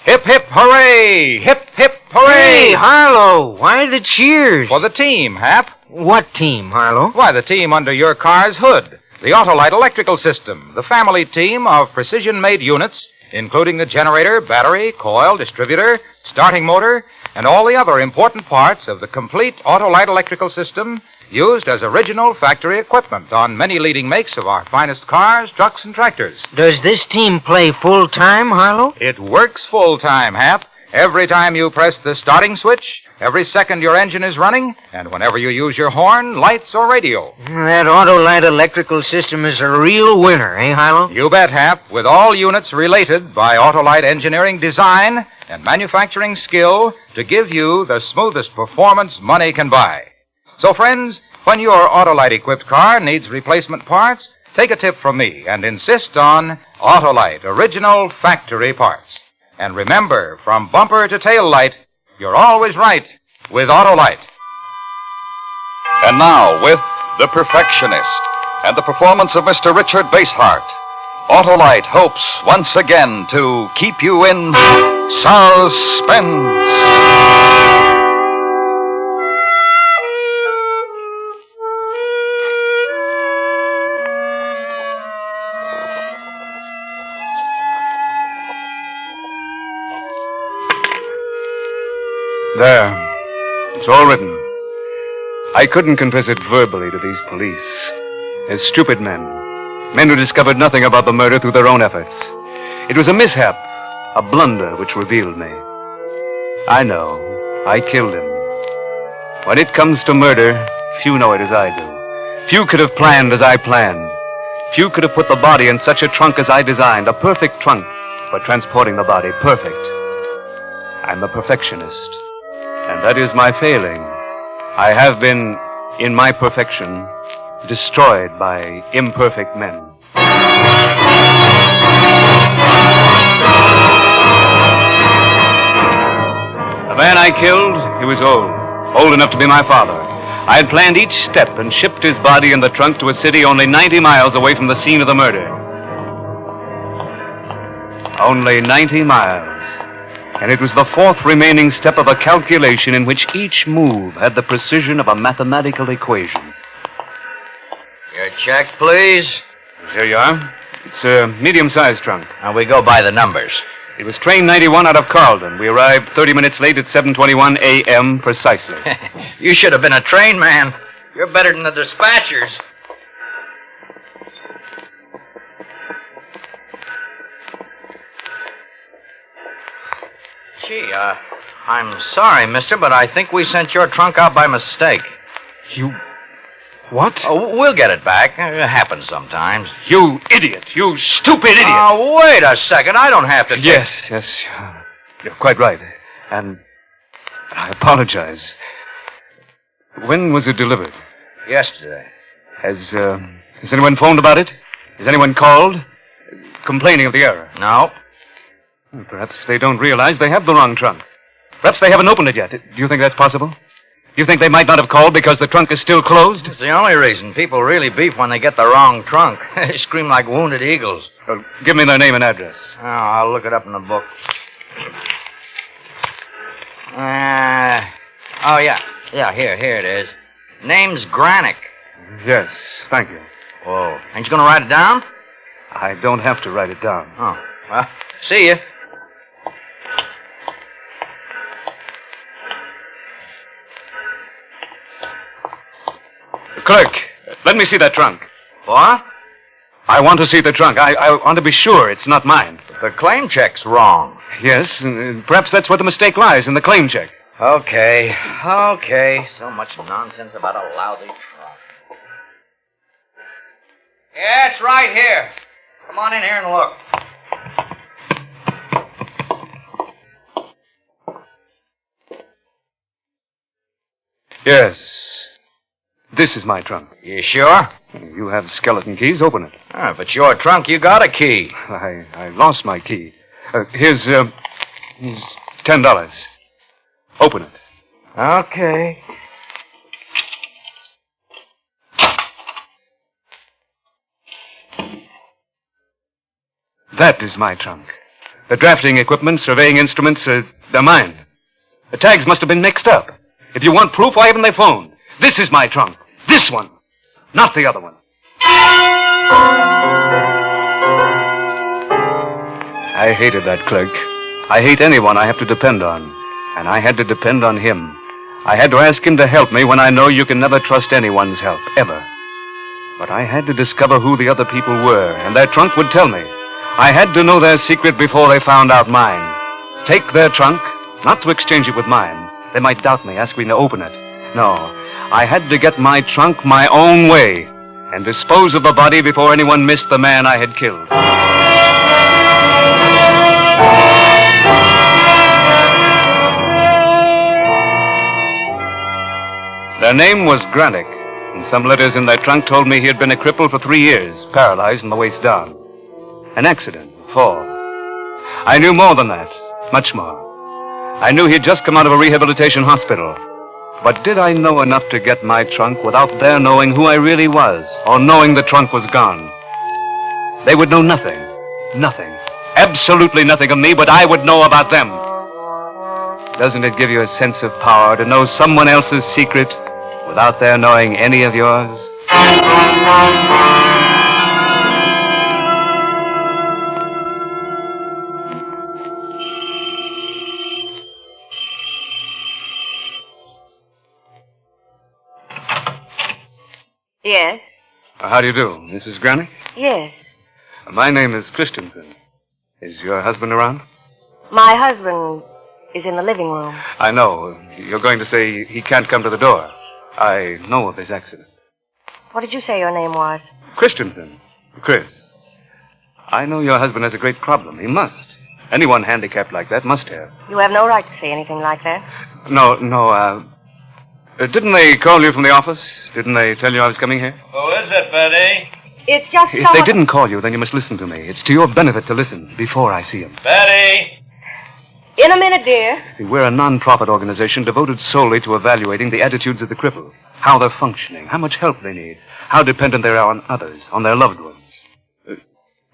S2: Hip, hip, hooray! Hip, hip, hooray!
S10: Hey, Harlow, why the cheers?
S2: For the team, Hap.
S10: What team, Harlow?
S2: Why, the team under your car's hood. The Autolite Electrical System, the family team of precision-made units, including the generator, battery, coil, distributor, starting motor, and all the other important parts of the complete Autolite Electrical System used as original factory equipment on many leading makes of our finest cars, trucks, and tractors.
S10: Does this team play full-time, Harlow?
S2: It works full-time, Hap. Every time you press the starting switch, every second your engine is running, and whenever you use your horn, lights, or radio.
S10: That Autolite Electrical System is a real winner, eh, Harlow?
S2: You bet, Hap, with all units related by Autolite engineering design and manufacturing skill to give you the smoothest performance money can buy. So, friends, when your Autolite-equipped car needs replacement parts, take a tip from me and insist on Autolite original factory parts. And remember, from bumper to tail light, you're always right with Autolite.
S3: And now, with The Perfectionist and the performance of Mr. Richard Basehart, Autolite hopes once again to keep you in suspense.
S11: There. It's all written. I couldn't confess it verbally to these police. They're stupid men. Men who discovered nothing about the murder through their own efforts. It was a mishap, a blunder which revealed me. I know. I killed him. When it comes to murder, few know it as I do. Few could have planned as I planned. Few could have put the body in such a trunk as I designed. A perfect trunk for transporting the body. Perfect. I'm the perfectionist. And that is my failing. I have been, in my perfection, destroyed by imperfect men. The man I killed, he was old enough to be my father. I had planned each step and shipped his body in the trunk to a city only 90 miles away from the scene of the murder. Only 90 miles. And it was the fourth remaining step of a calculation in which each move had the precision of a mathematical equation.
S17: Your check, please.
S11: Here you are. It's a medium-sized trunk.
S17: And we go by the numbers.
S11: It was train 91 out of Carlton. We arrived 30 minutes late at 7:21 a.m. precisely.
S17: You should have been a train man. You're better than the dispatchers. Gee, I'm sorry, mister, but I think we sent your trunk out by mistake.
S11: You... what?
S17: Oh, we'll get it back. It happens sometimes.
S11: You idiot! You stupid idiot!
S17: Oh, wait a second. I don't have to...
S11: Yes. You're quite right. And I apologize. When was it delivered?
S17: Yesterday.
S11: Has anyone phoned about it? Has anyone called? Complaining of the error?
S17: No.
S11: Perhaps they don't realize they have the wrong trunk. Perhaps they haven't opened it yet. Do you think that's possible? Do you think they might not have called because the trunk is still closed?
S17: It's the only reason. People really beef when they get the wrong trunk. They scream like wounded eagles.
S11: Well, give me their name and address.
S17: Oh, I'll look it up in the book. Here it is. Name's Granick.
S11: Yes, thank you.
S17: Oh, ain't you going to write it down?
S11: I don't have to write it down.
S17: Oh, well, see you.
S11: Clerk, let me see that trunk.
S17: What?
S11: I want to see the trunk. I want to be sure it's not mine.
S17: The claim check's wrong.
S11: Yes, perhaps that's where the mistake lies, in the claim check.
S17: Okay. So much nonsense about a lousy trunk. Yeah, it's right here. Come on in here and look.
S11: Yes. This is my trunk.
S17: You sure?
S11: You have skeleton keys. Open it.
S17: If it's your trunk, you got a key.
S11: I lost my key. Here's $10. Open it.
S17: Okay.
S11: That is my trunk. The drafting equipment, surveying instruments, they're mine. The tags must have been mixed up. If you want proof, why haven't they phoned? This is my trunk. This one. Not the other one. I hated that clerk. I hate anyone I have to depend on. And I had to depend on him. I had to ask him to help me when I know you can never trust anyone's help, ever. But I had to discover who the other people were, and their trunk would tell me. I had to know their secret before they found out mine. Take their trunk, not to exchange it with mine. They might doubt me, ask me to open it. No, I had to get my trunk my own way and dispose of the body before anyone missed the man I had killed. Their name was Granick, and some letters in their trunk told me he had been a cripple for 3 years, paralyzed from the waist down. An accident, a fall. I knew more than that, much more. I knew he'd just come out of a rehabilitation hospital. But did I know enough to get my trunk without their knowing who I really was, or knowing the trunk was gone? They would know nothing, absolutely nothing of me, but I would know about them. Doesn't it give you a sense of power to know someone else's secret without their knowing any of yours?
S12: Yes?
S11: How do you do, Mrs. Granick?
S12: Yes.
S11: My name is Christensen. Is your husband around?
S12: My husband is in the living room.
S11: I know. You're going to say he can't come to the door. I know of this accident.
S12: What did you say your name was?
S11: Christensen. Chris. I know your husband has a great problem. He must. Anyone handicapped like that must have.
S12: You have no right to say anything like that.
S11: No, didn't they call you from the office? Didn't they tell you I was coming here?
S17: Who is it, Betty?
S12: It's just
S11: If they didn't call you, then you must listen to me. It's to your benefit to listen before I see him.
S17: Betty!
S12: In a minute, dear.
S11: See, we're a non-profit organization devoted solely to evaluating the attitudes of the crippled, how they're functioning, how much help they need, how dependent they are on others, on their loved ones.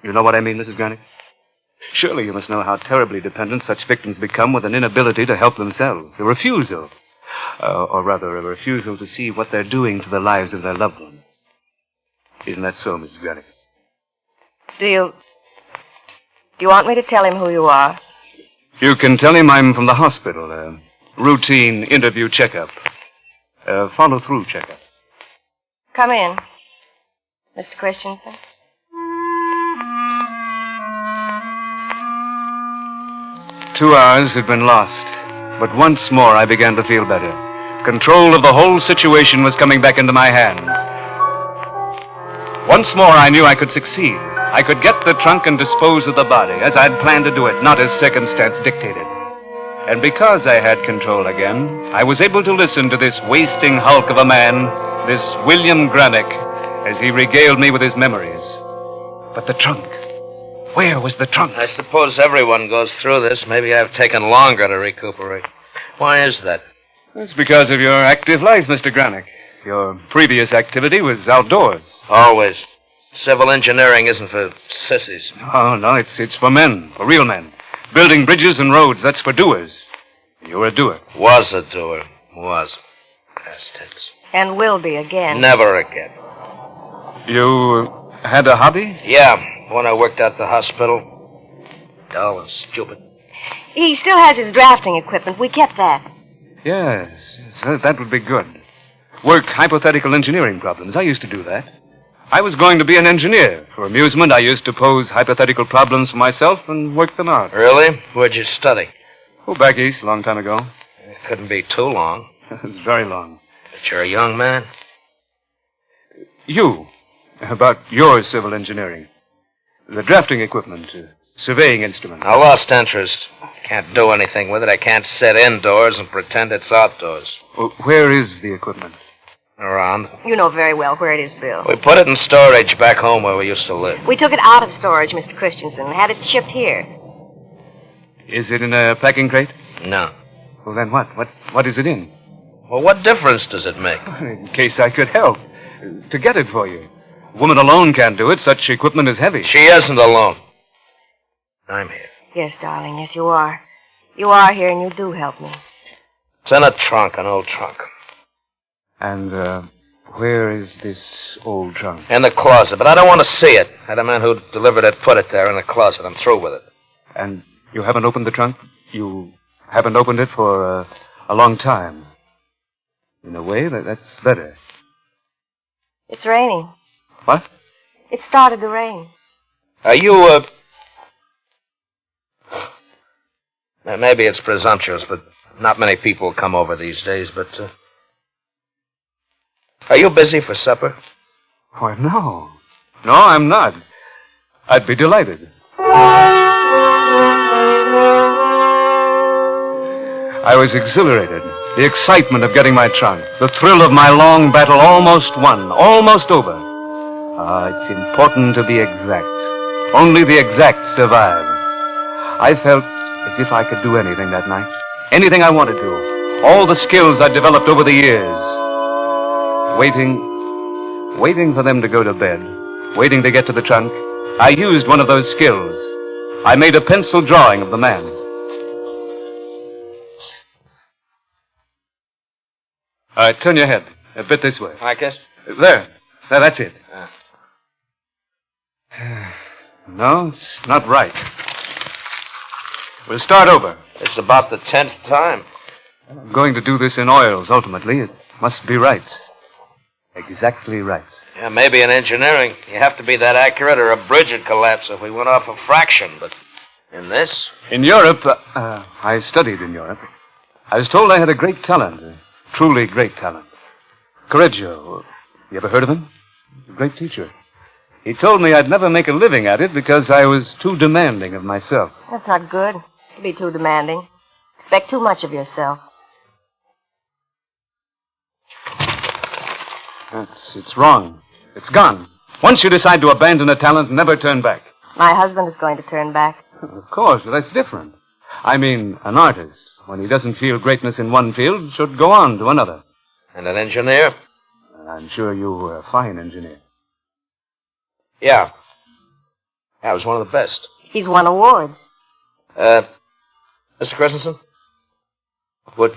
S11: You know what I mean, Mrs. Granick? Surely you must know how terribly dependent such victims become with an inability to help themselves, a refusal. Or rather, a refusal to see what they're doing to the lives of their loved ones. Isn't that so, Mrs. Granick?
S12: Do you want me to tell him who you are?
S11: You can tell him I'm from the hospital. A routine interview checkup. A follow-through checkup.
S12: Come in, Mr. Christensen.
S11: Two hours had been lost. But once more I began to feel better. Control of the whole situation was coming back into my hands. Once more I knew I could succeed. I could get the trunk and dispose of the body, as I'd planned to do it, not as circumstance dictated. And because I had control again, I was able to listen to this wasting hulk of a man, this William Granick, as he regaled me with his memories. But the trunk. Where was the trunk?
S17: I suppose everyone goes through this. Maybe I've taken longer to recuperate. Why is that?
S11: It's because of your active life, Mr. Granick. Your previous activity was outdoors.
S17: Always. Civil engineering isn't for sissies.
S11: Oh, no, it's for men, for real men. Building bridges and roads, that's for doers. You were a doer.
S17: Was a doer. Was. Bastards.
S12: And will be again.
S17: Never again.
S11: You had a hobby?
S17: Yeah. When I worked at the hospital. Dull and stupid.
S12: He still has his drafting equipment. We kept that.
S11: Yes, that would be good. work hypothetical engineering problems. I used to do that. I was going to be an engineer. For amusement, I used to pose hypothetical problems for myself and work them out.
S17: Really? Where'd you study?
S11: Oh, back east, a long time ago.
S17: It couldn't be too long.
S11: It's very long.
S17: But you're a young man.
S11: You, about your civil engineering. The drafting equipment, surveying instruments.
S17: I lost interest. Can't do anything with it. I can't sit indoors and pretend it's outdoors.
S11: Well, where is the equipment?
S17: Around.
S12: You know very well where it is, Bill.
S17: We put it in storage back home where we used to live.
S12: We took it out of storage, Mr. Christensen, and had it shipped here.
S11: Is it in a packing crate?
S17: No.
S11: Well, then what? What is it in?
S17: Well, what difference does it make?
S11: In case I could help. To get it for you. A woman alone can't do it. Such equipment is heavy.
S17: She isn't alone. I'm here.
S12: Yes, darling, yes, you are. You are here, and you do help me.
S17: It's in a trunk, an old trunk.
S11: And, where is this old trunk?
S17: In the closet, but I don't want to see it. Had a man who delivered it put it there in the closet. I'm through with it.
S11: And you haven't opened the trunk? You haven't opened it for a long time? In a way, that's better.
S12: It's raining.
S11: What?
S12: It started to rain.
S17: Are you, maybe it's presumptuous, but not many people come over these days, but, are you busy for supper?
S11: Why, no. No, I'm not. I'd be delighted. I was exhilarated. The excitement of getting my trunk. The thrill of my long battle almost won. Almost over. It's important to be exact. Only the exact survive. I felt as if I could do anything that night. Anything I wanted to. All the skills I developed over the years. Waiting for them to go to bed. Waiting to get to the trunk. I used one of those skills. I made a pencil drawing of the man. All right, turn your head. A bit this way.
S17: Like this?
S11: There, that's it. No, it's not right. We'll start over.
S17: It's about the 10th time.
S11: I'm going to do this in oils, ultimately. It must be right. Exactly right.
S17: Yeah, maybe in engineering, you have to be that accurate or a bridge would collapse if we went off a fraction, but in this?
S11: In Europe, I studied in Europe. I was told I had a great talent, a truly great talent. Correggio, you ever heard of him? A great teacher. He told me I'd never make a living at it because I was too demanding of myself.
S12: That's not good, to be too demanding. Expect too much of yourself.
S11: It's wrong. It's gone. Once you decide to abandon a talent, never turn back.
S12: My husband is going to turn back.
S11: Of course, but that's different. I mean, an artist, when he doesn't feel greatness in one field, should go on to another.
S17: And an engineer?
S11: I'm sure you were a fine engineer.
S17: Yeah. I was one of the best.
S12: He's won awards.
S17: Mr. Christensen? Would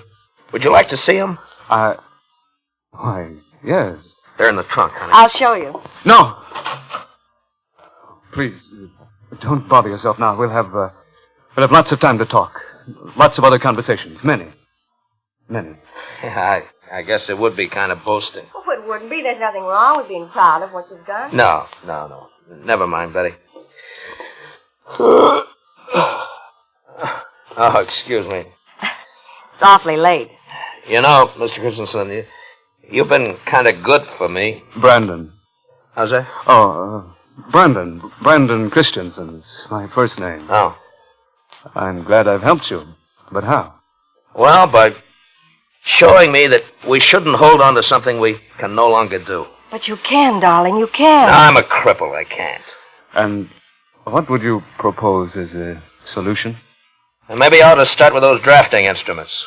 S17: you like to see him?
S11: Why, yes.
S17: They're in the trunk, honey.
S12: I'll show you.
S11: No! Please, don't bother yourself now. We'll have lots of time to talk. Lots of other conversations. Many.
S17: Yeah, I guess it would be kind of boasting.
S12: Oh, it wouldn't be. There's nothing wrong with being proud of what you've done.
S17: No. Never mind, Betty. Oh, excuse me.
S12: It's awfully late.
S17: You know, Mr. Christensen, you've been kind of good for me.
S11: Brandon.
S17: How's that?
S11: Oh, Brandon. Brandon Christensen's my first name.
S17: Oh.
S11: I'm glad I've helped you. But how?
S17: Well, by showing me that we shouldn't hold on to something we can no longer do.
S12: But you can, darling, you can.
S17: I'm a cripple. I can't.
S11: And what would you propose as a solution?
S17: And maybe I ought to start with those drafting instruments.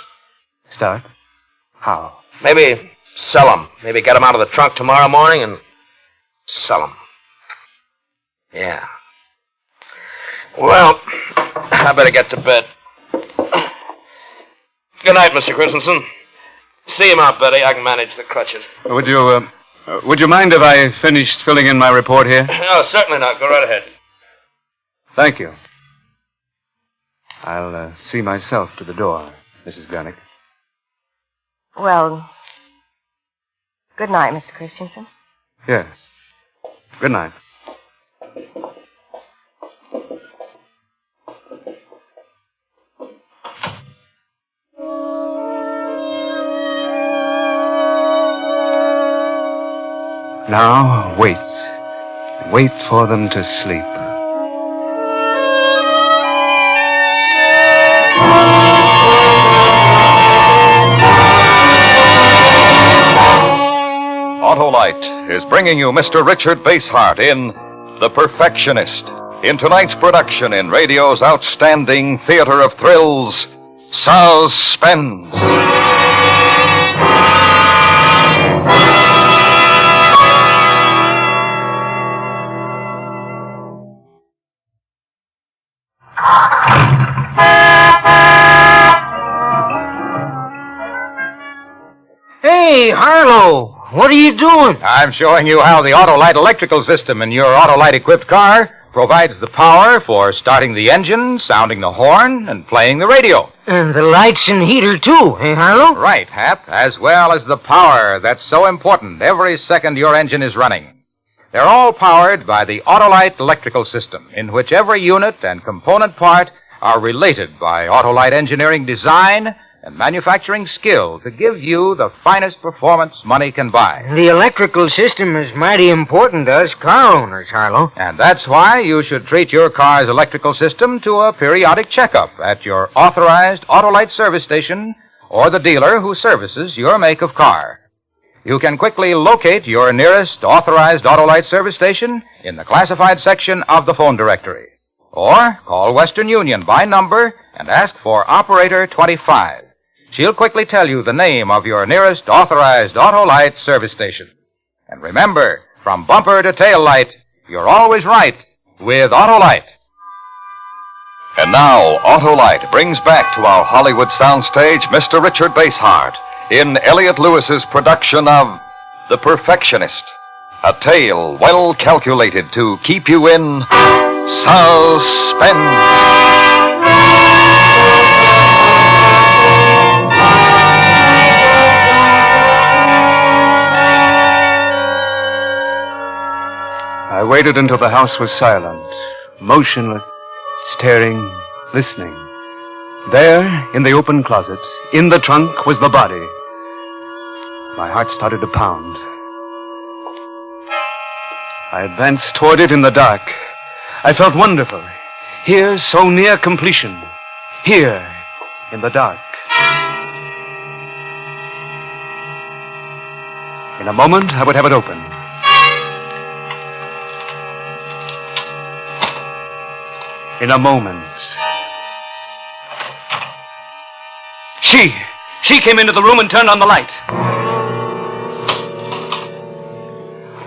S11: Start? How?
S17: Maybe sell them. Maybe get them out of the trunk tomorrow morning and sell them. Yeah. Well, I better get to bed. Good night, Mr. Christensen. See him out, Betty. I can manage the crutches.
S11: Would you mind if I finished filling in my report here?
S17: No, certainly not. Go right ahead.
S11: Thank you. I'll see myself to the door, Mrs. Garnick.
S12: Well, Good night, Mr. Christensen.
S11: Yes. Good night. Now, wait. Wait for them to sleep.
S3: Autolite is bringing you Mr. Richard Basehart in The Perfectionist, in tonight's production in radio's outstanding theater of thrills, Suspense.
S10: Hey, Harlow, what are you doing?
S2: I'm showing you how the Autolite electrical system in your Autolite-equipped car provides the power for starting the engine, sounding the horn, and playing the radio.
S10: And the lights and heater, too, eh, Harlow?
S2: Right, Hap, as well as the power that's so important every second your engine is running. They're all powered by the Autolite electrical system, in which every unit and component part are related by Autolite engineering design and manufacturing skill to give you the finest performance money can buy.
S10: The electrical system is mighty important to us car owners, Harlow.
S2: And that's why you should treat your car's electrical system to a periodic checkup at your authorized Autolite service station or the dealer who services your make of car. You can quickly locate your nearest authorized Autolite service station in the classified section of the phone directory. Or call Western Union by number and ask for Operator 25. She'll quickly tell you the name of your nearest authorized Autolite service station. And remember, from bumper to tail light, you're always right with Autolite.
S3: And now, Autolite brings back to our Hollywood soundstage Mr. Richard Basehart in Elliot Lewis's production of The Perfectionist, a tale well calculated to keep you in suspense.
S11: I waited until the house was silent, motionless, staring, listening. There, in the open closet, in the trunk, was the body. My heart started to pound. I advanced toward it in the dark. I felt wonderful. Here, so near completion. Here, in the dark. In a moment, I would have it open. In a moment. She came into the room and turned on the light.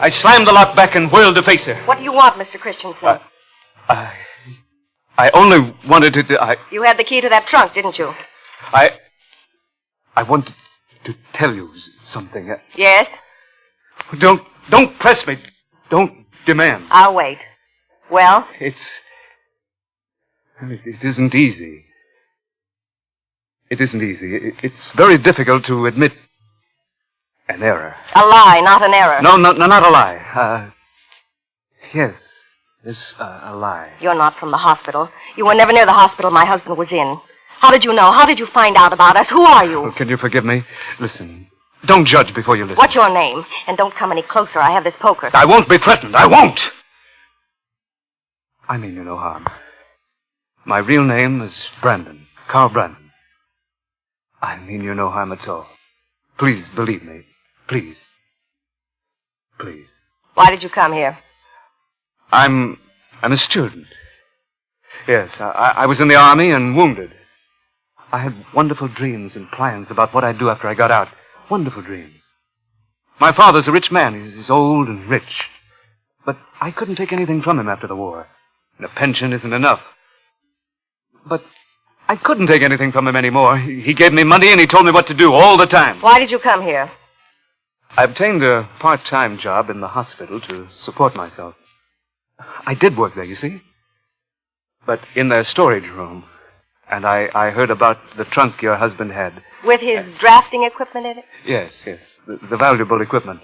S11: I slammed the lock back and whirled to face her.
S12: What do you want, Mr. Christensen?
S11: I only wanted to...
S12: You had the key to that trunk, didn't you?
S11: I wanted to tell you something.
S12: Yes?
S11: Don't press me. Don't demand.
S12: I'll wait. Well?
S11: It isn't easy. It isn't easy. It's very difficult to admit an error.
S12: A lie, not an error.
S11: No, not a lie. Yes, a lie.
S12: You're not from the hospital. You were never near the hospital my husband was in. How did you know? How did you find out about us? Who are you?
S11: Oh, can you forgive me? Listen, don't judge before you listen.
S12: What's your name? And don't come any closer. I have this poker.
S11: I won't be threatened. I won't. I mean you no harm. My real name is Brandon. Carl Brandon. I mean you no harm at all. Please believe me. Please. Please.
S12: Why did you come here?
S11: I'm a student. Yes, I was in the army and wounded. I had wonderful dreams and plans about what I'd do after I got out. Wonderful dreams. My father's a rich man. He's old and rich. But I couldn't take anything from him after the war. And a pension isn't enough. But I couldn't take anything from him anymore. He gave me money and he told me what to do all the time.
S12: Why did you come here?
S11: I obtained a part-time job in the hospital to support myself. I did work there, you see. But in their storage room. And I heard about the trunk your husband had.
S12: With his drafting equipment in it?
S11: Yes. the valuable equipment.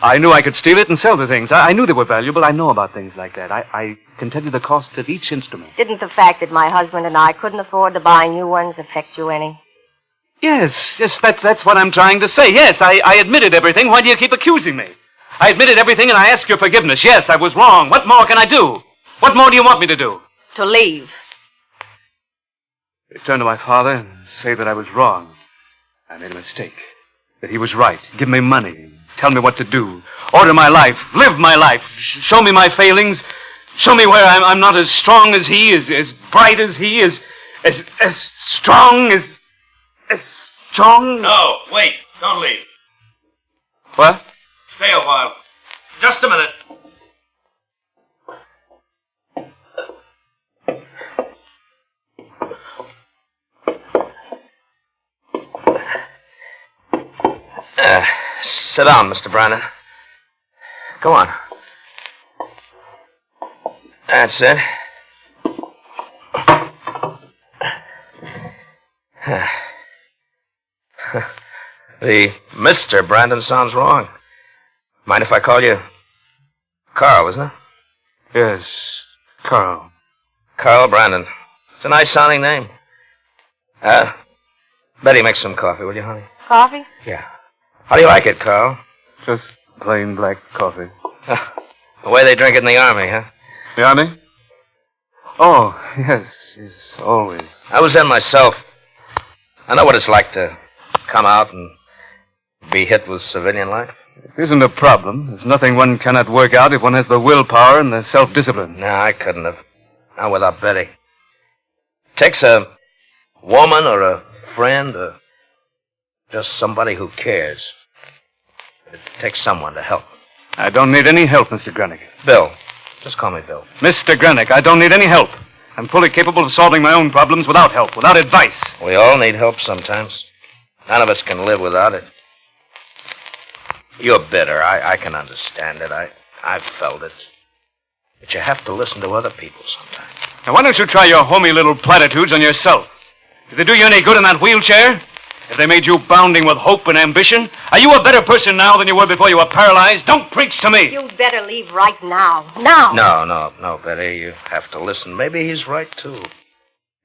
S11: I knew I could steal it and sell the things. I knew they were valuable. I know about things like that. I can tell you the cost of each instrument.
S12: Didn't the fact that my husband and I couldn't afford to buy new ones affect you any?
S11: Yes, that's what I'm trying to say. Yes, I admitted everything. Why do you keep accusing me? I admitted everything and I ask your forgiveness. Yes, I was wrong. What more can I do? What more do you want me to do?
S12: To leave.
S11: Return to my father and say that I was wrong. I made a mistake. That he was right. Give me money. Tell me what to do. Order my life. Live my life. Show me my failings. Show me where I'm not as strong as he, as bright as he, as strong as strong.
S16: No, wait. Don't leave.
S11: What?
S16: Stay a while. Just a minute. Sit down, Mr. Brandon. Go on. That's it. The Mr. Brandon sounds wrong. Mind if I call you Carl, isn't it?
S11: Yes, Carl.
S16: Carl Brandon. It's a nice sounding name. Betty, make some coffee, will you, honey?
S12: Coffee?
S16: Yeah. How do you like it, Carl?
S11: Just plain black coffee.
S16: The way they drink it in the Army, huh?
S11: The Army? Oh, yes, always.
S16: I was in myself. I know what it's like to come out and be hit with civilian life.
S11: It isn't a problem. There's nothing one cannot work out if one has the willpower and the self-discipline.
S16: No, I couldn't have. Not without Betty. It takes a woman or a friend or just somebody who cares. It takes someone to help.
S11: I don't need any help, Mr. Grenick.
S16: Bill. Just call me Bill.
S11: Mr. Grenick, I don't need any help. I'm fully capable of solving my own problems without help, without advice.
S16: We all need help sometimes. None of us can live without it. You're bitter. I can understand it. I've felt it. But you have to listen to other people sometimes.
S11: Now, why don't you try your homey little platitudes on yourself? Did they do you any good in that wheelchair? If they made you bounding with hope and ambition? Are you a better person now than you were before you were paralyzed? Don't preach to me.
S12: You'd better leave right now. Now.
S16: No, Betty. You have to listen. Maybe he's right, too.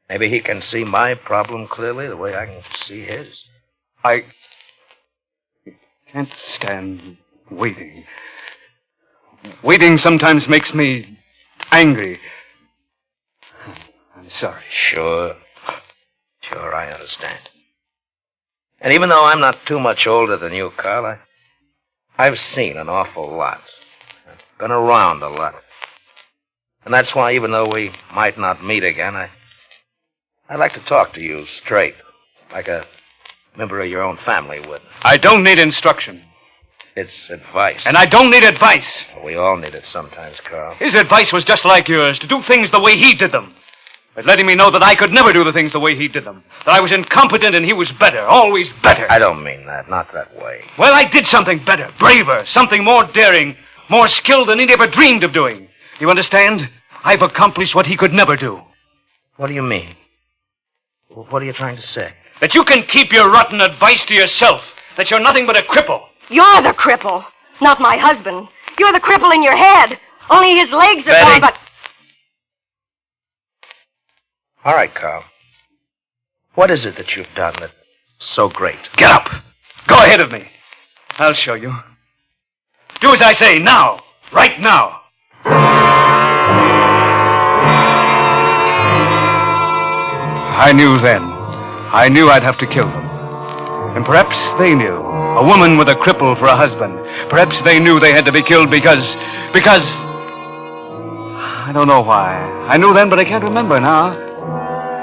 S16: Maybe he can see my problem clearly the way I can see his.
S11: I can't stand waiting. Waiting sometimes makes me angry. I'm sorry.
S16: Sure, I understand. And even though I'm not too much older than you, Carl, I've seen an awful lot. I've been around a lot. And that's why, even though we might not meet again, I'd like to talk to you straight, like a member of your own family would.
S11: I don't need instruction.
S16: It's advice.
S11: And I don't need advice.
S16: We all need it sometimes, Carl.
S11: His advice was just like yours, to do things the way he did them. But letting me know that I could never do the things the way he did them. That I was incompetent and he was better, always better.
S16: I don't mean that, not that way.
S11: Well, I did something better, braver, something more daring, more skilled than he'd ever dreamed of doing. You understand? I've accomplished what he could never do.
S16: What do you mean? What are you trying to say?
S11: That you can keep your rotten advice to yourself. That you're nothing but a cripple.
S12: You're the cripple, not my husband. You're the cripple in your head. Only his legs are
S16: Betty.
S12: gone, but...
S16: All right, Carl. What is it that you've done that's so great?
S11: Get up. Go ahead of me. I'll show you. Do as I say now. Right now. I knew then. I knew I'd have to kill them. And perhaps they knew. A woman with a cripple for a husband. Perhaps they knew they had to be killed because... I don't know why. I knew then, but I can't remember now.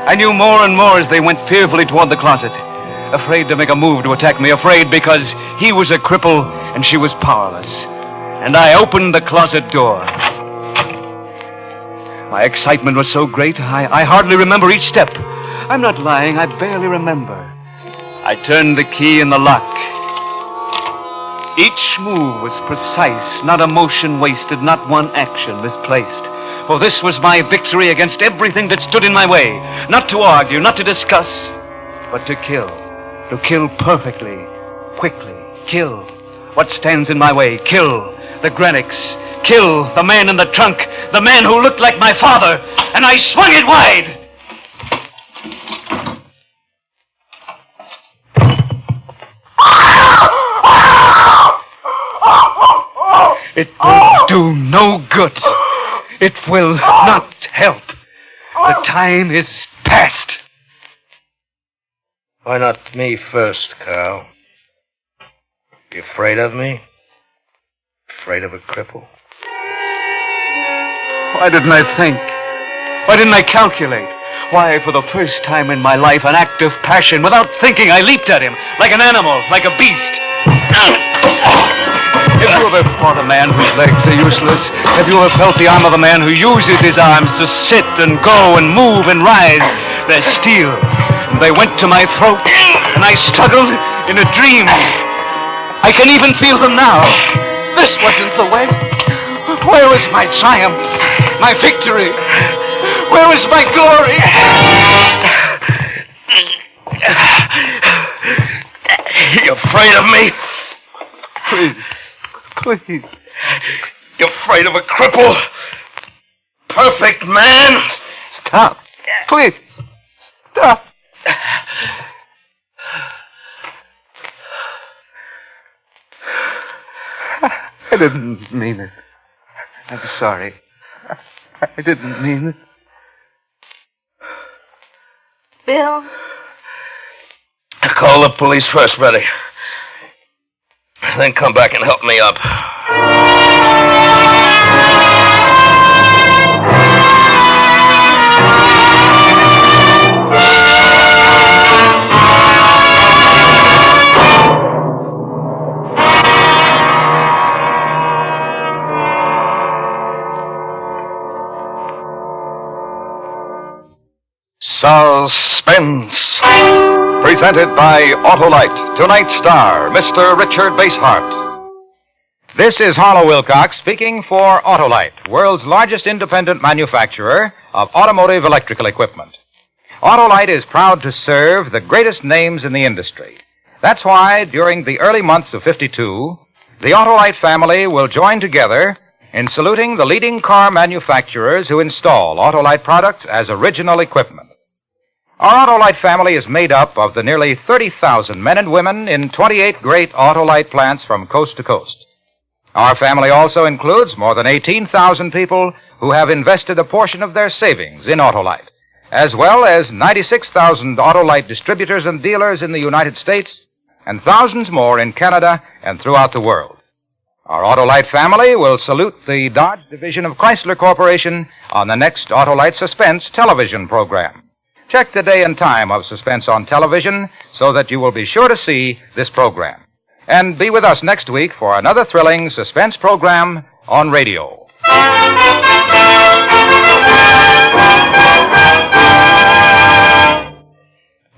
S11: I knew more and more as they went fearfully toward the closet. Afraid to make a move to attack me. Afraid because he was a cripple and she was powerless. And I opened the closet door. My excitement was so great, I hardly remember each step. I'm not lying, I barely remember. I turned the key in the lock. Each move was precise, not a motion wasted, not one action misplaced. For this was my victory against everything that stood in my way. Not to argue, not to discuss, but to kill. To kill perfectly, quickly, Kill what stands in my way. Kill the Greenics. Kill the man in the trunk, the man who looked like my father. And I swung it wide. It will do no good. It will not help. The time is past.
S16: Why not me first, Carl? You afraid of me? Afraid of a cripple?
S11: Why didn't I think? Why didn't I calculate? Why, for the first time in my life, an act of passion, without thinking, I leaped at him, like an animal, like a beast. Have you ever fought a man whose legs are useless? Have you ever felt the arm of a man who uses his arms to sit and go and move and rise? They're steel. And they went to my throat, and I struggled in a dream. I can even feel them now. This wasn't the way. Where was my triumph? My victory? Where was my glory?
S16: You afraid of me?
S11: Please.
S16: You're afraid of a cripple? Perfect man?
S11: Stop. Please. Stop. I didn't mean it. I'm sorry. I didn't mean it.
S12: Bill?
S16: Call the police first, Betty. Then come back and help me up.
S3: Suspense. Presented by Autolite. Tonight's star, Mr. Richard Basehart.
S2: This is Harlow Wilcox speaking for Autolite, world's largest independent manufacturer of automotive electrical equipment. Autolite is proud to serve the greatest names in the industry. That's why, during the early months of '52, the Autolite family will join together in saluting the leading car manufacturers who install Autolite products as original equipment. Our Autolite family is made up of the nearly 30,000 men and women in 28 great Autolite plants from coast to coast. Our family also includes more than 18,000 people who have invested a portion of their savings in Autolite, as well as 96,000 Autolite distributors and dealers in the United States and thousands more in Canada and throughout the world. Our Autolite family will salute the Dodge Division of Chrysler Corporation on the next Autolite Suspense television program. Check the day and time of Suspense on television so that you will be sure to see this program. And be with us next week for another thrilling Suspense program on radio.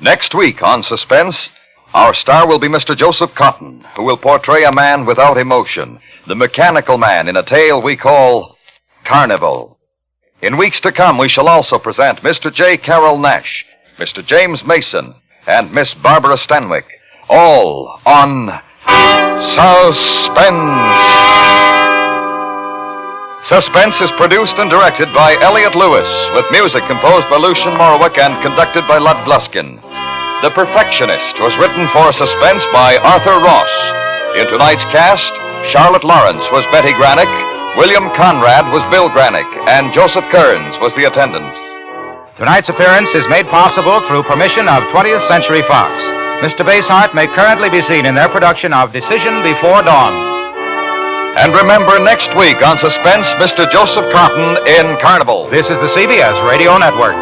S3: Next week on Suspense, our star will be Mr. Joseph Cotton, who will portray a man without emotion, the mechanical man in a tale we call Carnival. In weeks to come, we shall also present Mr. J. Carroll Nash, Mr. James Mason, and Miss Barbara Stanwyck, all on Suspense. Suspense is produced and directed by Elliott Lewis, with music composed by Lucien Morawick and conducted by Lud Gluskin. The Perfectionist was written for Suspense by Arthur Ross. In tonight's cast, Charlotte Lawrence was Betty Granick, William Conrad was Bill Granick, and Joseph Kearns was the attendant.
S2: Tonight's appearance is made possible through permission of 20th Century Fox. Mr. Basehart may currently be seen in their production of Decision Before Dawn.
S3: And remember, next week on Suspense, Mr. Joseph Cotton in Carnival.
S2: This is the CBS Radio Network.